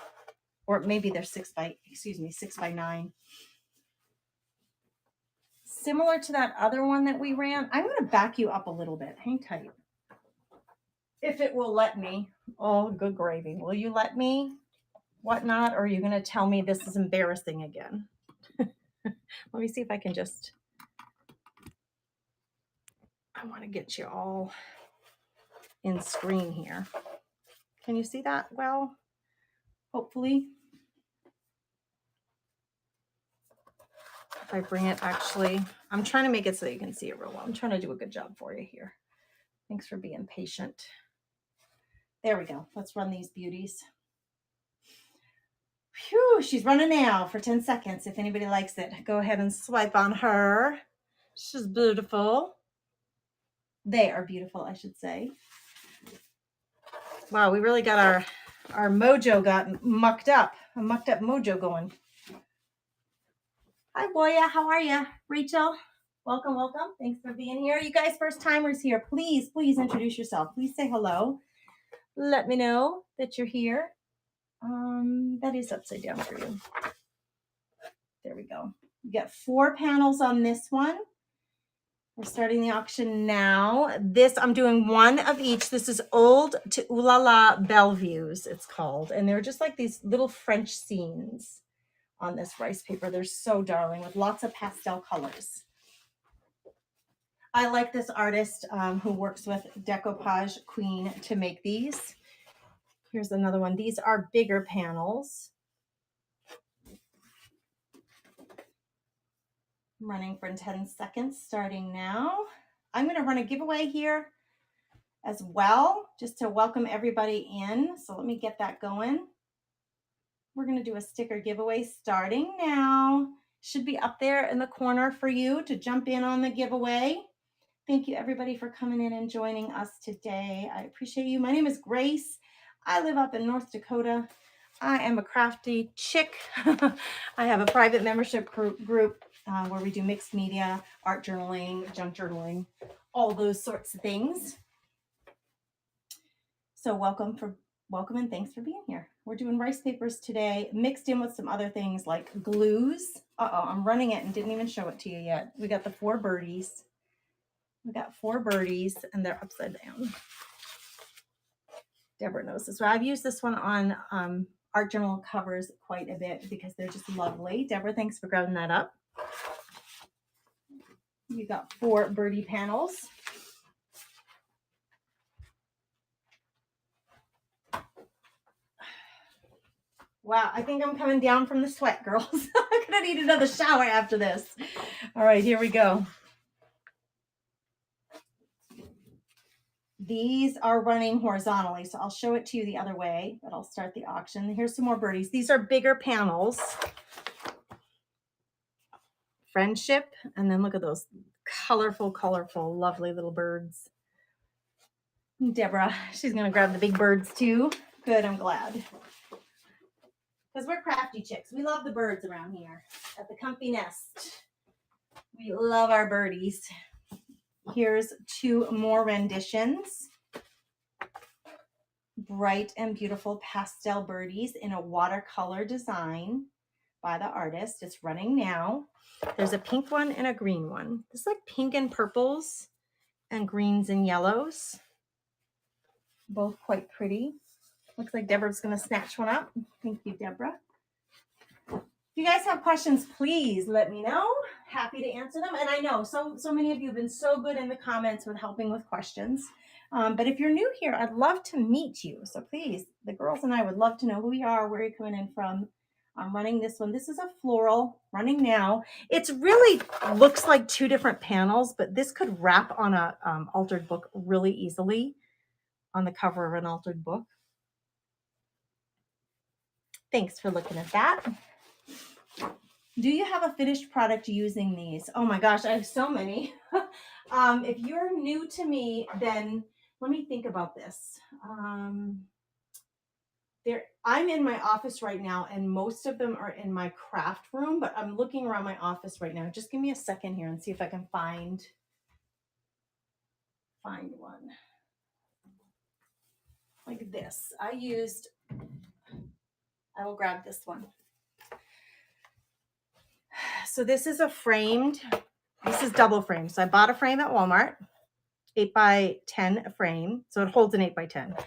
or maybe they're 6x9. Similar to that other one that we ran. I'm going to back you up a little bit. Hang tight. If it will let me. Oh, good gravy. Will you let me? Whatnot? Or are you going to tell me this is embarrassing again? Let me see if I can just. I want to get you all in screen here. Can you see that well? Hopefully. If I bring it, actually, I'm trying to make it so you can see it real well. I'm trying to do a good job for you here. Thanks for being patient. There we go. Let's run these beauties. Phew, she's running now for 10 seconds. If anybody likes it, go ahead and swipe on her. She's beautiful. They are beautiful, I should say. Wow, we really got our mojo got mucked up. A mucked up mojo going. Hi, Boya. How are you? Rachel, welcome, welcome. Thanks for being here. You guys first timers here, please introduce yourself. Please say hello. Let me know that you're here. That is upside down for you. There we go. You got 4 panels on this one. We're starting the auction now. This, I'm doing 1 of each. This is Old to Ooh La La Bellevues, it's called. And they're just like these little French scenes on this rice paper. They're so darling with lots of pastel colors. I like this artist who works with Decoupage Queen to make these. Here's another one. These are bigger panels. I'm running for 10 seconds starting now. I'm going to run a giveaway here as well, just to welcome everybody in. So let me get that going. We're going to do a sticker giveaway starting now. Should be up there in the corner for you to jump in on the giveaway. Thank you everybody for coming in and joining us today. I appreciate you. My name is Grace. I live up in North Dakota. I am a crafty chick. I have a private membership group where we do mixed media, art journaling, junk journaling, all those sorts of things. So welcome and thanks for being here. We're doing rice papers today, mixed in with some other things like glues. I'm running it and didn't even show it to you yet. We got the 4 birdies. We got 4 birdies and they're upside down. Deborah knows this. So I've used this one on art journal covers quite a bit because they're just lovely. Deborah, thanks for grabbing that up. You got 4 birdie panels. Wow, I think I'm coming down from the sweat, girls. I'm gonna need another shower after this. All right, here we go. These are running horizontally, so I'll show it to you the other way, but I'll start the auction. Here's some more birdies. These are bigger panels. Friendship, and then look at those colorful, lovely little birds. Deborah, she's gonna grab the big birds too. Good, I'm glad. Because we're crafty chicks. We love the birds around here at the Comfy Nest. We love our birdies. Here's 2 more renditions. Bright and beautiful pastel birdies in a watercolor design by the artist. It's running now. There's a pink one and a green one. This is like pink and purples and greens and yellows. Both quite pretty. Looks like Deborah's going to snatch one up. Thank you, Deborah. If you guys have questions, please let me know. Happy to answer them. And I know so many of you have been so good in the comments with helping with questions. But if you're new here, I'd love to meet you. So please, the girls and I would love to know who you are, where you're coming in from. I'm running this one. This is a floral running now. It's really looks like 2 different panels, but this could wrap on a altered book really easily on the cover of an altered book. Thanks for looking at that. Do you have a finished product using these? Oh my gosh, I have so many. If you're new to me, then let me think about this. I'm in my office right now, and most of them are in my craft room, but I'm looking around my office right now. Just give me a second here and see if I can find one. Like this. I will grab this one. So this is this is double frame. So I bought a frame at Walmart, 8x10 frame. So it holds an 8x10.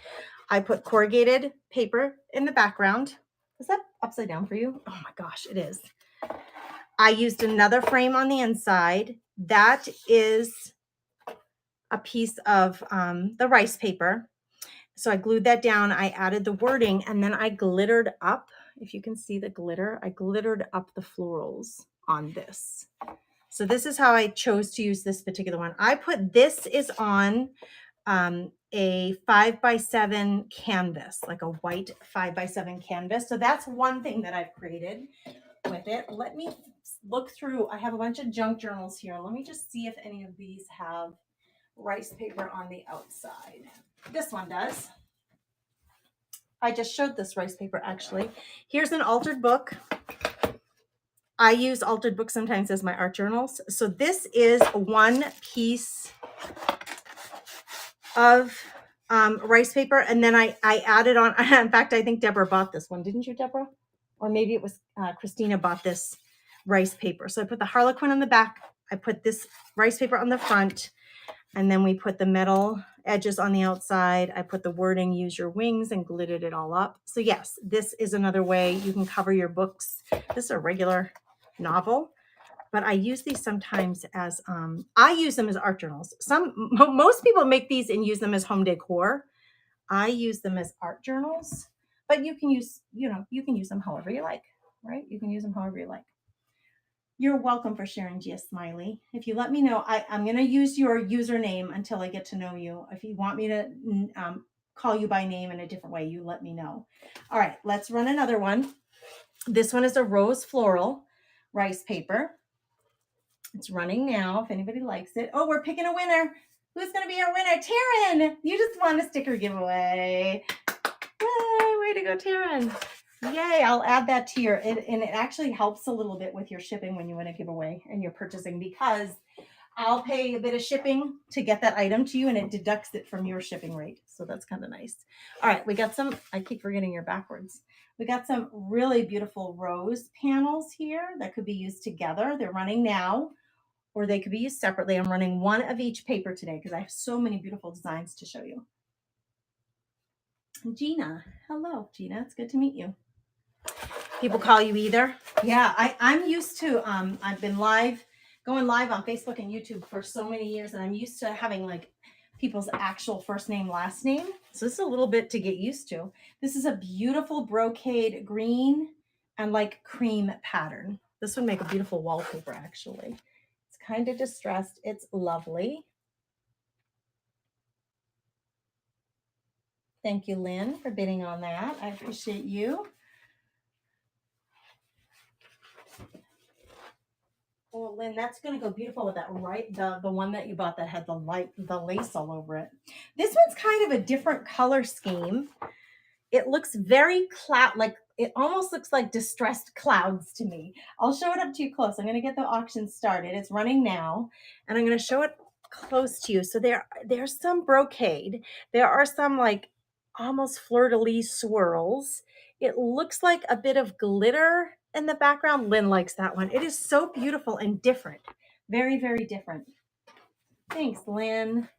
I put corrugated paper in the background. Is that upside down for you? Oh my gosh, it is. I used another frame on the inside. That is a piece of the rice paper. So I glued that down. I added the wording, and then I glittered up. If you can see the glitter, I glittered up the florals on this. So this is how I chose to use this particular one. This is on a 5x7 canvas, like a white 5x7 canvas. So that's one thing that I've created with it. Let me look through. I have a bunch of junk journals here. Let me just see if any of these have rice paper on the outside. This one does. I just showed this rice paper actually. Here's an altered book. I use altered books sometimes as my art journals. So this is one piece of rice paper, and then I added on. In fact, I think Deborah bought this one. Didn't you, Deborah? Or maybe it was Christina bought this rice paper. So I put the Harlequin on the back. I put this rice paper on the front, and then we put the metal edges on the outside. I put the wording, use your wings, and glittered it all up. So yes, this is another way you can cover your books. This is a regular novel, but I use these sometimes as, I use them as art journals. Most people make these and use them as home decor. I use them as art journals, but you can use them however you like, right? You can use them however you like. You're welcome for sharing, Gia Smiley. If you let me know, I'm going to use your username until I get to know you. If you want me to call you by name in a different way, you let me know. All right, let's run another one. This one is a rose floral rice paper. It's running now, if anybody likes it. Oh, we're picking a winner. Who's going to be our winner? Taryn, you just won a sticker giveaway. Yay, way to go, Taryn. Yay, I'll add that to and it actually helps a little bit with your shipping when you win a giveaway and you're purchasing, because I'll pay a bit of shipping to get that item to you and it deducts it from your shipping rate. So that's kind of nice. All right, we got some, I keep forgetting you're backwards. We got some really beautiful rose panels here that could be used together. They're running now, or they could be used separately. I'm running one of each paper today because I have so many beautiful designs to show you. Gina, hello, Gina. It's good to meet you. People call you either? Yeah, I'm used to, I've been going live on Facebook and YouTube for so many years, and I'm used to having like people's actual first name, last name. So this is a little bit to get used to. This is a beautiful brocade green and like cream pattern. This would make a beautiful wallpaper, actually. It's kind of distressed. It's lovely. Thank you, Lynn, for bidding on that. I appreciate you. Oh, Lynn, that's going to go beautiful with that, right? The one that you bought that had the lace all over it. This one's kind of a different color scheme. It looks very like it almost looks like distressed clouds to me. I'll show it up to you close. I'm going to get the auction started. It's running now, and I'm going to show it close to you. So there's some brocade. There are some like almost fleur-de-lis swirls. It looks like a bit of glitter in the background. Lynn likes that one. It is so beautiful and different. Very, very different. Thanks, Lynn.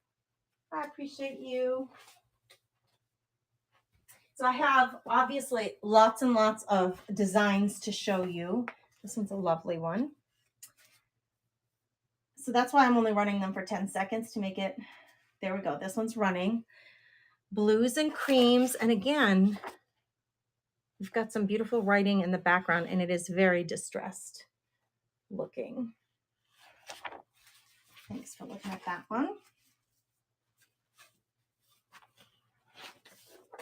I appreciate you. So I have obviously lots and lots of designs to show you. This one's a lovely one. So that's why I'm only running them for 10 seconds to make it. There we go. This one's running. Blues and creams. And again, we've got some beautiful writing in the background, and it is very distressed looking. Thanks for looking at that one.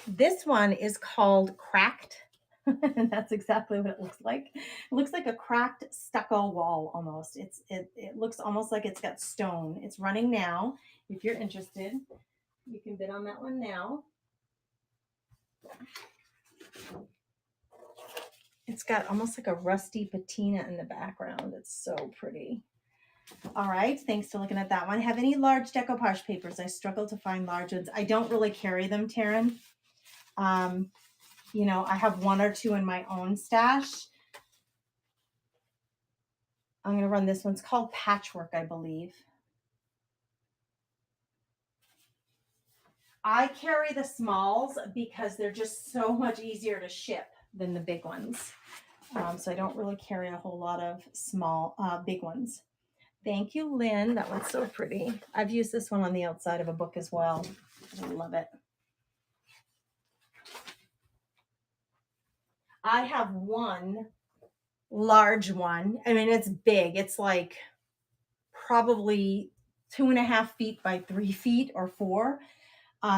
This one is called Cracked. And that's exactly what it looks like. It looks like a cracked stucco wall almost. It looks almost like it's got stone. It's running now. If you're interested, you can bid on that one now. It's got almost like a rusty patina in the background. It's so pretty. All right, thanks for looking at that one. Have any large decoupage papers? I struggle to find large ones. I don't really carry them, Taryn. You know, I have one or two in my own stash. I'm going to run this one. It's called Patchwork, I believe. I carry the smalls because they're just so much easier to ship than the big ones. So I don't really carry a whole lot of big ones. Thank you, Lynn. That one's so pretty. I've used this one on the outside of a book as well. I love it. I have one large one. I mean, it's big. It's like probably 2.5 feet by 3 feet or 4.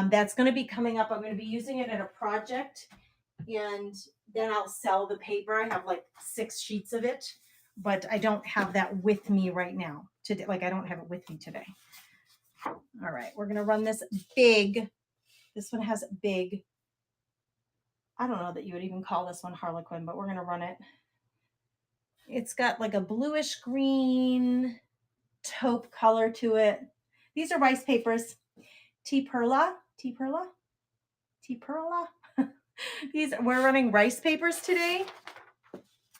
That's going to be coming up. I'm going to be using it in a project, and then I'll sell the paper. I have like 6 sheets of it, but I don't have that with me right now. Today, like I don't have it with me today. All right, we're going to run this big. This one has big. I don't know that you would even call this one Harlequin, but we're going to run it. It's got like a bluish green taupe color to it. These are rice papers. Tea Perla. We're running rice papers today,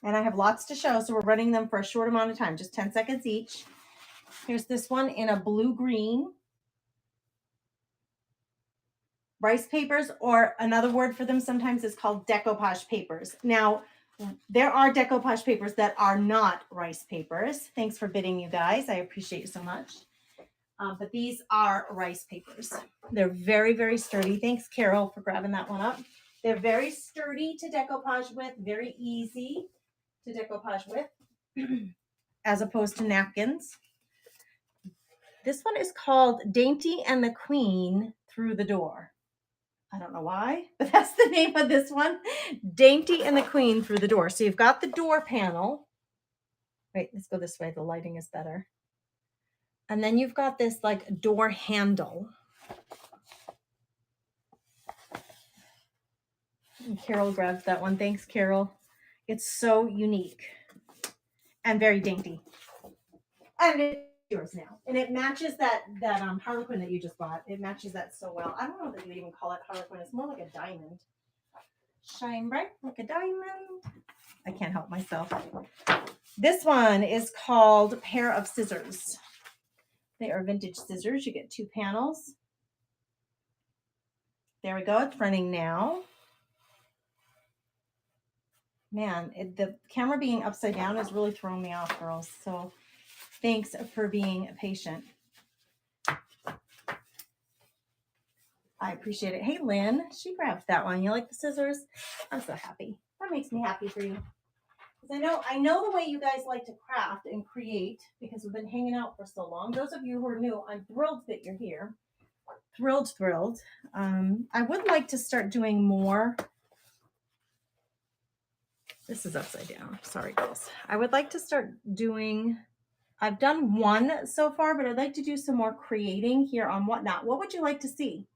and I have lots to show, so we're running them for a short amount of time, just 10 seconds each. Here's this one in a blue-green. Rice papers, or another word for them sometimes is called decoupage papers. Now, there are decoupage papers that are not rice papers. Thanks for bidding, you guys. I appreciate you so much. But these are rice papers. They're very, very sturdy. Thanks, Carol, for grabbing that one up. They're very sturdy to decoupage with, very easy to decoupage with, as opposed to napkins. This one is called Dainty and the Queen Through the Door. I don't know why, but that's the name of this one. Dainty and the Queen Through the Door. So you've got the door panel. Wait, let's go this way. The lighting is better. And then you've got this like door handle. And Carol grabbed that one. Thanks, Carol. It's so unique and very dainty. And it's yours now. And it matches that Harlequin that you just bought. It matches that so well. I don't know that you even call it Harlequin. It's more like a diamond. Shine bright like a diamond. I can't help myself. This one is called Pair of Scissors. They are vintage scissors. You get 2 panels. There we go. It's running now. Man, the camera being upside down is really throwing me off, girls. So thanks for being patient. I appreciate it. Hey, Lynn, she grabbed that one. You like the scissors? I'm so happy. That makes me happy for you. Because I know the way you guys like to craft and create, because we've been hanging out for so long. Those of you who are new, I'm thrilled that you're here. Thrilled. I would like to start doing more. This is upside down. Sorry, girls. I would like to start doing, I've done one so far, but I'd like to do some more creating here on Whatnot. What would you like to see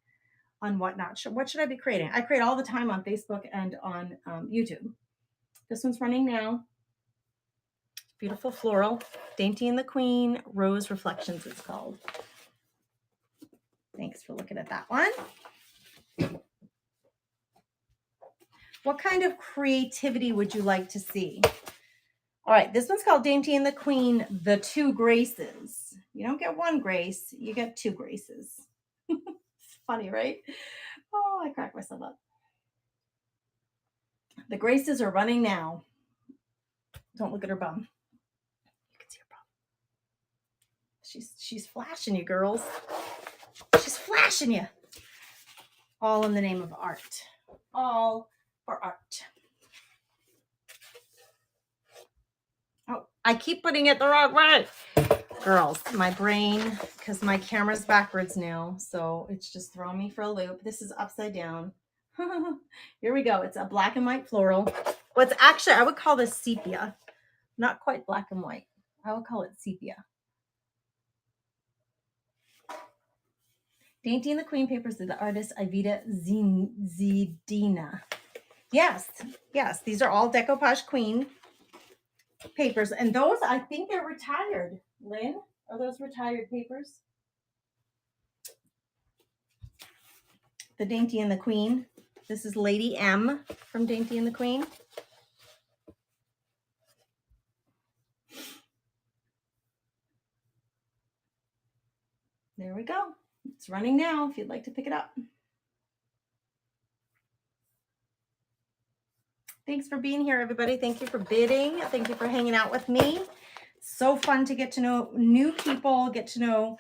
on Whatnot? What should I be creating? I create all the time on Facebook and on YouTube. This one's running now. Beautiful floral. Dainty and the Queen. Rose Reflections, it's called. Thanks for looking at that one. What kind of creativity would you like to see? All right, this one's called Dainty and the Queen, the 2 Graces. You don't get 1 grace, you get 2 graces. It's funny, right? Oh, I cracked myself up. The graces are running now. Don't look at her bum. You can see her bum. She's flashing you, girls. She's flashing you. All in the name of art. All for art. Oh, I keep putting it the wrong way. Girls, my brain, because my camera's backwards now, so it's just throwing me for a loop. This is upside down. Here we go. It's a black and white floral. Well, it's actually, I would call this sepia. Not quite black and white. I would call it sepia. Dainty and the Queen papers of the artist Ivita Zidina. Yes, yes. These are all Decoupage Queen papers. And those, I think they're retired. Lynn, are those retired papers? The Dainty and the Queen. This is Lady M from Dainty and the Queen. There we go. It's running now if you'd like to pick it up. Thanks for being here, everybody. Thank you for bidding. Thank you for hanging out with me. So fun to get to know new people, get to know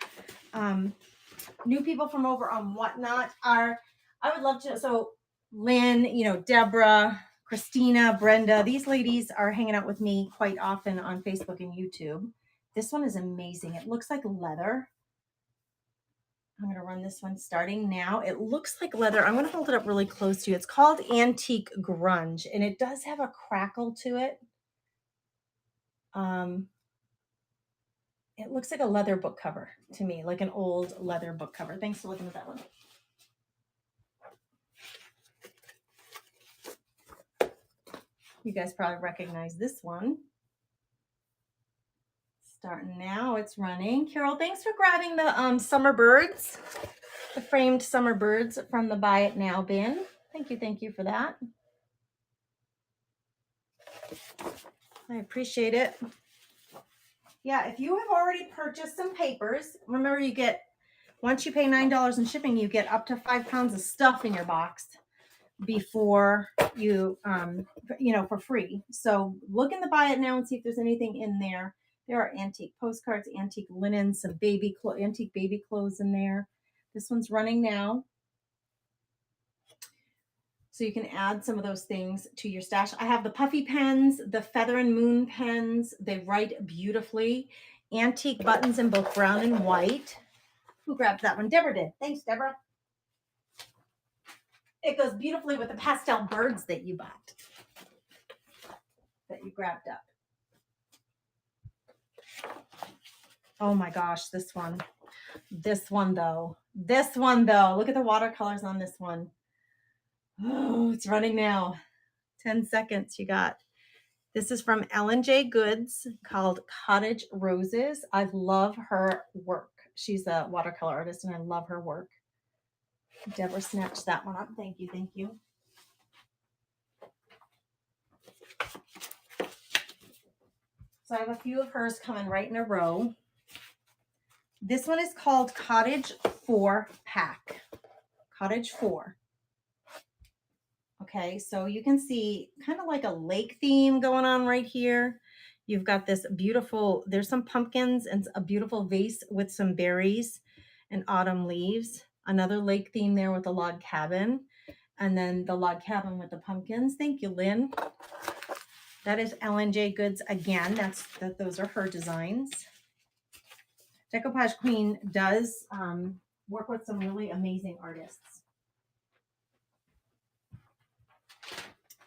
new people from over on Whatnot. I would love to, so Lynn, Deborah, Christina, Brenda, these ladies are hanging out with me quite often on Facebook and YouTube. This one is amazing. It looks like leather. I'm going to run this one starting now. It looks like leather. I'm going to hold it up really close to you. It's called Antique Grunge, and it does have a crackle to it. It looks like a leather book cover to me, like an old leather book cover. Thanks for looking at that one. You guys probably recognize this one. Starting now, it's running. Carol, thanks for grabbing the summer birds, the framed summer birds from the Buy It Now bin. Thank you for that. I appreciate it. Yeah, if you have already purchased some papers, remember you get, once you pay $9 in shipping, you get up to 5 pounds of stuff in your box before you, for free. So look in the Buy It Now and see if there's anything in there. There are antique postcards, antique linen, some antique baby clothes in there. This one's running now. So you can add some of those things to your stash. I have the puffy pens, the feather and moon pens. They write beautifully. Antique buttons in both brown and white. Who grabbed that one? Deborah did. Thanks, Deborah. It goes beautifully with the pastel birds that you bought, that you grabbed up. Oh my gosh, this one. This one though. Look at the watercolors on this one. Oh, it's running now. 10 seconds you got. This is from Ellen J. Goods called Cottage Roses. I love her work. She's a watercolor artist and I love her work. Deborah snatched that one up. Thank you. So I have a few of hers coming right in a row. This one is called Cottage 4 Pack. Cottage 4. Okay, so you can see kind of like a lake theme going on right here. You've got this beautiful, there's some pumpkins and a beautiful vase with some berries and autumn leaves. Another lake theme there with a log cabin. And then the log cabin with the pumpkins. Thank you, Lynn. That is Ellen J. Goods again. Those are her designs. Decoupage Queen does work with some really amazing artists.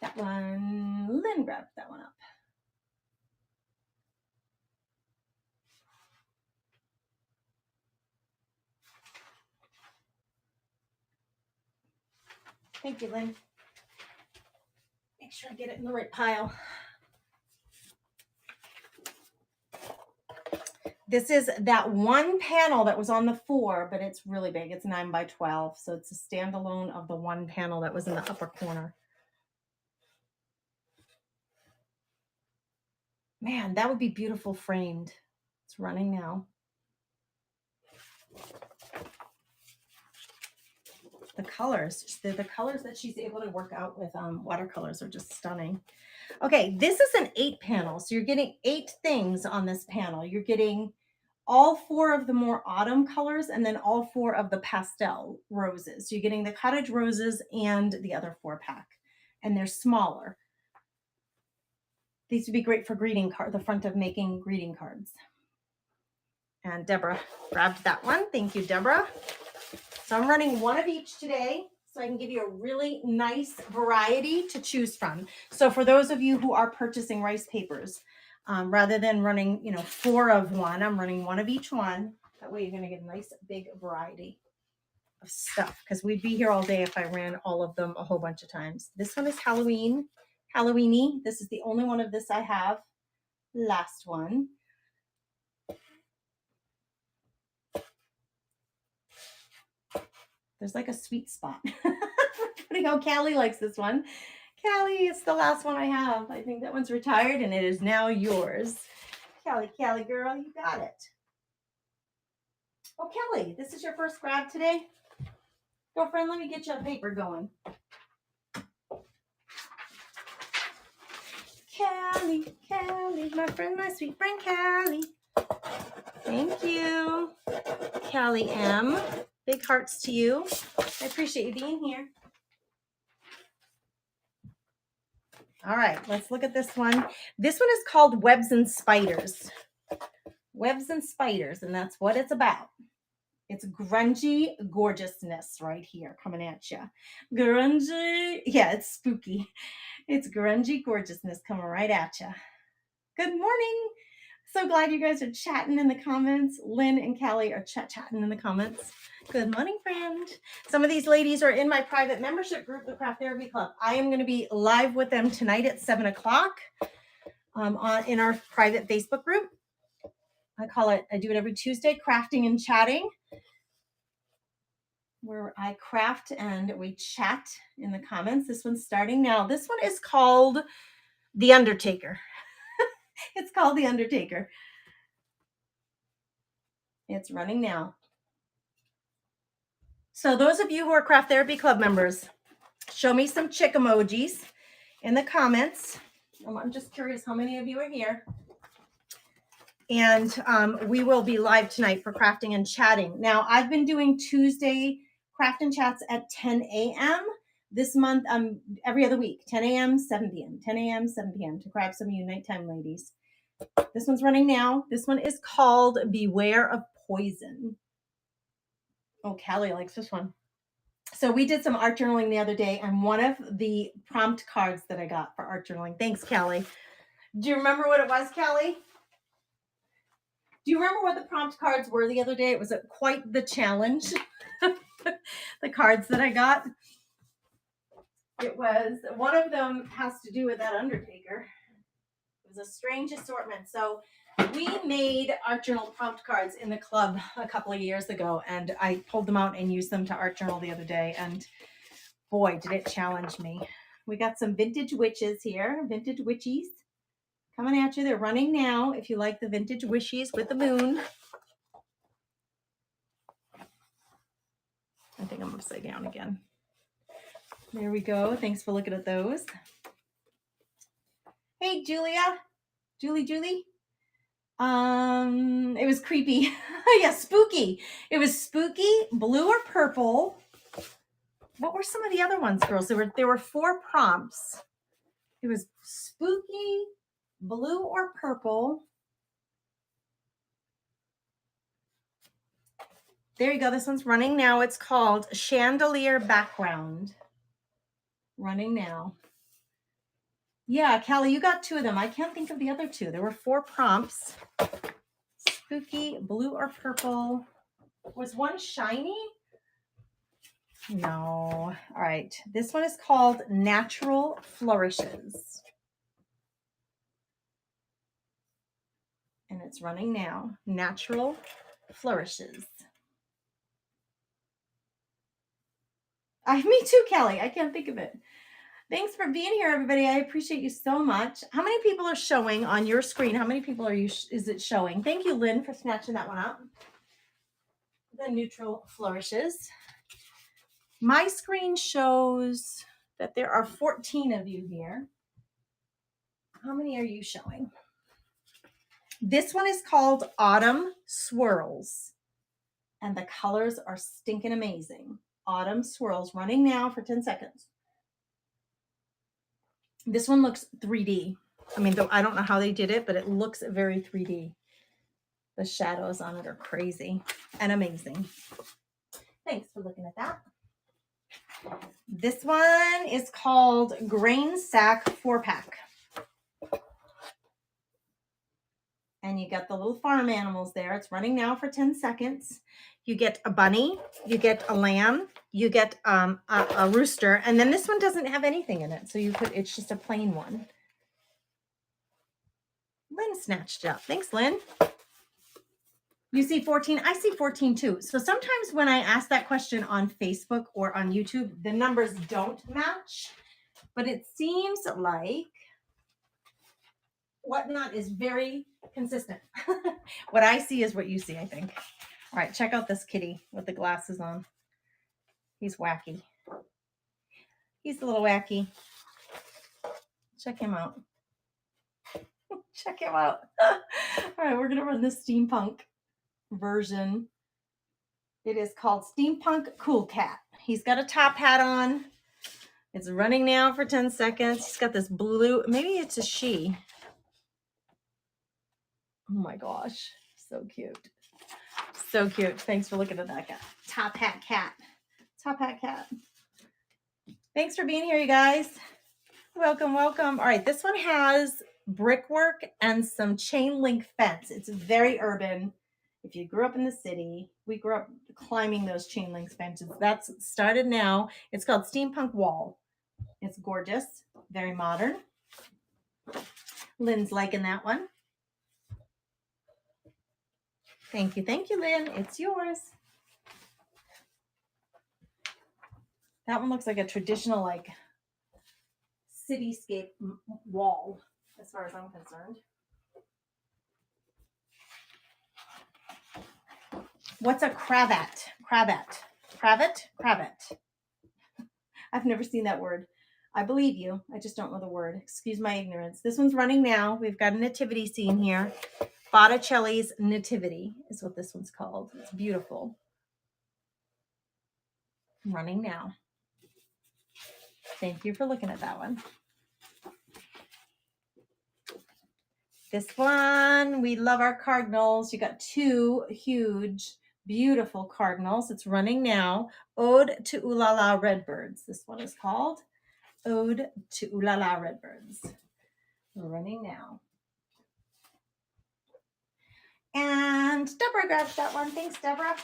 That one, Lynn grabbed that one up. Thank you, Lynn. Make sure I get it in the right pile. This is that one panel that was on the 4, but it's really big. It's 9 by 12. So it's a standalone of the one panel that was in the upper corner. Man, that would be beautiful framed. It's running now. The colors that she's able to work out with watercolors are just stunning. Okay, this is an 8 panel. So you're getting 8 things on this panel. You're getting all 4 of the more autumn colors and then all 4 of the pastel roses. So you're getting the cottage roses and the other 4 pack, and they're smaller. These would be great for greeting card, the front of making greeting cards. And Deborah grabbed that one. Thank you, Deborah. So I'm running one of each today. So so I can give you a really nice variety to choose from. So for those of you who are purchasing rice papers, rather than running, 4 of one, I'm running 1 of each one. That way you're going to get a nice big variety of stuff, because we'd be here all day if I ran all of them a whole bunch of times. This one is Halloweeny. This is the only one of this I have. Last one. There's like a sweet spot. Callie likes this one. Callie, it's the last one I have. I think that one's retired and it is now yours. Callie girl, you got it. Oh, Kelly, this is your first grab today? Girlfriend, let me get you a paper going. Callie, my friend, my sweet friend Callie. Thank you. Callie M. Big hearts to you. I appreciate you being here. All right, let's look at this one. This one is called Webs and Spiders. Webs and Spiders, and that's what it's about. It's grungy gorgeousness right here coming at you. Grungy. Yeah, it's spooky. It's grungy gorgeousness coming right at you. Good morning. So glad you guys are chatting in the comments. Lynn and Callie are chatting in the comments. Good morning, friend. Some of these ladies are in my private membership group, the Craft Therapy Club. I am going to be live with them tonight at 7 o'clock in our private Facebook group. I do it every Tuesday, crafting and chatting, where I craft and we chat in the comments. This one's starting now. This one is called The Undertaker. It's called The Undertaker. It's running now. So those of you who are Craft Therapy Club members, show me some chick emojis in the comments. I'm just curious how many of you are here. And we will be live tonight for crafting and chatting. Now, I've been doing Tuesday craft and chats at 10 a.m. This month, every other week, 10 a.m., 7 p.m., 10 a.m., 7 p.m. to grab some of you nighttime ladies. This one's running now. This one is called Beware of Poison. Oh, Callie likes this one. So we did some art journaling the other day, and one of the prompt cards that I got for art journaling. Thanks, Callie. Do you remember what it was, Callie? Do you remember what the prompt cards were the other day? It was quite the challenge. The cards that I got. It was, one of them has to do with that Undertaker. It was a strange assortment. So we made art journal prompt cards in the club a couple of years ago, and I pulled them out and used them to art journal the other day, and boy, did it challenge me. We got some vintage witches here, vintage witchies coming at you. They're running now if you like the vintage witchies with the moon. I think I'm upside down again. There we go. Thanks for looking at those. Hey, Julia. Julie. It was creepy. Yeah, spooky. It was spooky, blue or purple. What were some of the other ones, girls? There were 4 prompts. It was spooky, blue or purple. There you go. This one's running now. It's called Chandelier Background. Running now. Yeah, Callie, you got 2 of them. I can't think of the other 2. There were 4 prompts. Spooky, blue or purple. Was one shiny? No. All right. This one is called Natural Flourishes. And it's running now. Natural Flourishes. Me too, Kelly. I can't think of it. Thanks for being here, everybody. I appreciate you so much. How many people are showing on your screen? How many people is it showing? Thank you, Lynn, for snatching that one up. The Neutral Flourishes. My screen shows that there are 14 of you here. How many are you showing? This one is called Autumn Swirls, and the colors are stinking amazing. Autumn Swirls, running now for 10 seconds. This one looks 3D. I mean, I don't know how they did it, but it looks very 3D. The shadows on it are crazy and amazing. Thanks for looking at that. This one is called Grain Sack 4-pack. And you got the little farm animals there. It's running now for 10 seconds. You get a bunny, you get a lamb, you get a rooster, and then this one doesn't have anything in it. So it's just a plain one. Lynn snatched it up. Thanks, Lynn. You see 14? I see 14 too. So sometimes when I ask that question on Facebook or on YouTube, the numbers don't match. But it seems like Whatnot is very consistent. What I see is what you see, I think. All right, check out this kitty with the glasses on. He's wacky. He's a little wacky. Check him out. Check him out. All right, we're going to run the steampunk version. It is called Steampunk Cool Cat. He's got a top hat on. It's running now for 10 seconds. He's got this blue, maybe it's a she. Oh my gosh, so cute. So cute. Thanks for looking at that guy. Top hat cat. Top hat cat. Thanks for being here, you guys. Welcome, welcome. All right, this one has brickwork and some chain link fence. It's very urban. If you grew up in the city, we grew up climbing those chain link fences. That's started now. It's called Steampunk Wall. It's gorgeous, very modern. Lynn's liking that one. Thank you, Lynn. It's yours. That one looks like a traditional, like, cityscape wall, as far as I'm concerned. What's a cravat? Cravat. I've never seen that word. I believe you. I just don't know the word. Excuse my ignorance. This one's running now. We've got a nativity scene here. Botticelli's Nativity is what this one's called. It's beautiful. Running now. Thank you for looking at that one. This one, we love our cardinals. You got two huge, beautiful cardinals. It's running now. Ode to Ooh La La Redbirds. This one is called Ode to Ooh La La Redbirds. We're running now. And Deborah grabbed that one. Thanks, Deborah.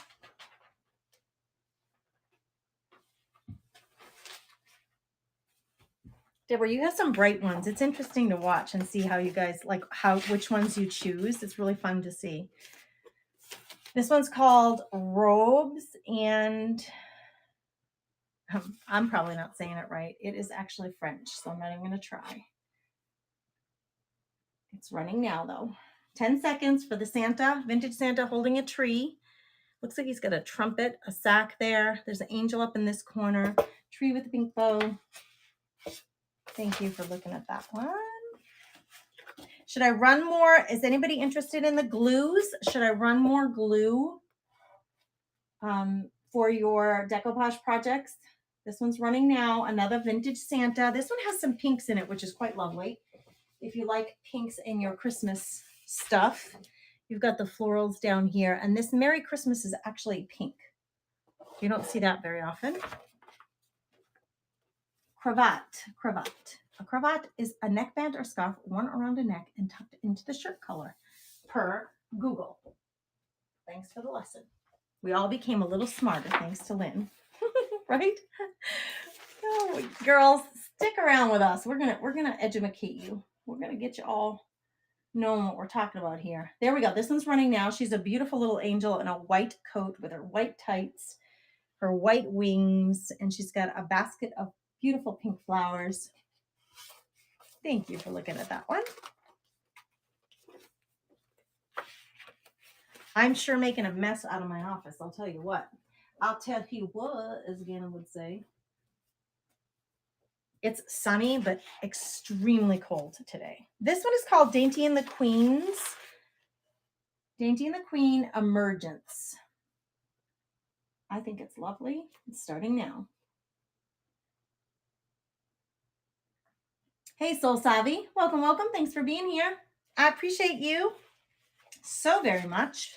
Deborah, you have some bright ones. It's interesting to watch and see how you guys like which ones you choose. It's really fun to see. This one's called Robes, and I'm probably not saying it right. It is actually French, so I'm not even going to try. It's running now, though. 10 seconds for the Santa, vintage Santa holding a tree. Looks like he's got a trumpet, a sack there. There's an angel up in this corner. Tree with a pink bow. Thank you for looking at that one. Should I run more? Is anybody interested in the glues? Should I run more glue for your decoupage projects? This one's running now. Another vintage Santa. This one has some pinks in it, which is quite lovely. If you like pinks in your Christmas stuff, you've got the florals down here. And this Merry Christmas is actually pink. You don't see that very often. Cravat. A cravat is a neckband or scarf worn around a neck and tucked into the shirt collar, per Google. Thanks for the lesson. We all became a little smarter thanks to Lynn, right? Oh, girls, stick around with us. We're gonna educate you. We're gonna get you all knowing what we're talking about here. There we go. This one's running now. She's a beautiful little angel in a white coat with her white tights, her white wings, and she's got a basket of beautiful pink flowers. Thank you for looking at that one. I'm sure making a mess out of my office. I'll tell you what. I'll tell you what, as Gannon would say. It's sunny, but extremely cold today. This one is called Dainty and the Queens. Dainty and the Queen Emergence. I think it's lovely. It's starting now. Hey, Soul Savvy. Welcome, welcome. Thanks for being here. I appreciate you so very much.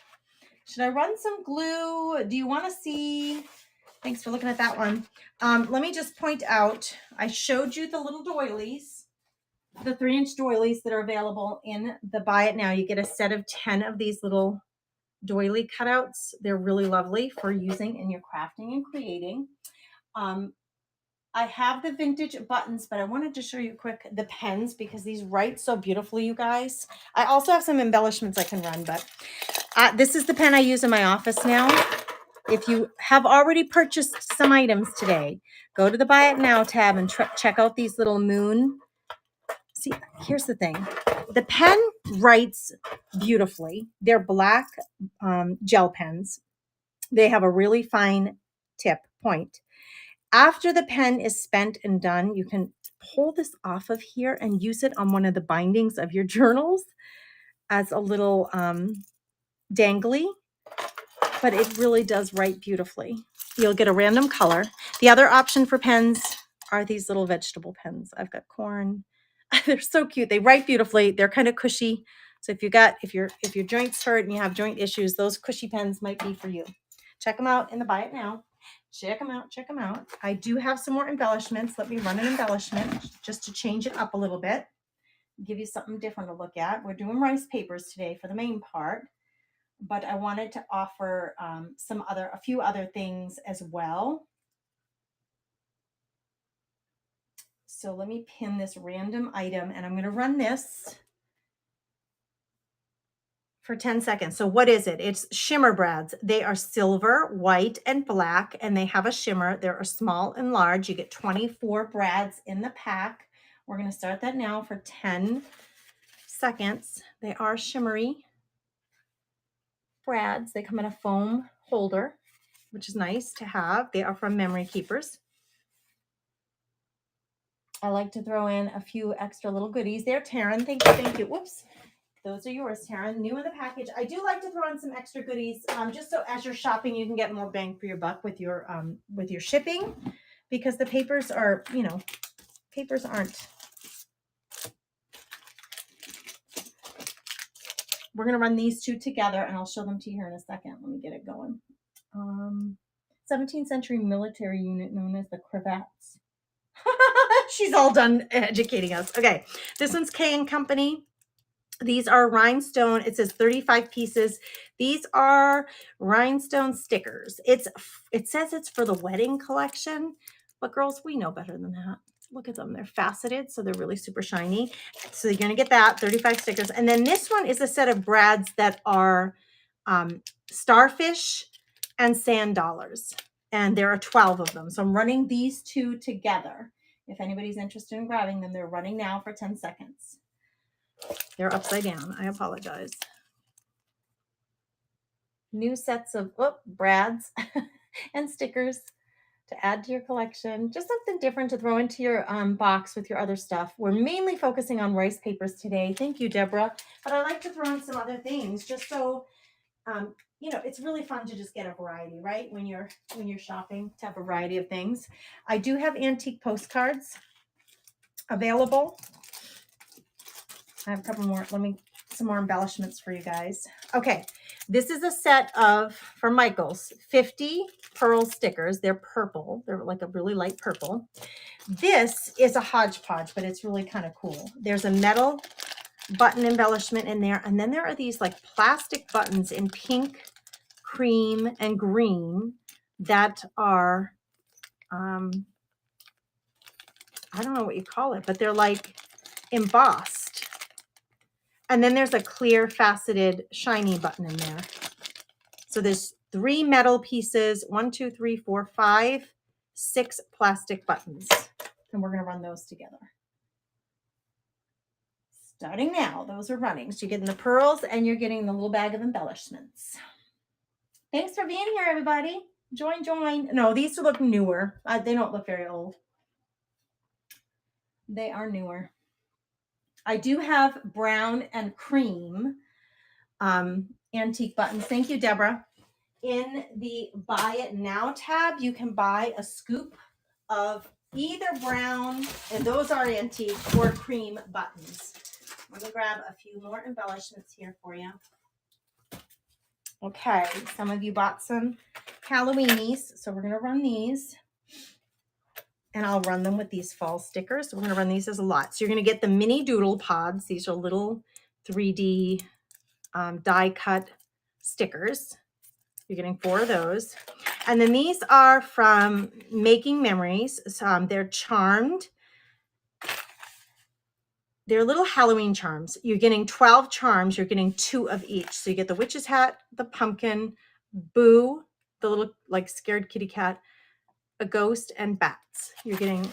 Should I run some glue? Do you want to see Thanks for looking at that one. Let me just point out, I showed you the little doilies, the 3-inch doilies that are available in the Buy It Now. You get a set of 10 of these little doily cutouts. They're really lovely for using in your crafting and creating. I have the vintage buttons, but I wanted to show you quick the pens because these write so beautifully, you guys. I also have some embellishments I can run, but this is the pen I use in my office now. If you have already purchased some items today, go to the Buy It Now tab and check out these little moon. See, here's the thing. The pen writes beautifully. They're black gel pens. They have a really fine tip point. After the pen is spent and done, you can pull this off of here and use it on one of the bindings of your journals as a little dangly, but it really does write beautifully. You'll get a random color. The other option for pens are these little vegetable pens. I've got corn. They're so cute. They write beautifully. They're kind of cushy. So if your joints hurt and you have joint issues, those cushy pens might be for you. Check them out in the Buy It Now. Check them out. Check them out. I do have some more embellishments. Let me run an embellishment just to change it up a little bit. Give you something different to look at. We're doing rice papers today for the main part, but I wanted to offer a few other things as well. So let me pin this random item and I'm going to run this for 10 seconds. So what is it? It's shimmer brads. They are silver, white, and black, and they have a shimmer. They're small and large. You get 24 brads in the pack. We're going to start that now for 10 seconds. They are shimmery brads. They come in a foam holder, which is nice to have. They are from Memory Keepers. I like to throw in a few extra little goodies there. Taryn, thank you, thank you. Whoops. Those are yours, Taryn. New in the package. I do like to throw in some extra goodies, just so as you're shopping, you can get more bang for your buck with your shipping, because the papers are, papers aren't. We're gonna run these two together, and I'll show them to you here in a second. Let me get it going. 17th century military unit known as the cravats. She's all done educating us. Okay, this one's K & Company. These are rhinestone. It says 35 pieces. These are rhinestone stickers. It says it's for the wedding collection, but girls, we know better than that. Look at them. They're faceted, so they're really super shiny. So you're going to get that, 35 stickers. And then this one is a set of brads that are starfish and sand dollars. And there are 12 of them. So I'm running these two together. If anybody's interested in grabbing them, they're running now for 10 seconds. They're upside down. I apologize. New sets of brads and stickers to add to your collection. Just something different to throw into your box with your other stuff. We're mainly focusing on rice papers today. Thank you, Deborah. But I like to throw in some other things just so it's really fun to just get a variety, right? When you're shopping, to have a variety of things. I do have antique postcards available. I have a couple more. Some more embellishments for you guys. Okay, this is a set of, from Michaels, 50 pearl stickers. They're purple. They're like a really light purple. This is a hodgepodge, but it's really kind of cool. There's a metal button embellishment in there, and then there are these like plastic buttons in pink, cream, and green that are, I don't know what you call it, but they're like embossed. And then there's a clear faceted shiny button in there. So there's 3 metal pieces, 1, 2, 3, 4, 5, 6 plastic buttons. And we're going to run those together. Starting now, those are running. So you're getting the pearls and you're getting the little bag of embellishments. Thanks for being here, everybody. Join. No, these look newer. They don't look very old. They are newer. I do have brown and cream antique buttons. Thank you, Deborah. In the Buy It Now tab, you can buy a scoop of either brown, and those are antique, or cream buttons. I'm going to grab a few more embellishments here for you. Okay, some of you bought some Halloweenies, so we're going to run these. And I'll run them with these fall stickers. So we're going to run these as a lot. So you're going to get the mini doodle pods. These are little 3D die cut stickers. You're getting 4 of those. And then these are from Making Memories. So, they're charmed. They're little Halloween charms. You're getting 12 charms. You're getting 2 of each. So you get the witch's hat, the pumpkin, Boo, the little like scared kitty cat, a ghost, and bats. You're getting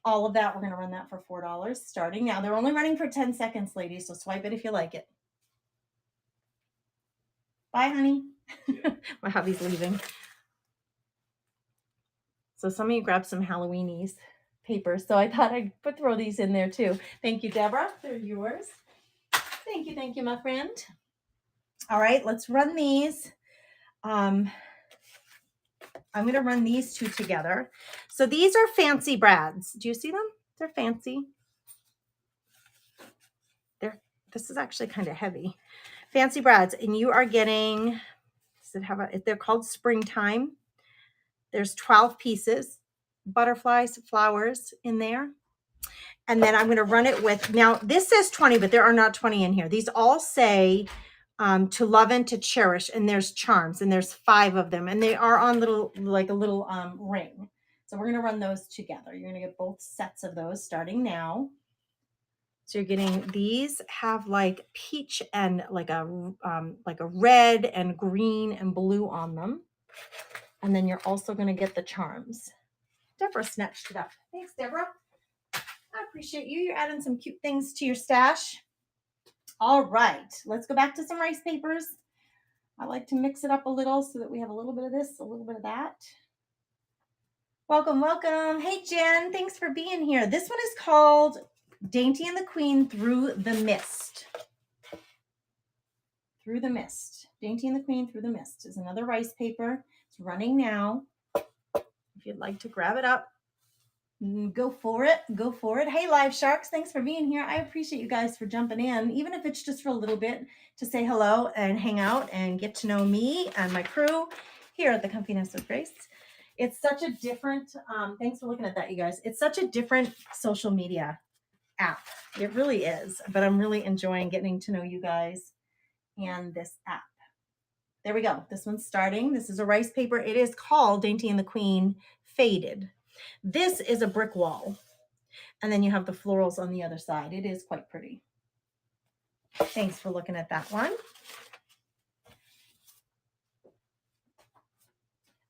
all of that. We're going to run that for $4 starting now. They're only running for 10 seconds, ladies. So swipe it if you like it. Bye, honey. Yeah. My hubby's leaving. So some of you grabbed some Halloweenies papers. So I thought I would throw these in there too. Thank you, Deborah. They're yours. Thank you, my friend. All right, let's run these. I'm going to run these 2 together. So these are Fancy Brads. Do you see them? They're fancy. This is actually kind of heavy. Fancy Brads, and you are getting, does it have they're called Springtime. There's 12 pieces, butterflies, flowers in there. And then I'm going to run it with, now this says 20, but there are not 20 in here. These all say to love and to cherish, and there's charms, and there's 5 of them, and they are on like a little ring. So we're going to run those together. You're going to get both sets of those starting now. So you're getting, these have like peach and like a red and green and blue on them. And then you're also going to get the charms. Deborah snatched it up. Thanks, Deborah. I appreciate you. You're adding some cute things to your stash. All right, let's go back to some rice papers. I like to mix it up a little so that we have a little bit of this, a little bit of that. Welcome, welcome. Hey, Jen, thanks for being here. This one is called Dainty and the Queen Through the Mist. Through the Mist. Dainty and the Queen Through the Mist is another rice paper. It's running now. If you'd like to grab it up, go for it. Go for it. Hey, Live Sharks, thanks for being here. I appreciate you guys for jumping in, even if it's just for a little bit, to say hello and hang out and get to know me and my crew here at the Comfy Nest with Grace. It's such a different, thanks for looking at that, you guys. It's such a different social media app. It really is, but I'm really enjoying getting to know you guys and this app. There we go. This one's starting. This is a rice paper. It is called Dainty and the Queen Faded. This is a brick wall. And then you have the florals on the other side. It is quite pretty. Thanks for looking at that one.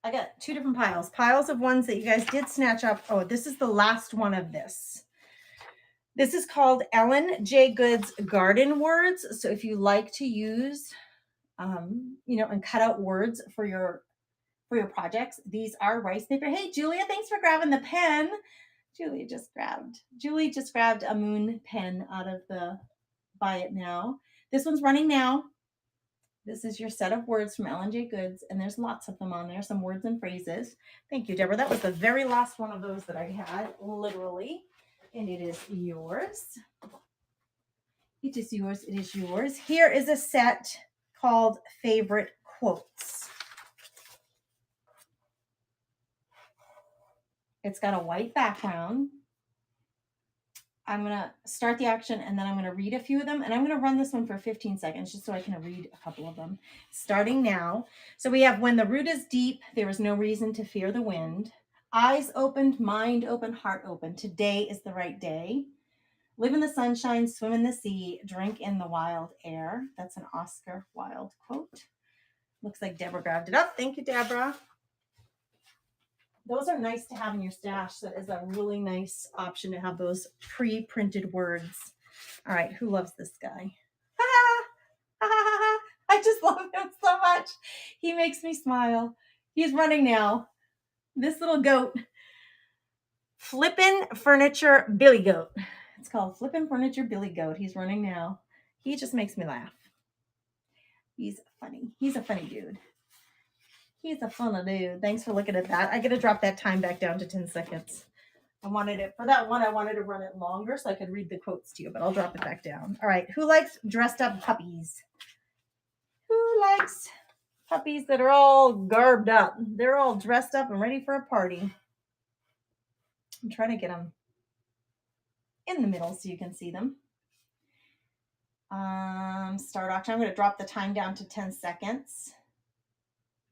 I got 2 different piles. Piles of ones that you guys did snatch up. Oh, this is the last one of this. This is called Ellen J. Good's Garden Words. So if you like to use, and cut out words for your projects, these are rice paper. Hey, Julia, thanks for grabbing the pen. Julie just grabbed a moon pen out of the Buy It Now. This one's running now. This is your set of words from Ellen J. Goods, and there's lots of them on there, some words and phrases. Thank you, Deborah. That was the very last one of those that I had, literally. And it is yours. It is yours. It is yours. Here is a set called Favorite Quotes. It's got a white background. I'm going to start the action, and then I'm going to read a few of them, and I'm going to run this one for 15 seconds just so I can read a couple of them. Starting now. So we have, when the root is deep, there is no reason to fear the wind. Eyes opened, mind open, heart open. Today is the right day. Live in the sunshine, swim in the sea, drink in the wild air. That's an Oscar Wilde quote. Looks like Deborah grabbed it up. Thank you, Deborah. Those are nice to have in your stash. That is a really nice option to have those pre-printed words. All right, who loves this guy? I just love him so much. He makes me smile. He's running now. This little goat. Flippin' Furniture Billy Goat. It's called Flippin' Furniture Billy Goat. He's running now. He just makes me laugh. He's funny. He's a funny dude. He's a funny dude. Thanks for looking at that. I got to drop that time back down to 10 seconds. I wanted it, for that one, I wanted to run it longer so I could read the quotes to you, but I'll drop it back down. All right. Who likes dressed up puppies? Who likes Puppies that are all garbed up. They're all dressed up and ready for a party. I'm trying to get them in the middle so you can see them. Start auction. I'm going to drop the time down to 10 seconds.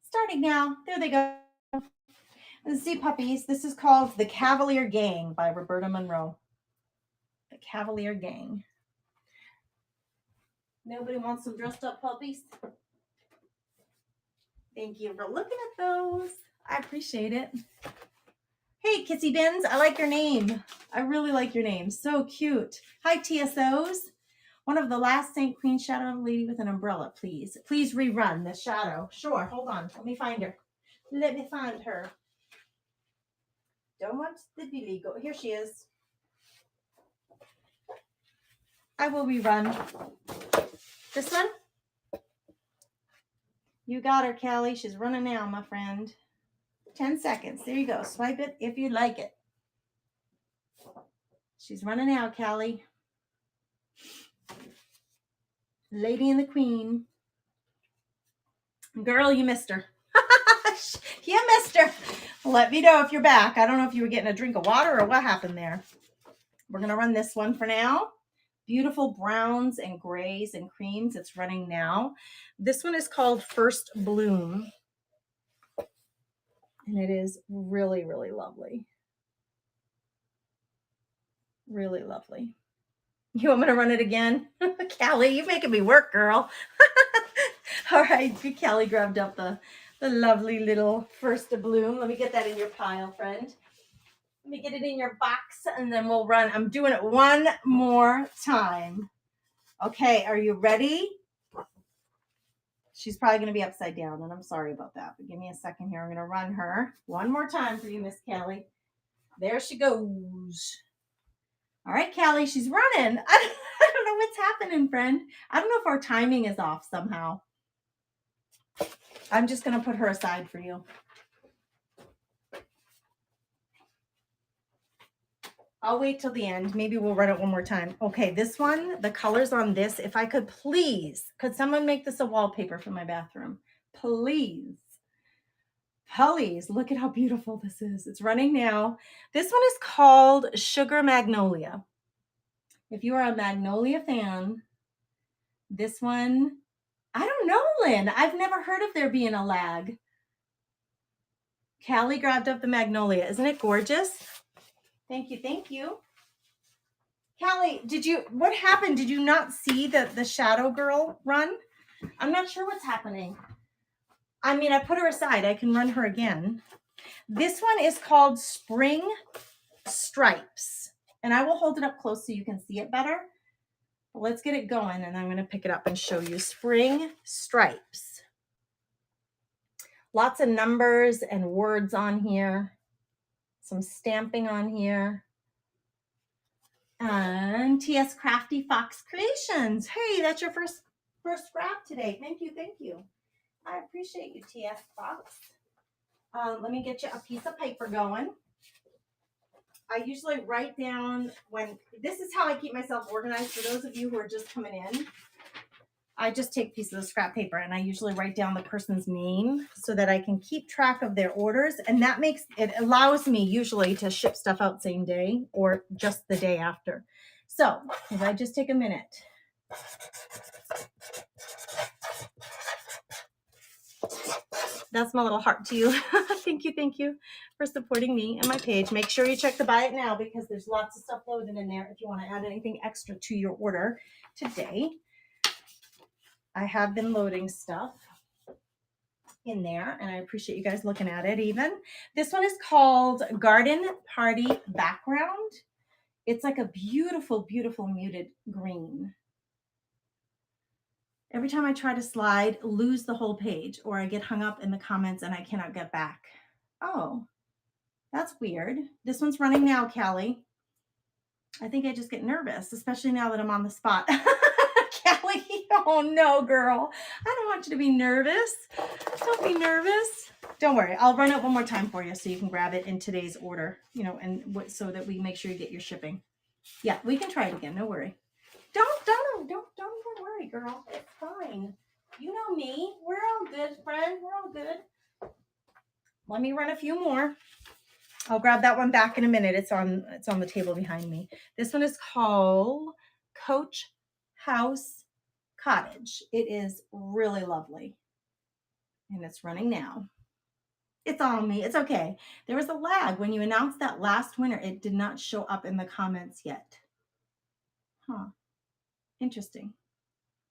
Starting now. There they go. The sea puppies. This is called The Cavalier Gang by Roberta Monroe. The Cavalier Gang. Nobody wants some dressed up puppies? Thank you for looking at those. I appreciate it. Hey, Kissy Bins. I like your name. I really like your name. So cute. Hi, TSOs. One of the last St. Queen shadow lady with an umbrella, please. Please rerun the shadow. Sure. Hold on. Let me find her. Let me find her. Don't want the Billy go. Here she is. I will rerun. This one? You got her, Callie. She's running now, my friend. 10 seconds. There you go. Swipe it if you like it. She's running out, Callie. Lady and the Queen. Girl, you missed her. You missed her. Let me know if you're back. I don't know if you were getting a drink of water or what happened there. We're going to run this one for now. Beautiful browns and grays and creams. It's running now. This one is called First Bloom. And it is really, really lovely. Really lovely. You want me to run it again? Callie, you're making me work, girl. All right, Callie grabbed up the lovely little First Bloom. Let me get that in your pile, friend. Let me get it in your box and then we'll run. I'm doing it one more time. Okay, are you ready? She's probably going to be upside down, and I'm sorry about that. But give me a second here. I'm going to run her one more time for you, Miss Kelly. There she goes. All right, Callie, she's running. I don't know what's happening, friend. I don't know if our timing is off somehow. I'm just going to put her aside for you. I'll wait till the end. Maybe we'll run it one more time. Okay, this one, the colors on this, if I could please, could someone make this a wallpaper for my bathroom? Please. Please, look at how beautiful this is. It's running now. This one is called Sugar Magnolia. If you are a Magnolia fan, this one, I don't know, Lynn. I've never heard of there being a lag. Callie grabbed up the Magnolia. Isn't it gorgeous? Thank you, thank you. Callie, what happened? Did you not see the shadow girl run? I'm not sure what's happening. I mean, I put her aside. I can run her again. This one is called Spring Stripes. And I will hold it up close so you can see it better. But let's get it going and I'm going to pick it up and show you. Spring Stripes. Lots of numbers and words on here. Some stamping on here. And TS Crafty Fox Creations. Hey, that's your first grab today. Thank you, thank you. I appreciate you, TS Fox. Let me get you a piece of paper going. I usually write down this is how I keep myself organized. For those of you who are just coming in, I just take pieces of scrap paper and I usually write down the person's name so that I can keep track of their orders. And that allows me usually to ship stuff out same day or just the day after. So if I just take a minute. That's my little heart to you. Thank you for supporting me and my page. Make sure you check the buy it now because there's lots of stuff loaded in there if you want to add anything extra to your order today. I have been loading stuff in there and I appreciate you guys looking at it even. This one is called Garden Party Background. It's like a beautiful, beautiful muted green. Every time I try to slide, lose the whole page or I get hung up in the comments and I cannot get back. Oh, that's weird. This one's running now, Callie. I think I just get nervous, especially now that I'm on the spot. Callie, oh no, girl. I don't want you to be nervous. Don't be nervous. Don't worry. I'll run it one more time for you so you can grab it in today's order, and so that we make sure you get your shipping. Yeah, we can try it again. No worry. Don't even worry, girl. It's fine. You know me. We're all good, friend. We're all good. Let me run a few more. I'll grab that one back in a minute. It's on the table behind me. This one is called Coach House Cottage. It is really lovely. And it's running now. It's on me. It's okay. There was a lag when you announced that last winner. It did not show up in the comments yet. Huh. Interesting.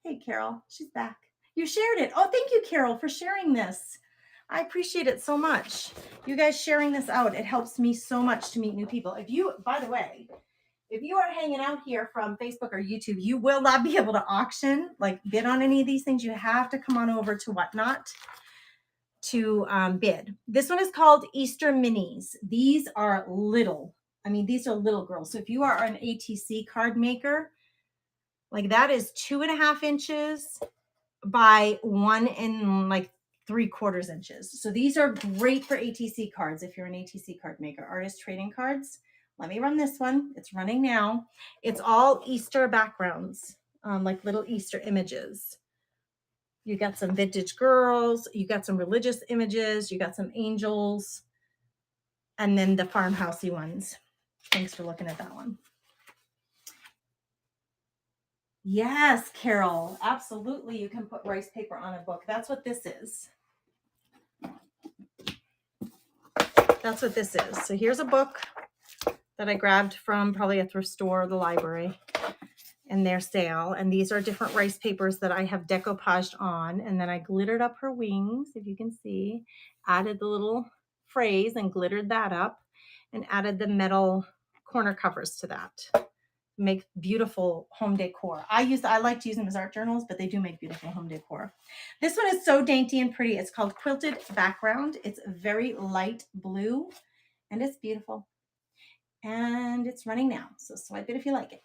Hey, Carol. She's back. You shared it. Oh, thank you, Carol, for sharing this. I appreciate it so much. You guys sharing this out. It helps me so much to meet new people. If you, by the way, if you are hanging out here from Facebook or YouTube, you will not be able to auction, like bid on any of these things. You have to come on over to Whatnot to bid. This one is called Easter Minis. These are little. I mean, these are little girls. So if you are an ATC card maker, like that is 2.5 inches by 1 3/4 inches. So these are great for ATC cards if you're an ATC card maker. Artist trading cards. Let me run this one. It's running now. It's all Easter backgrounds, like little Easter images. You got some vintage girls, you got some religious images, you got some angels, and then the farmhousey ones. Thanks for looking at that one. Yes, Carol, absolutely. You can put rice paper on a book. That's what this is. That's what this is. So here's a book that I grabbed from probably a thrift store or the library in their sale. And these are different rice papers that I have decoupaged on. And then I glittered up her wings, if you can see, added the little phrase and glittered that up and added the metal corner covers to that. Make beautiful home decor. I like to use them as art journals, but they do make beautiful home decor. This one is so dainty and pretty. It's called Quilted Background. It's very light blue and it's beautiful. And it's running now. So swipe it if you like it.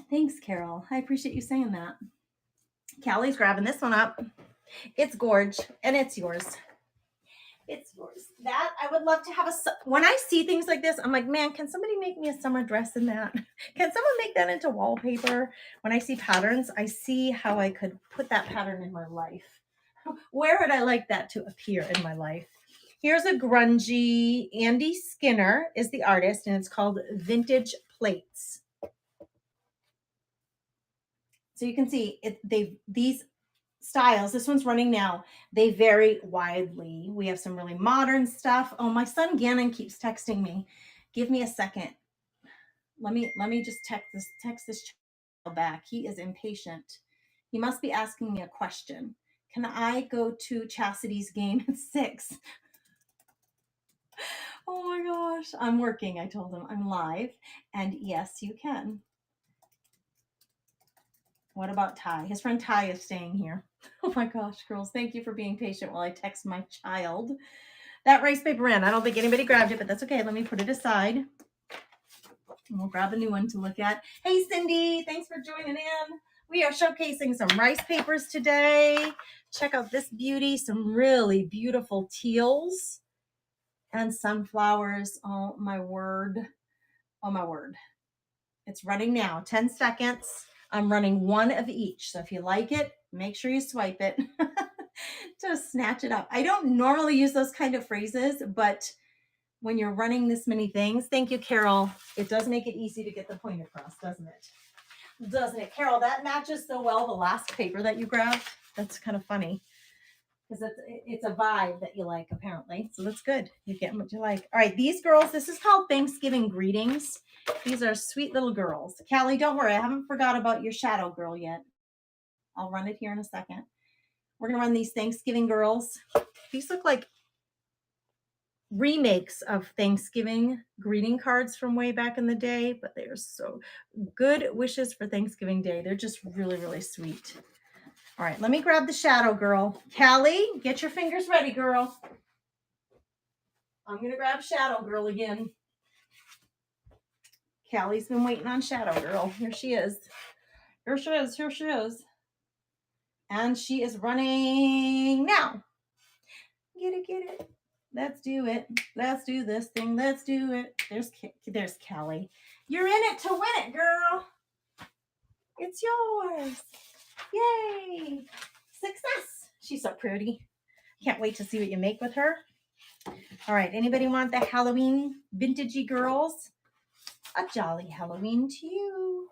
Thanks, Carol. I appreciate you saying that. Callie's grabbing this one up. It's gorge and it's yours. It's yours. That I would love to have when I see things like this, I'm like, man, can somebody make me a summer dress in that? Can someone make that into wallpaper? When I see patterns, I see how I could put that pattern in my life. Where would I like that to appear in my life? Here's a grungy, Andy Skinner is the artist, and it's called Vintage Plates. So you can see these styles, this one's running now, they vary widely. We have some really modern stuff. Oh, my son Gannon keeps texting me. Give me a second. Let me just text this child back. He is impatient. He must be asking me a question. Can I go to Chastity's game at 6? Oh my gosh. I'm working. I told him I'm live. And yes, you can. What about Ty? His friend Ty is staying here. Oh my gosh, girls. Thank you for being patient while I text my child. That rice paper ran. I don't think anybody grabbed it, but that's okay. Let me put it aside. And we'll grab a new one to look at. Hey, Cindy. Thanks for joining in. We are showcasing some rice papers today. Check out this beauty. Some really beautiful teals and sunflowers. Oh, my word. Oh, my word. It's running now. 10 seconds. I'm running one of each. So if you like it, make sure you swipe it to snatch it up. I don't normally use those kind of phrases, but when you're running this many things, thank you, Carol. It does make it easy to get the point across, doesn't it? Doesn't it? Carol, that matches so well the last paper that you grabbed. That's kind of funny because it's a vibe that you like, apparently. So that's good. You're getting what you like. All right, these girls, this is called Thanksgiving Greetings. These are sweet little girls. Callie, don't worry. I haven't forgot about your shadow girl yet. I'll run it here in a second. We're going to run these Thanksgiving girls. These look like remakes of Thanksgiving greeting cards from way back in the day, but they are so good wishes for Thanksgiving Day. They're just really, really sweet. All right, let me grab the shadow girl. Callie, get your fingers ready, girl. I'm going to grab shadow girl again. Callie's been waiting on shadow girl. Here she is. Here she is. Here she is. And she is running now. Get it, get it. Let's do it. Let's do this thing. Let's do it. There's Callie. You're in it to win it, girl. It's yours. Yay. Success. She's so pretty. Can't wait to see what you make with her. All right. Anybody want the Halloween vintagey girls? A jolly Halloween to you.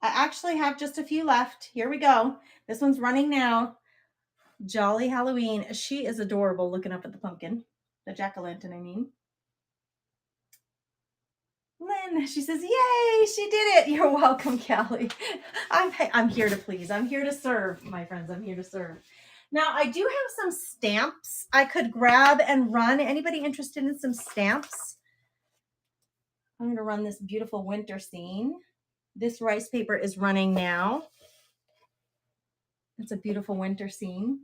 I actually have just a few left. Here we go. This one's running now. Jolly Halloween. She is adorable looking up at the pumpkin. The jack-o'-lantern, I mean. Lynn, she says, yay, she did it. You're welcome, Callie. I'm here to please. I'm here to serve, my friends. I'm here to serve. Now, I do have some stamps I could grab and run. Anybody interested in some stamps? I'm going to run this beautiful winter scene. This rice paper is running now. It's a beautiful winter scene.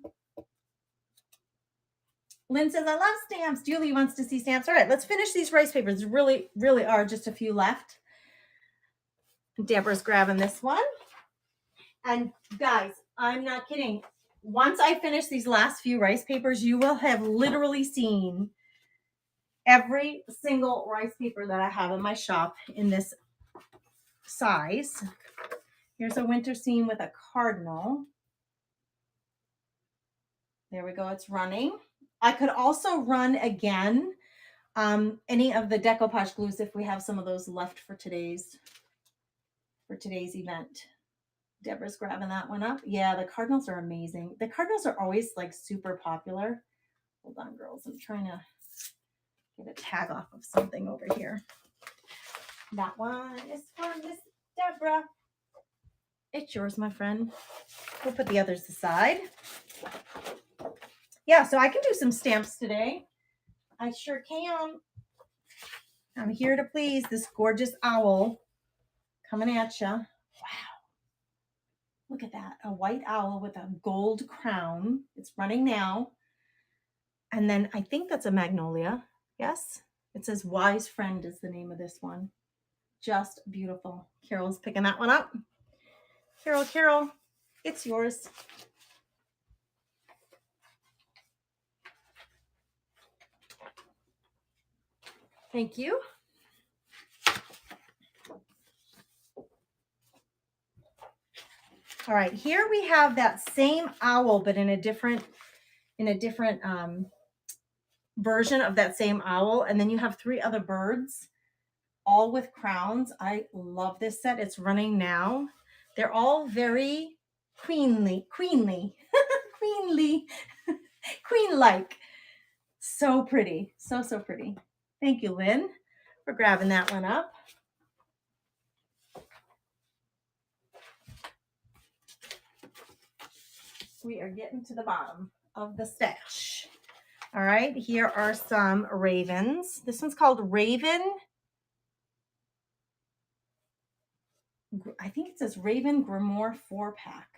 Lynn says, I love stamps. Julie wants to see stamps. All right, let's finish these rice papers. There really are just a few left. Deborah's grabbing this one. And guys, I'm not kidding. Once I finish these last few rice papers, you will have literally seen every single rice paper that I have in my shop in this size. Here's a winter scene with a cardinal. There we go. It's running. I could also run again any of the decoupage glues if we have some of those left for today's event. Deborah's grabbing that one up. Yeah, the cardinals are amazing. The cardinals are always like super popular. Hold on, girls. I'm trying to get a tag off of something over here. That one is for Miss Deborah. It's yours, my friend. We'll put the others aside. Yeah, so I can do some stamps today. I sure can. I'm here to please this gorgeous owl coming at you. Wow. Look at that. A white owl with a gold crown. It's running now. And then I think that's a magnolia. Yes. It says Wise Friend is the name of this one. Just beautiful. Carol's picking that one up. Carol, it's yours. Thank you. All right, here we have that same owl, but in a different version of that same owl. And then you have 3 other birds, all with crowns. I love this set. It's running now. They're all very queenly, queenly, queen-like. So pretty. So pretty. Thank you, Lynn, for grabbing that one up. We are getting to the bottom of the stash. All right, here are some ravens. This one's called Raven. I think it says Raven Grimoire 4-pack.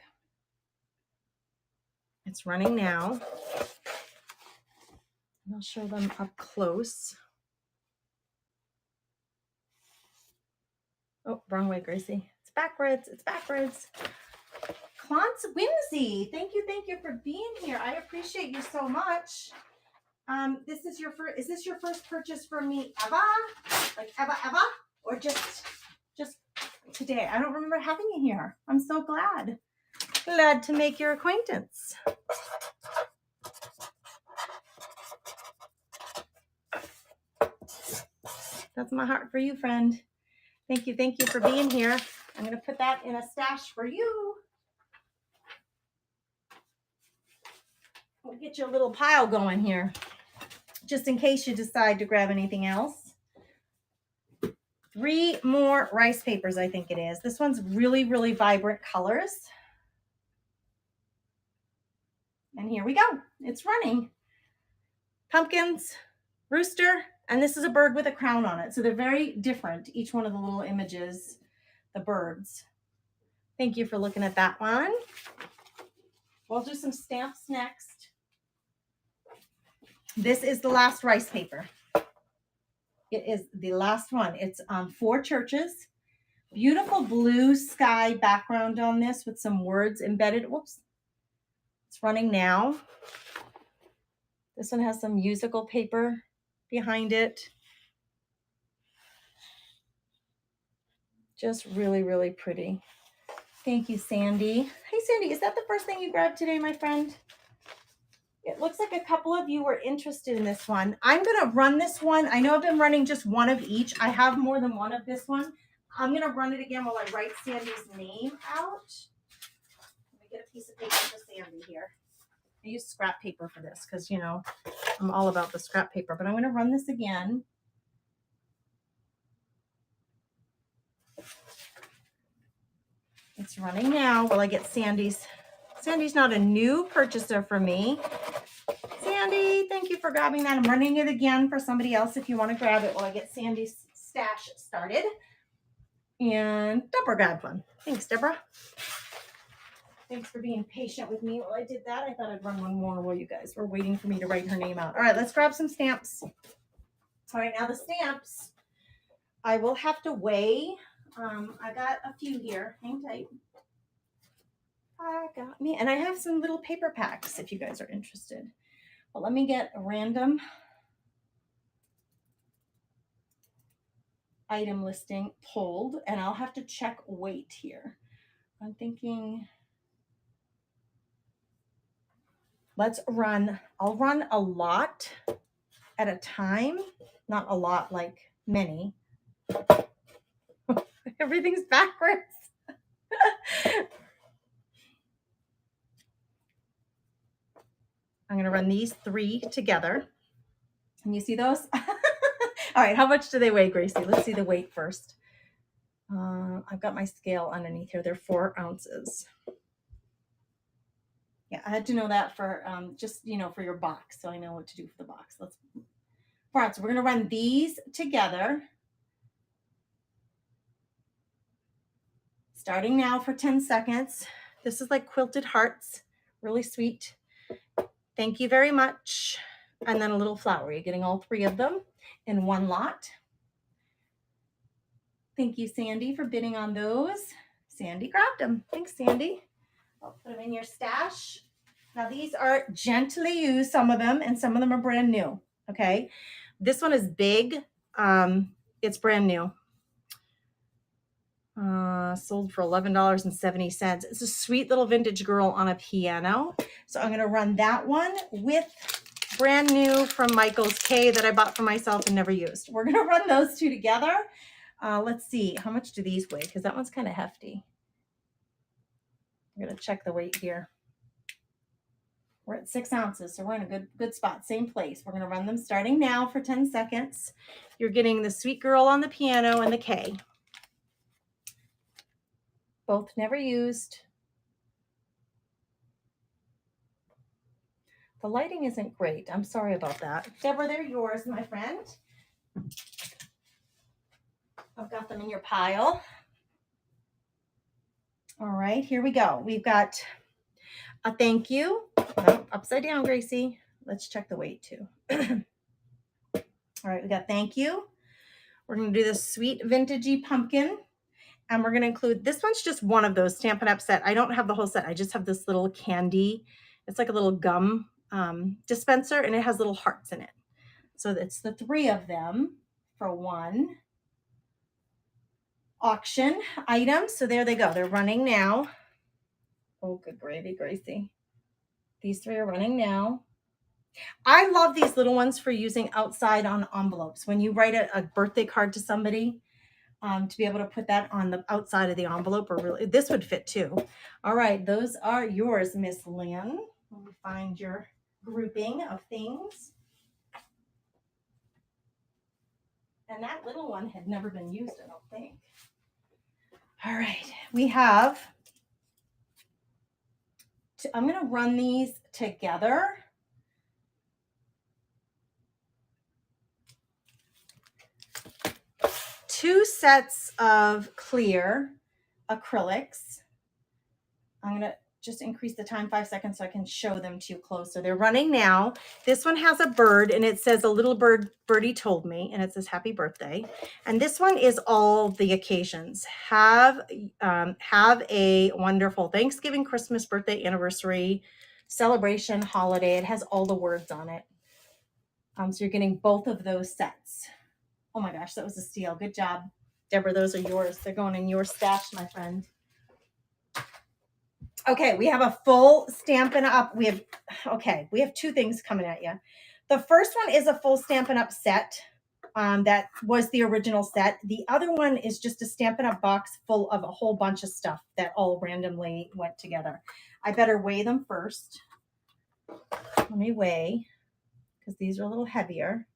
It's running now. I'll show them up close. Oh, wrong way, Gracie. It's backwards. It's backwards. Clance Whimsy, thank you for being here. I appreciate you so much. This is your first. Is this your first purchase from me ever? Like ever, or just today? I don't remember having you here. I'm so glad to make your acquaintance. That's my heart for you, friend. Thank you for being here. I'm going to put that in a stash for you. We'll get you a little pile going here, just in case you decide to grab anything else. 3 more rice papers, I think it is. This one's really vibrant colors. And here we go. It's running. Pumpkins, rooster, and this is a bird with a crown on it. So they're very different, each one of the little images, the birds. Thank you for looking at that one. We'll do some stamps next. This is the last rice paper. It is the last one. It's 4 churches. Beautiful blue sky background on this with some words embedded. Whoops. It's running now. This one has some musical paper behind it. Just really, really pretty. Thank you, Sandy. Hey, Sandy, is that the first thing you grabbed today, my friend? It looks like a couple of you were interested in this one. I'm going to run this one. I know I've been running just one of each. I have more than one of this one. I'm going to run it again while I write Sandy's name out. Let me get a piece of paper for Sandy here. I use scrap paper for this because, you know, I'm all about the scrap paper. But I'm going to run this again. It's running now while I get Sandy's. Sandy's not a new purchaser for me. Sandy, thank you for grabbing that. I'm running it again for somebody else if you want to grab it while I get Sandy's stash started. And Deborah grabbed one. Thanks, Deborah. Thanks for being patient with me while I did that. I thought I'd run one more while you guys were waiting for me to write her name out. All right, let's grab some stamps. All right, now the stamps, I will have to weigh. I got a few here. Hang tight. I got me. And I have some little paper packs if you guys are interested. But let me get a random item listing pulled, and I'll have to check weight here. I'm thinking, I'll run a lot at a time, not a lot like many. Everything's backwards. I'm going to run these 3 together. Can you see those? All right, how much do they weigh, Gracie? Let's see the weight first. I've got my scale underneath here. They're 4 ounces. Yeah, I had to know that for just, you know, for your box. So I know what to do for the box. 4 ounces. We're going to run these together. Starting now for 10 seconds. This is like quilted hearts. Really sweet. Thank you very much. And then a little flower. You're getting all 3 of them in one lot. Thank you, Sandy, for bidding on those. Sandy grabbed them. Thanks, Sandy. I'll put them in your stash. Now, these are gently used, some of them, and some of them are brand new. Okay. This one is big. It's brand new. Sold for $11.70. It's a sweet little vintage girl on a piano. So I'm going to run that one with brand new from Michael's K that I bought for myself and never used. We're going to run those 2 together. Let's see. How much do these weigh? Because that one's kind of hefty. I'm going to check the weight here. We're at 6 ounces, so we're in a good spot. Same place. We're going to run them starting now for 10 seconds. You're getting the sweet girl on the piano and the K. Both never used. The lighting isn't great. I'm sorry about that. Deborah, they're yours, my friend. I've got them in your pile. All right, here we go. We've got a thank you. No, upside down, Gracie. Let's check the weight too. All right, we got thank you. We're going to do this sweet vintagey pumpkin. And we're going to include, this one's just one of those Stampin' Up! Set. I don't have the whole set. I just have this little candy. It's like a little gum dispenser, and it has little hearts in it. So it's the 3 of them for one auction item. So there they go. They're running now. Oh, good gravy, Gracie. These 3 are running now. I love these little ones for using outside on envelopes. When you write a birthday card to somebody, to be able to put that on the outside of the envelope, or really, this would fit too. All right, those are yours, Miss Lynn. Let me find your grouping of things. And that little one had never been used, I don't think. All right, we have, I'm going to run these together. Two sets of clear acrylics. I'm going to just increase the time 5 seconds so I can show them to you closer. They're running now. This one has a bird, and it says, a little birdie told me, and it says happy birthday. And this one is all the occasions. Have a wonderful Thanksgiving, Christmas, birthday, anniversary, celebration, holiday. It has all the words on it. So you're getting both of those sets. Oh my gosh, that was a steal. Good job, Deborah, those are yours. They're going in your stash, my friend. Okay, we have a full Stampin' Up. We have two things coming at you. The first one is a full Stampin' Up set. That was the original set. The other one is just a Stampin' Up box full of a whole bunch of stuff that all randomly went together. I better weigh them first. Let me weigh, because these are a little heavier.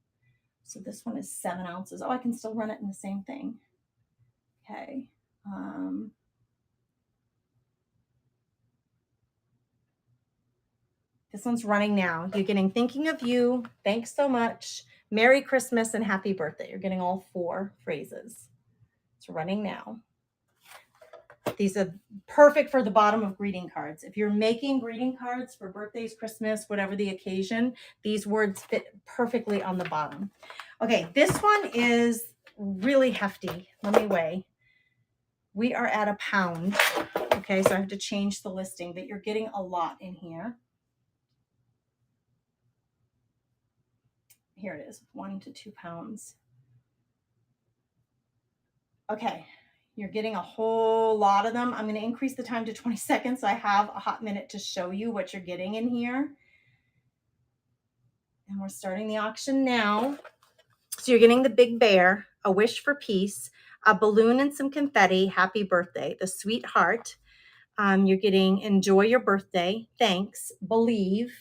So this one is 7 ounces. Oh, I can still run it in the same thing. Okay. This one's running now. You're getting Thinking of You, Thanks So Much, Merry Christmas, and Happy Birthday. You're getting all 4 phrases. It's running now. These are perfect for the bottom of greeting cards. If you're making greeting cards for birthdays, Christmas, whatever the occasion, these words fit perfectly on the bottom. Okay, this one is really hefty. Let me weigh. We are at 1 pound. Okay, so I have to change the listing, but you're getting a lot in here. Here it is, 1 to 2 pounds. Okay, you're getting a whole lot of them. I'm going to increase the time to 20 seconds. So I have a hot minute to show you what you're getting in here. And we're starting the auction now. So you're getting the Big Bear, A Wish for Peace, a balloon and some confetti, Happy Birthday, the Sweetheart. You're getting Enjoy Your Birthday, Thanks, Believe,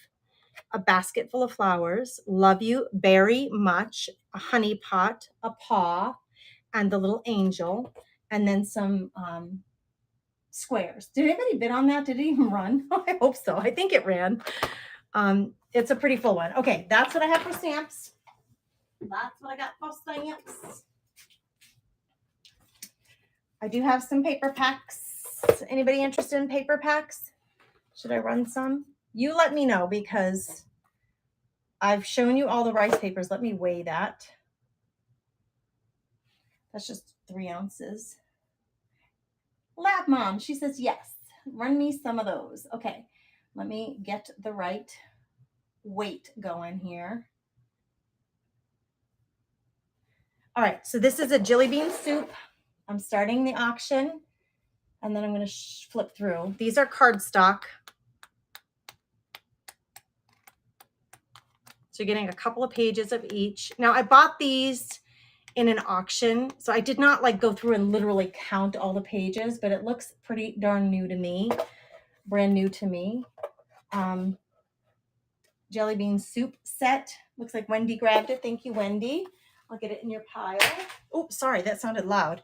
a basket full of flowers, Love You very much, a honey pot, a paw, and the little angel, and then some squares. Did anybody bid on that? Did it even run? Oh, I hope so. I think it ran. It's a pretty full one. Okay, that's what I have for stamps. That's what I got for stamps. I do have some paper packs. Anybody interested in paper packs? Should I run some? You let me know, because I've shown you all the rice papers. Let me weigh that. That's just 3 ounces. Lab Mom, she says yes. Run me some of those. Okay, let me get the right weight going here. All right, so this is a jelly bean soup. I'm starting the auction, and then I'm going to flip through. These are cardstock. So you're getting a couple of pages of each. Now, I bought these in an auction, so I did not like go through and literally count all the pages, but it looks pretty darn new to me, brand new to me. Jelly bean soup set. Looks like Wendy grabbed it. Thank you, Wendy. I'll get it in your pile. Oh, sorry, that sounded loud.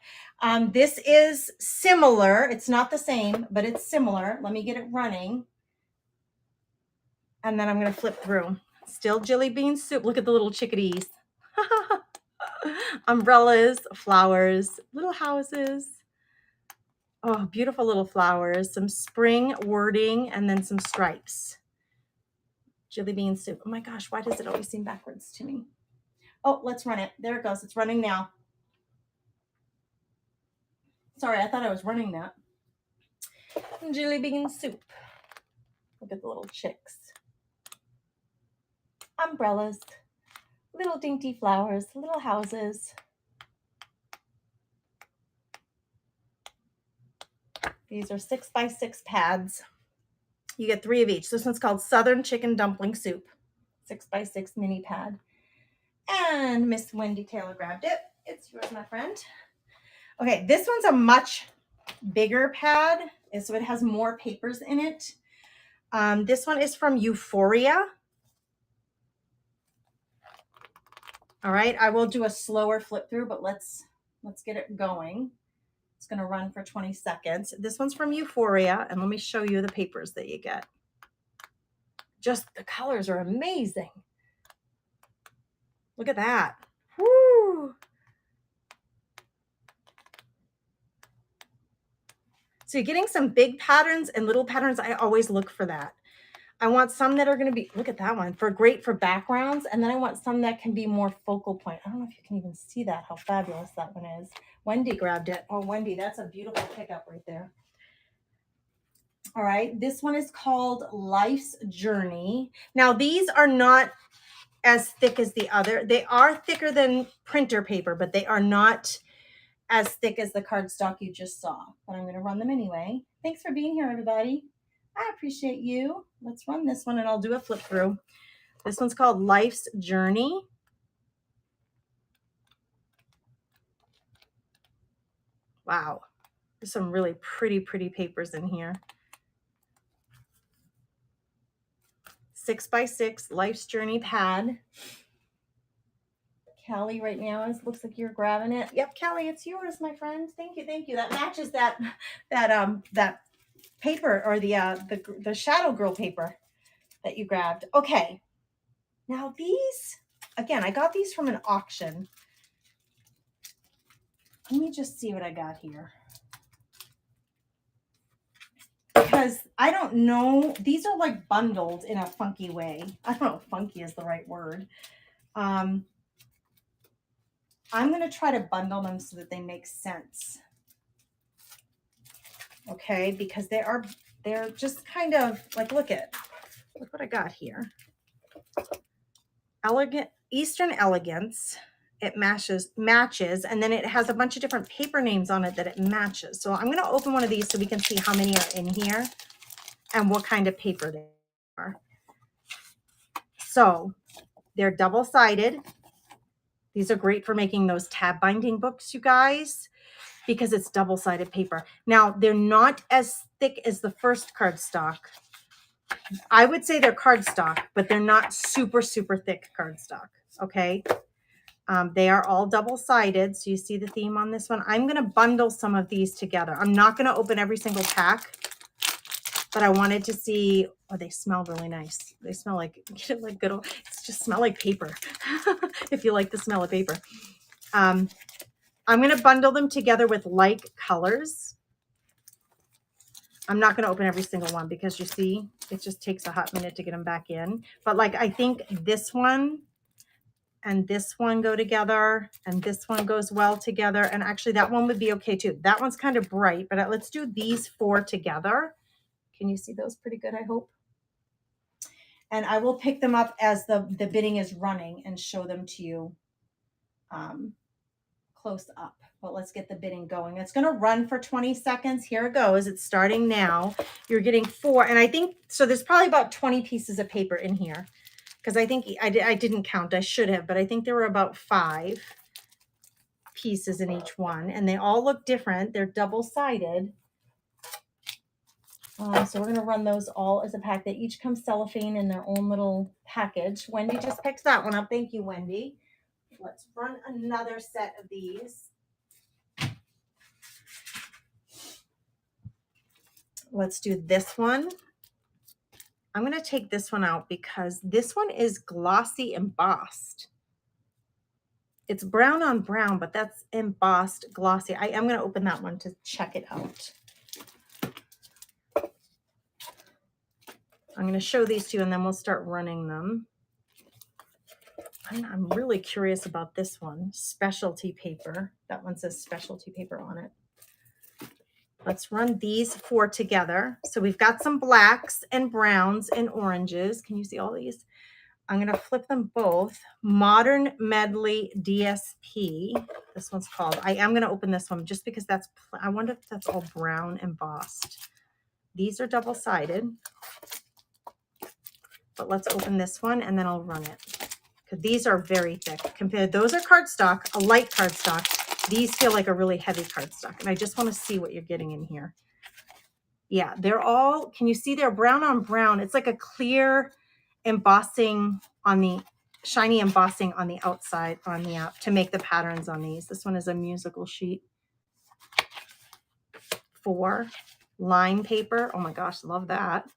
This is similar. It's not the same, but it's similar. Let me get it running. And then I'm going to flip through. Still jelly bean soup. Look at the little chickadees. Umbrellas, flowers, little houses. Oh, beautiful little flowers. Some spring wording, and then some stripes. Jelly bean soup. Oh my gosh, why does it always seem backwards to me? Oh, let's run it. There it goes. It's running now. Sorry, I thought I was running that. Jelly bean soup. Look at the little chicks. Umbrellas. Little dainty flowers. Little houses. These are 6x6 pads. You get 3 of each. This one's called Southern Chicken Dumpling Soup. 6x6 mini pad. And Miss Wendy Taylor grabbed it. It's yours, my friend. Okay, this one's a much bigger pad, so it has more papers in it. This one is from Euphoria. All right, I will do a slower flip through, but let's get it going. It's going to run for 20 seconds. This one's from Euphoria, and let me show you the papers that you get. Just the colors are amazing. Look at that. Woo! So you're getting some big patterns and little patterns. I always look for that. I want some that are going to be, look at that one, great for backgrounds. And then I want some that can be more focal point. I don't know if you can even see that, how fabulous that one is. Wendy grabbed it. Oh, Wendy, that's a beautiful pickup right there. All right, this one is called Life's Journey. Now, these are not as thick as the other. They are thicker than printer paper, but they are not as thick as the cardstock you just saw, but I'm going to run them anyway. Thanks for being here, everybody. I appreciate you. Let's run this one and I'll do a flip through. This one's called Life's Journey. Wow. There's some really pretty papers in here. 6x6 Life's Journey pad. Callie right now looks like you're grabbing it. Yep, Callie, it's yours, my friend. Thank you, thank you. That matches that paper, or the Shadow Girl paper that you grabbed. Okay. Now these, again, I got these from an auction. Let me just see what I got here. Because I don't know, these are like bundled in a funky way. I don't know if funky is the right word. I'm going to try to bundle them so that they make sense. Okay, because they're just kind of like, look what I got here. Elegant, Eastern Elegance. It matches, and then it has a bunch of different paper names on it that it matches. So I'm going to open one of these so we can see how many are in here and what kind of paper they are. So they're double-sided. These are great for making those tab binding books, you guys, because it's double-sided paper. Now, they're not as thick as the first cardstock. I would say they're cardstock, but they're not super thick cardstock, okay? They are all double-sided, so you see the theme on this one. I'm going to bundle some of these together. I'm not going to open every single pack, but I wanted to see, oh, they smell really nice. They smell like good old, it's just smell like paper, if you like the smell of paper. I'm going to bundle them together with like colors. I'm not going to open every single one because you see, it just takes a hot minute to get them back in. But like, I think this one and this one go together, and this one goes well together. And actually that one would be okay too. That one's kind of bright, but let's do these 4 together. Can you see those pretty good, I hope? And I will pick them up as the bidding is running and show them to you close up. But let's get the bidding going. It's going to run for 20 seconds. Here it goes. It's starting now. You're getting 4. And I think, so there's probably about 20 pieces of paper in here. Because I think I didn't count. I should have, but I think there were about 5 pieces in each one, and they all look different. They're double-sided. So we're going to run those all as a pack. They each come cellophane in their own little package. Wendy just picked that one up. Thank you, Wendy. Let's run another set of these. Let's do this one. I'm going to take this one out because this one is glossy embossed. It's brown on brown, but that's embossed glossy. I am going to open that one to check it out. I'm going to show these to you and then we'll start running them. I'm really curious about this one. Specialty paper. That one says specialty paper on it. Let's run these 4 together. So we've got some blacks and browns and oranges. Can you see all these? I'm going to flip them both. Modern Medley DSP. This one's called. I am going to open this one just because that's, I wonder if that's all brown embossed. These are double-sided. But let's open this one and then I'll run it. Because these are very thick. Compared, those are cardstock, a light cardstock. These feel like a really heavy cardstock. And I just want to see what you're getting in here. Yeah, they're all, can you see they're brown on brown? It's like a clear embossing on the, shiny embossing on the outside, on the to make the patterns on these. This one is a musical sheet. 4 line paper. Oh my gosh, love that.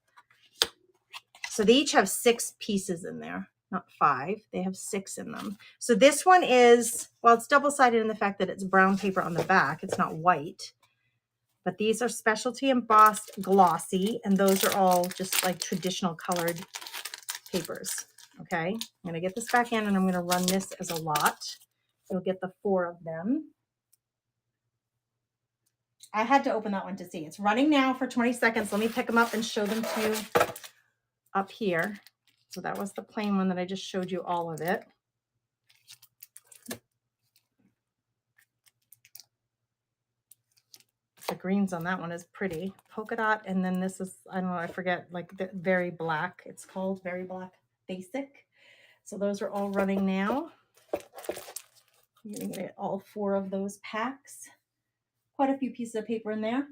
So they each have 6 pieces in there. Not 5, they have 6 in them. So this one is, well, it's double-sided in the fact that it's brown paper on the back. It's not white. But these are specialty embossed glossy, and those are all just like traditional colored papers. Okay, I'm going to get this back in and I'm going to run this as a lot. You'll get the 4 of them. I had to open that one to see. It's running now for 20 seconds. Let me pick them up and show them to you up here. So that was the plain one that I just showed you all of it. The greens on that one is pretty. Polka dot, and then this is, I don't know, I forget, like the very black. It's called Very Black Basic. So those are all running now. You're going to get all 4 of those packs. Quite a few pieces of paper in there.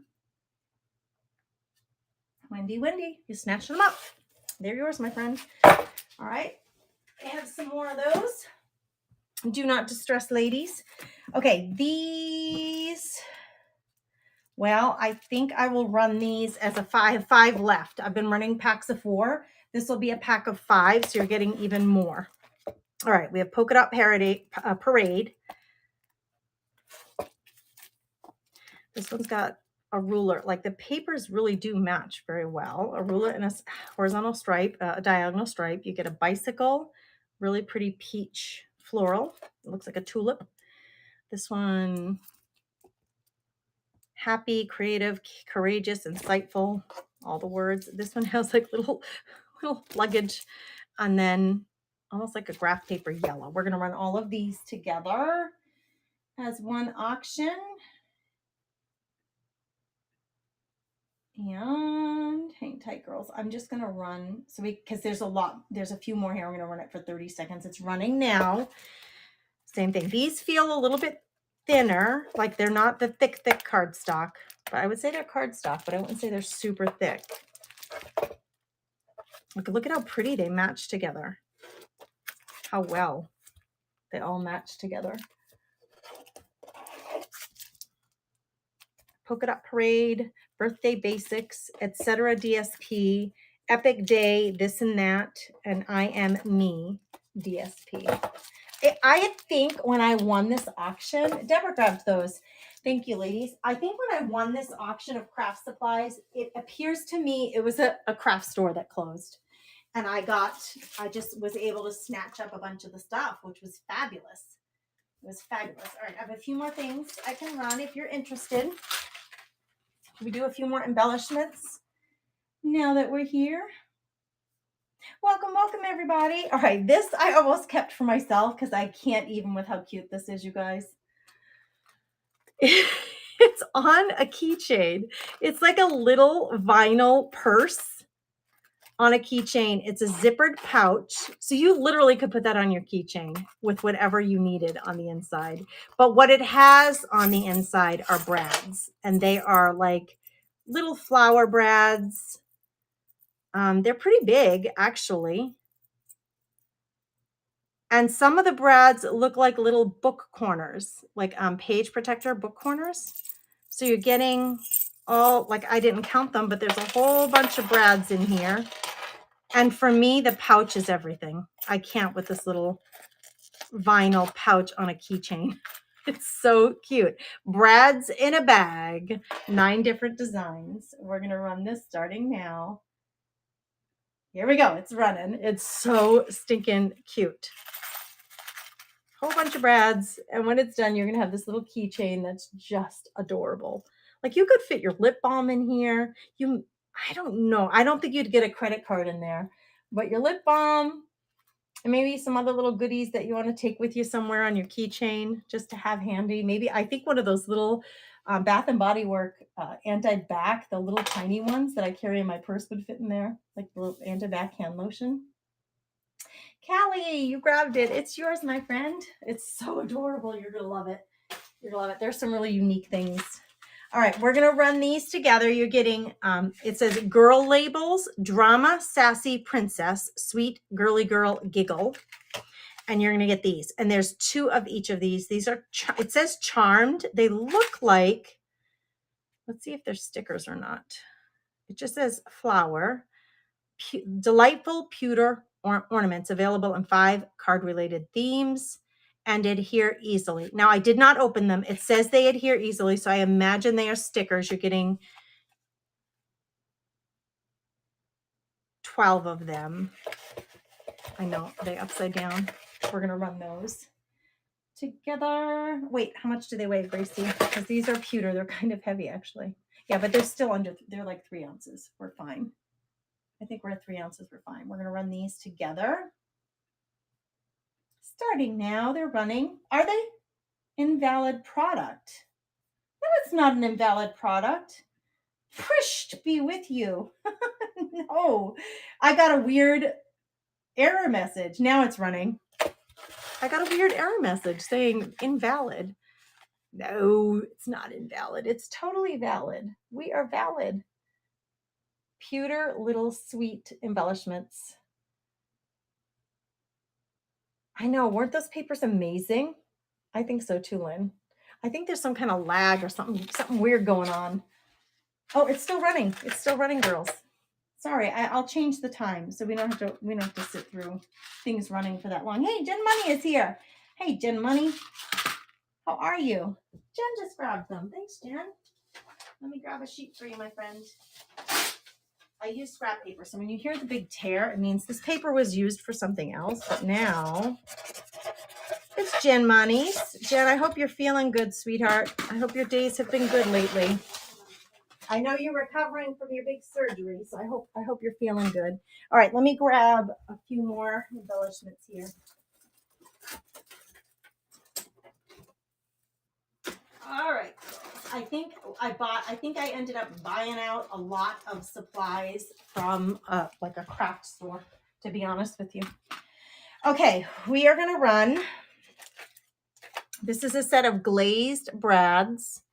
Wendy, you snatched them up. They're yours, my friend. All right. I have some more of those. Do not distress, ladies. Okay, these, well, I think I will run these as a 5 left. I've been running packs of 4. This will be a pack of 5, so you're getting even more. All right, we have Polka Dot Parade. This one's got a ruler. Like the papers really do match very well. A ruler and a horizontal stripe, a diagonal stripe. You get a bicycle, really pretty peach floral. It looks like a tulip. This one, happy, creative, courageous, insightful. All the words. This one has like little luggage, and then almost like a graph paper yellow. We're going to run all of these together as one auction. And hang tight, girls. I'm just going to run. So because there's a few more here. I'm going to run it for 30 seconds. It's running now. Same thing. These feel a little bit thinner, like they're not the thick cardstock, but I would say they're cardstock, but I wouldn't say they're super thick. Look at how pretty they match together. How well they all match together. Polka Dot Parade, Birthday Basics, etc. DSP, Epic Day, This and That, and I Am Me DSP. I think when I won this auction, Deborah grabbed those. Thank you, ladies. I think when I won this auction of craft supplies, it appears to me it was a craft store that closed. And I just was able to snatch up a bunch of the stuff, which was fabulous. It was fabulous. All right, I have a few more things I can run if you're interested. We do a few more embellishments now that we're here. Welcome everybody. All right, this I almost kept for myself because I can't even with how cute this is, you guys. It's on a keychain. It's like a little vinyl purse on a keychain. It's a zippered pouch. So you literally could put that on your keychain with whatever you needed on the inside. But what it has on the inside are brads, and they are like little flower brads. They're pretty big, actually. And some of the brads look like little book corners, like page protector book corners. So you're getting all, like I didn't count them, but there's a whole bunch of brads in here. And for me, the pouch is everything. I can't with this little vinyl pouch on a keychain. It's so cute. Brads in a bag, 9 different designs. We're going to run this starting now. Here we go. It's running. It's so stinking cute. Whole bunch of brads. And when it's done, you're going to have this little keychain that's just adorable. Like you could fit your lip balm in here. I don't know. I don't think you'd get a credit card in there, but your lip balm and maybe some other little goodies that you want to take with you somewhere on your keychain just to have handy. Maybe I think one of those little Bath and Body Work anti-back, the little tiny ones that I carry in my purse would fit in there, like the little anti-back hand lotion. Callie, you grabbed it. It's yours, my friend. It's so adorable. You're going to love it. You're going to love it. There's some really unique things. All right, we're going to run these together. You're getting, it says Girl Labels, Drama, Sassy, Princess, Sweet, Girly Girl, Giggle. And you're going to get these. And there's 2 of each of these. These are, it says Charmed. They look like, let's see if they're stickers or not. It just says flower. Delightful pewter ornaments available in 5 card-related themes and adhere easily. Now, I did not open them. It says they adhere easily, so I imagine they are stickers. You're getting 12 of them. I know, they upside down. We're going to run those together. Wait, how much do they weigh, Gracie? Because these are pewter. They're kind of heavy, actually. Yeah, but they're still they're like 3 ounces. We're fine. I think we're at 3 ounces. We're fine. We're going to run these together. Starting now, they're running. Are they? Invalid product. No, it's not an invalid product. Prish be with you. No, I got a weird error message. Now it's running. I got a weird error message saying invalid. No, it's not invalid. It's totally valid. We are valid. Pewter little sweet embellishments. I know, weren't those papers amazing? I think so too, Lynn. I think there's some kind of lag or something weird going on. Oh, it's still running. It's still running, girls. Sorry, I'll change the time so we don't have to sit through things running for that long. Hey, Jen Money is here. Hey, Jen Money. How are you? Jen just grabbed them. Thanks, Jen. Let me grab a sheet for you, my friend. I use scrap paper, so when you hear the big tear, it means this paper was used for something else, but now it's Jen Money's. Jen, I hope you're feeling good, sweetheart. I hope your days have been good lately. I know you're recovering from your big surgery, so I hope you're feeling good. All right, let me grab a few more embellishments here. All right, I think I ended up buying out a lot of supplies from like a craft store, to be honest with you. Okay, we are gonna run. This is a set of glazed brads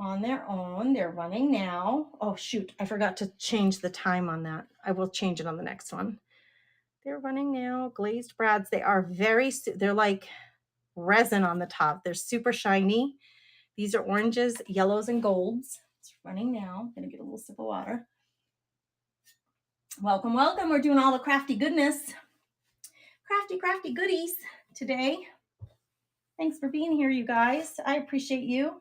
on their own. They're running now. Oh shoot, I forgot to change the time on that. I will change it on the next one. They're running now, glazed brads. They are they're like resin on the top. They're super shiny. These are oranges, yellows, and golds. It's running now. I'm gonna get a little sip of water. Welcome, welcome. We're doing all the crafty goodness. Crafty goodies today. Thanks for being here, you guys. I appreciate you.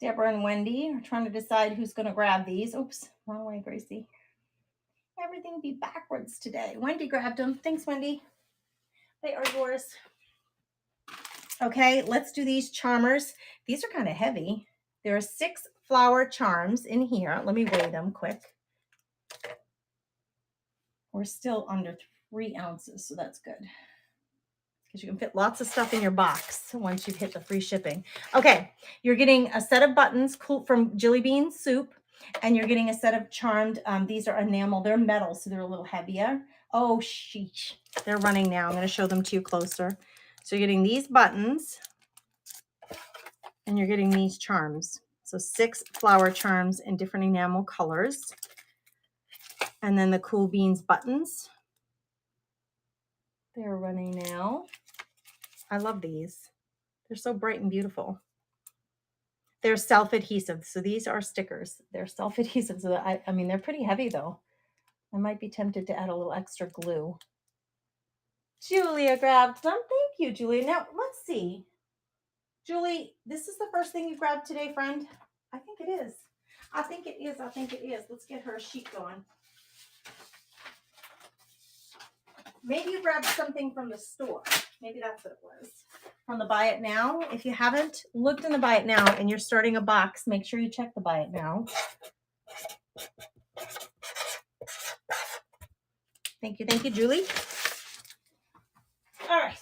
Deborah and Wendy are trying to decide who's going to grab these. Oops, wrong way, Gracie. Everything be backwards today. Wendy grabbed them. Thanks, Wendy. They are yours. Okay, let's do these charmers. These are kind of heavy. There are 6 flower charms in here. Let me weigh them quick. We're still under 3 ounces, so that's good. Because you can fit lots of stuff in your box once you've hit the free shipping. Okay, you're getting a set of buttons from Jilly Bean Soup, and you're getting a set of charmed, these are enamel, they're metal, so they're a little heavier. Oh, sheesh, they're running now. I'm going to show them to you closer. So you're getting these buttons, and you're getting these charms. So 6 flower charms in different enamel colors. And then the Cool Beans buttons. They're running now. I love these. They're so bright and beautiful. They're self-adhesive. So these are stickers. They're self-adhesive. So I mean, they're pretty heavy though. I might be tempted to add a little extra glue. Julia grabbed some. Thank you, Julia. Now, let's see. Julie, this is the first thing you grabbed today, friend? I think it is. I think it is. I think it is. Let's get her a sheet going. Maybe you grabbed something from the store. Maybe that's what it was. From the Buy It Now. If you haven't looked in the Buy It Now and you're starting a box, make sure you check the Buy It Now. Thank you, Julie. All right.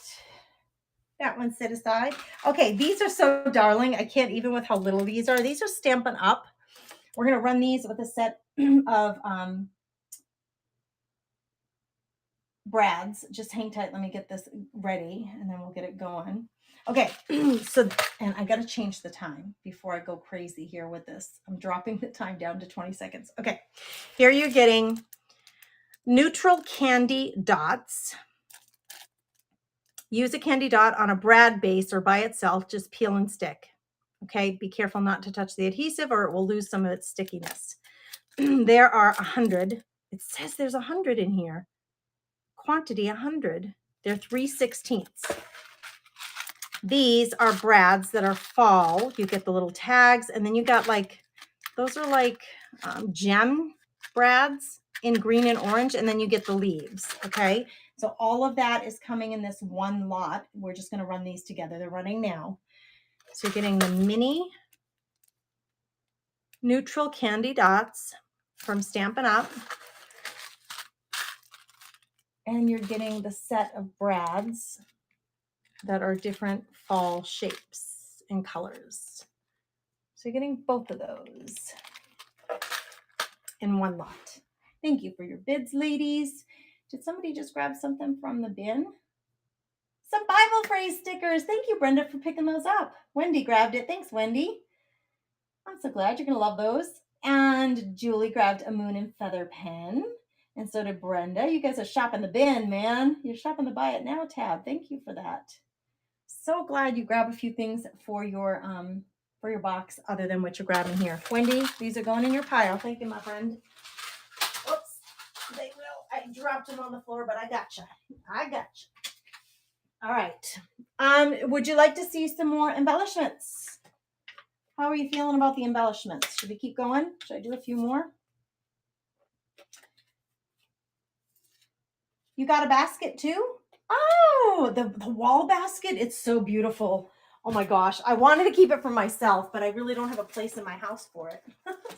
That one's set aside. Okay, these are so darling. I can't even with how little these are. These are Stampin' Up. We're going to run these with a set of brads. Just hang tight. Let me get this ready and then we'll get it going. Okay, so, and I got to change the time before I go crazy here with this. I'm dropping the time down to 20 seconds. Okay, here you're getting neutral candy dots. Use a candy dot on a brad base or by itself, just peel and stick. Okay, be careful not to touch the adhesive or it will lose some of its stickiness. There are 100. It says there's 100 in here. Quantity 100. They're 3/16. These are brads that are fall. You get the little tags and then you got like, those are like gem brads in green and orange, and then you get the leaves. Okay, so all of that is coming in this one lot. We're just going to run these together. They're running now. So you're getting the mini neutral candy dots from Stampin' Up. And you're getting the set of brads that are different fall shapes and colors. So you're getting both of those in one lot. Thank you for your bids, ladies. Did somebody just grab something from the bin? Some Bible phrase stickers. Thank you, Brenda, for picking those up. Wendy grabbed it. Thanks, Wendy. I'm so glad. You're going to love those. And Julie grabbed a moon and feather pen. And so did Brenda. You guys are shopping the bin, man. You're shopping the buy it now tab. Thank you for that. So glad you grab a few things for your box other than what you're grabbing here. Wendy, these are going in your pile. Thank you, my friend. Oops. They will. I dropped them on the floor, but I gotcha. I gotcha. All right. Would you like to see some more embellishments? How are you feeling about the embellishments? Should we keep going? Should I do a few more? You got a basket too? Oh, the wall basket. It's so beautiful. Oh my gosh. I wanted to keep it for myself, but I really don't have a place in my house for it.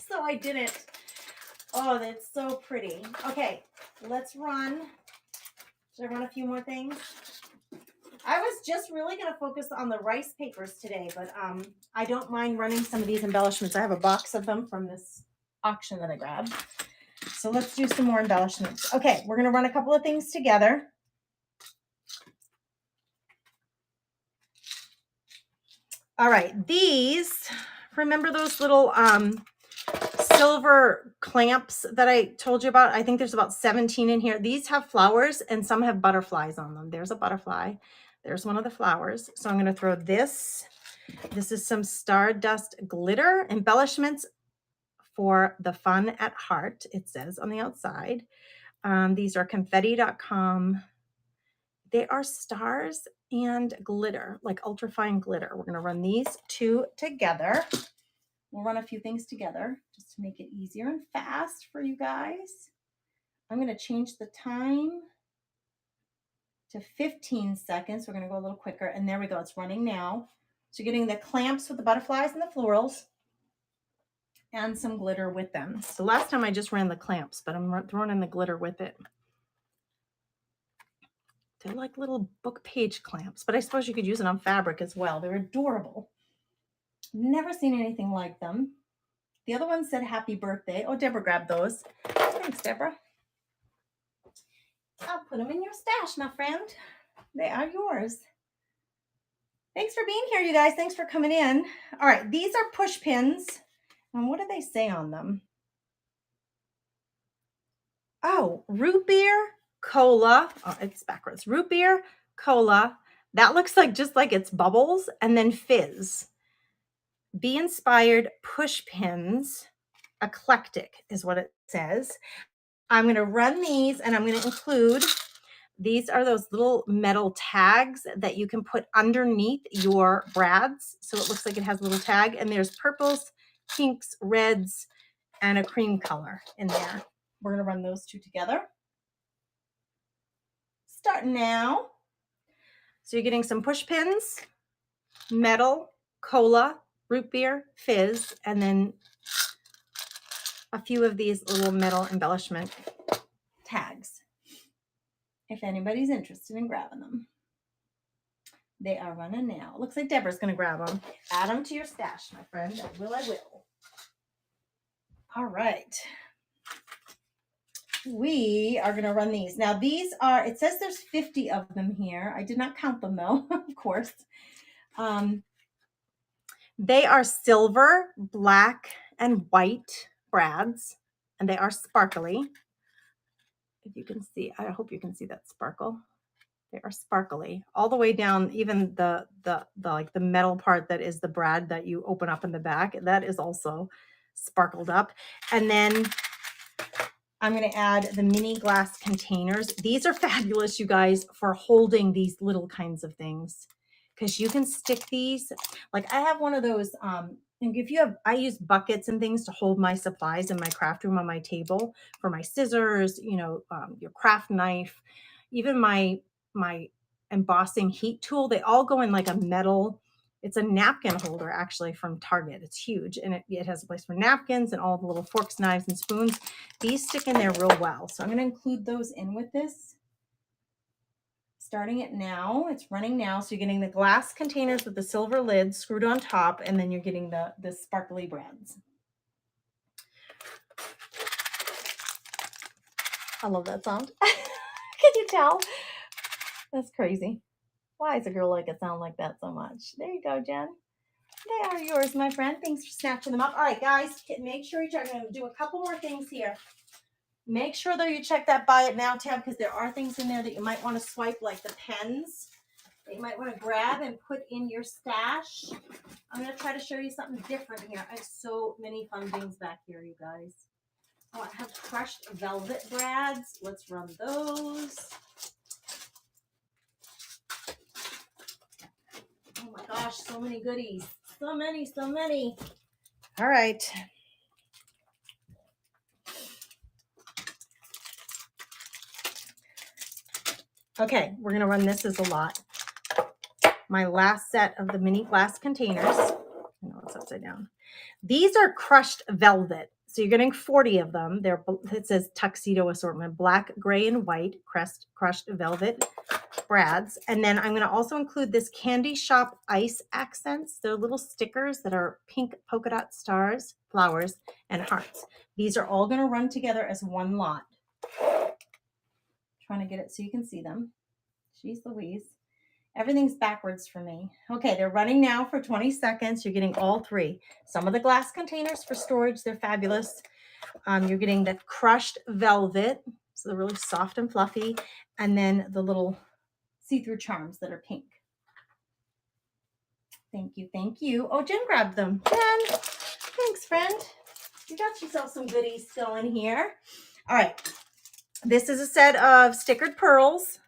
So I didn't. Oh, that's so pretty. Okay, let's run. Should I run a few more things? I was just really going to focus on the rice papers today, but I don't mind running some of these embellishments. I have a box of them from this auction that I grabbed. So let's do some more embellishments. Okay, we're going to run a couple of things together. All right, these, remember those little silver clamps that I told you about? I think there's about 17 in here. These have flowers and some have butterflies on them. There's a butterfly. There's one of the flowers. So I'm going to throw this. This is some Stardust glitter embellishments for the fun at heart, it says on the outside. These are confetti.com. They are stars and glitter, like ultrafine glitter. We're going to run these two together. We'll run a few things together just to make it easier and fast for you guys. I'm going to change the time to 15 seconds. We're going to go a little quicker. And there we go. It's running now. So you're getting the clamps with the butterflies and the florals and some glitter with them. So last time I just ran the clamps, but I'm throwing in the glitter with it. They're like little book page clamps, but I suppose you could use it on fabric as well. They're adorable. Never seen anything like them. The other one said happy birthday. Oh, Deborah grabbed those. Thanks, Deborah. I'll put them in your stash, my friend. They are yours. Thanks for being here, you guys. Thanks for coming in. All right, these are push pins. And what do they say on them? Oh, root beer, cola. Oh, it's backwards. Root beer, cola. That looks like just like it's bubbles. And then fizz. Be inspired push pins. Eclectic is what it says. I'm going to run these and I'm going to include, these are those little metal tags that you can put underneath your brads. So it looks like it has a little tag, and there's purples, pinks, reds, and a cream color in there. We're going to run those two together. Starting now. So you're getting some push pins, metal, cola, root beer, fizz, and then a few of these little metal embellishment tags. If anybody's interested in grabbing them. They are running now. Looks like Deborah's going to grab them. Add them to your stash, my friend. I will. All right. We are going to run these. Now, these are, it says there's 50 of them here. I did not count them, though, of course. They are silver, black, and white brads, and they are sparkly. If you can see, I hope you can see that sparkle. They are sparkly all the way down. Even the like the metal part that is the brad that you open up in the back, that is also sparkled up. And then I'm going to add the mini glass containers. These are fabulous, you guys, for holding these little kinds of things, because you can stick these. Like I have one of those. And if you have, I use buckets and things to hold my supplies in my craft room on my table for my scissors, you know, your craft knife, even my embossing heat tool. They all go in like a metal. It's a napkin holder actually from Target. It's huge, and it has a place for napkins and all the little forks, knives, and spoons. These stick in there real well. So I'm going to include those in with this. starting it now. It's running now. So you're getting the glass containers with the silver lids screwed on top, and then you're getting the sparkly breads. I love that sound. Can you tell? That's crazy. Why does a girl like a sound like that so much? There you go, Jen. They are yours, my friend. Thanks for snatching them up. All right, guys, make sure you check. I'm going to do a couple more things here. Make sure that you check that buy it now tab, because there are things in there that you might want to swipe, like the pens that you might want to grab and put in your stash. I'm going to try to show you something different here. I have so many fun things back here, you guys. Oh, I have crushed velvet brads. Let's run those. Oh my gosh, so many goodies. So many, so many. All right. Okay, we're going to run this as a lot. My last set of the mini glass containers. I know it's upside down. These are crushed velvet. So you're getting 40 of them. It says tuxedo assortment, black, gray, and white crushed velvet brads. And then I'm going to also include this Candy Shop ice accents. They're little stickers that are pink polka dot stars, flowers, and hearts. These are all going to run together as one lot. Trying to get it so you can see them. Jeez Louise. Everything's backwards for me. Okay, they're running now for 20 seconds. You're getting all three. Some of the glass containers for storage, they're fabulous. You're getting the crushed velvet, so they're really soft and fluffy. And then the little see-through charms that are pink. Thank you, thank you. Oh, Jen grabbed them. Jen, thanks, friend. You got yourself some goodies going here. All right. This is a set of stickered pearls.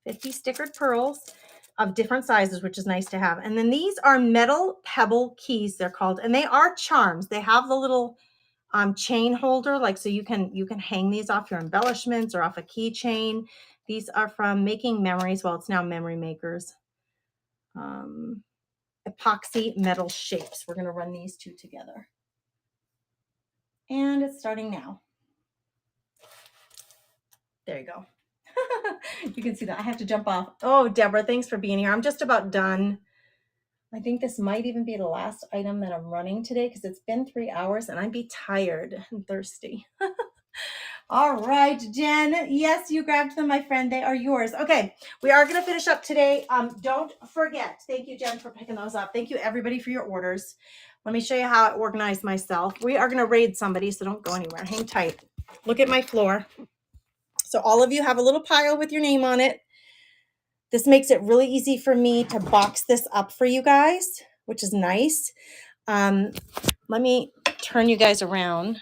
50 stickered pearls of different sizes, which is nice to have. And then these are metal pebble keys, they're called, and they are charms. They have the little chain holder, like, so you can hang these off your embellishments or off a keychain. These are from Making Memories. Well, it's now Memory Makers. Epoxy metal shapes. We're going to run these two together. And it's starting now. There you go. You can see that. I have to jump off. Oh, Deborah, thanks for being here. I'm just about done. I think this might even be the last item that I'm running today, because it's been 3 hours and I'd be tired and thirsty. All right, Jen. Yes, you grabbed them, my friend. They are yours. Okay, we are going to finish up today. Don't forget. Thank you, Jen, for picking those up. Thank you, everybody, for your orders. Let me show you how I organized myself. We are going to raid somebody, so don't go anywhere. Hang tight. Look at my floor. So all of you have a little pile with your name on it. This makes it really easy for me to box this up for you guys, which is nice. Let me turn you guys around.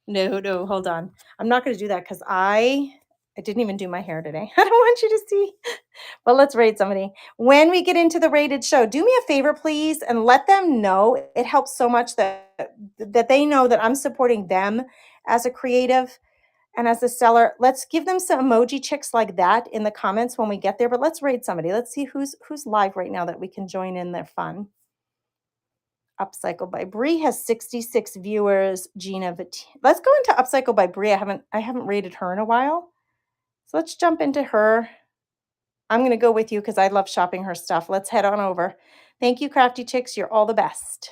No, hold on. I'm not going to do that because I didn't even do my hair today. I don't want you to see. Well, let's raid somebody. When we get into the rated show, do me a favor, please, and let them know. It helps so much that they know that I'm supporting them as a creative. And as a seller, let's give them some emoji chicks like that in the comments when we get there. But let's raid somebody. Let's see who's live right now that we can join in their fun. Upcycle by Bree has 66 viewers. Gina let's go into Upcycle by Bree. I haven't rated her in a while. So let's jump into her. I'm going to go with you because I love shopping her stuff. Let's head on over. Thank you, Crafty Chicks. You're all the best.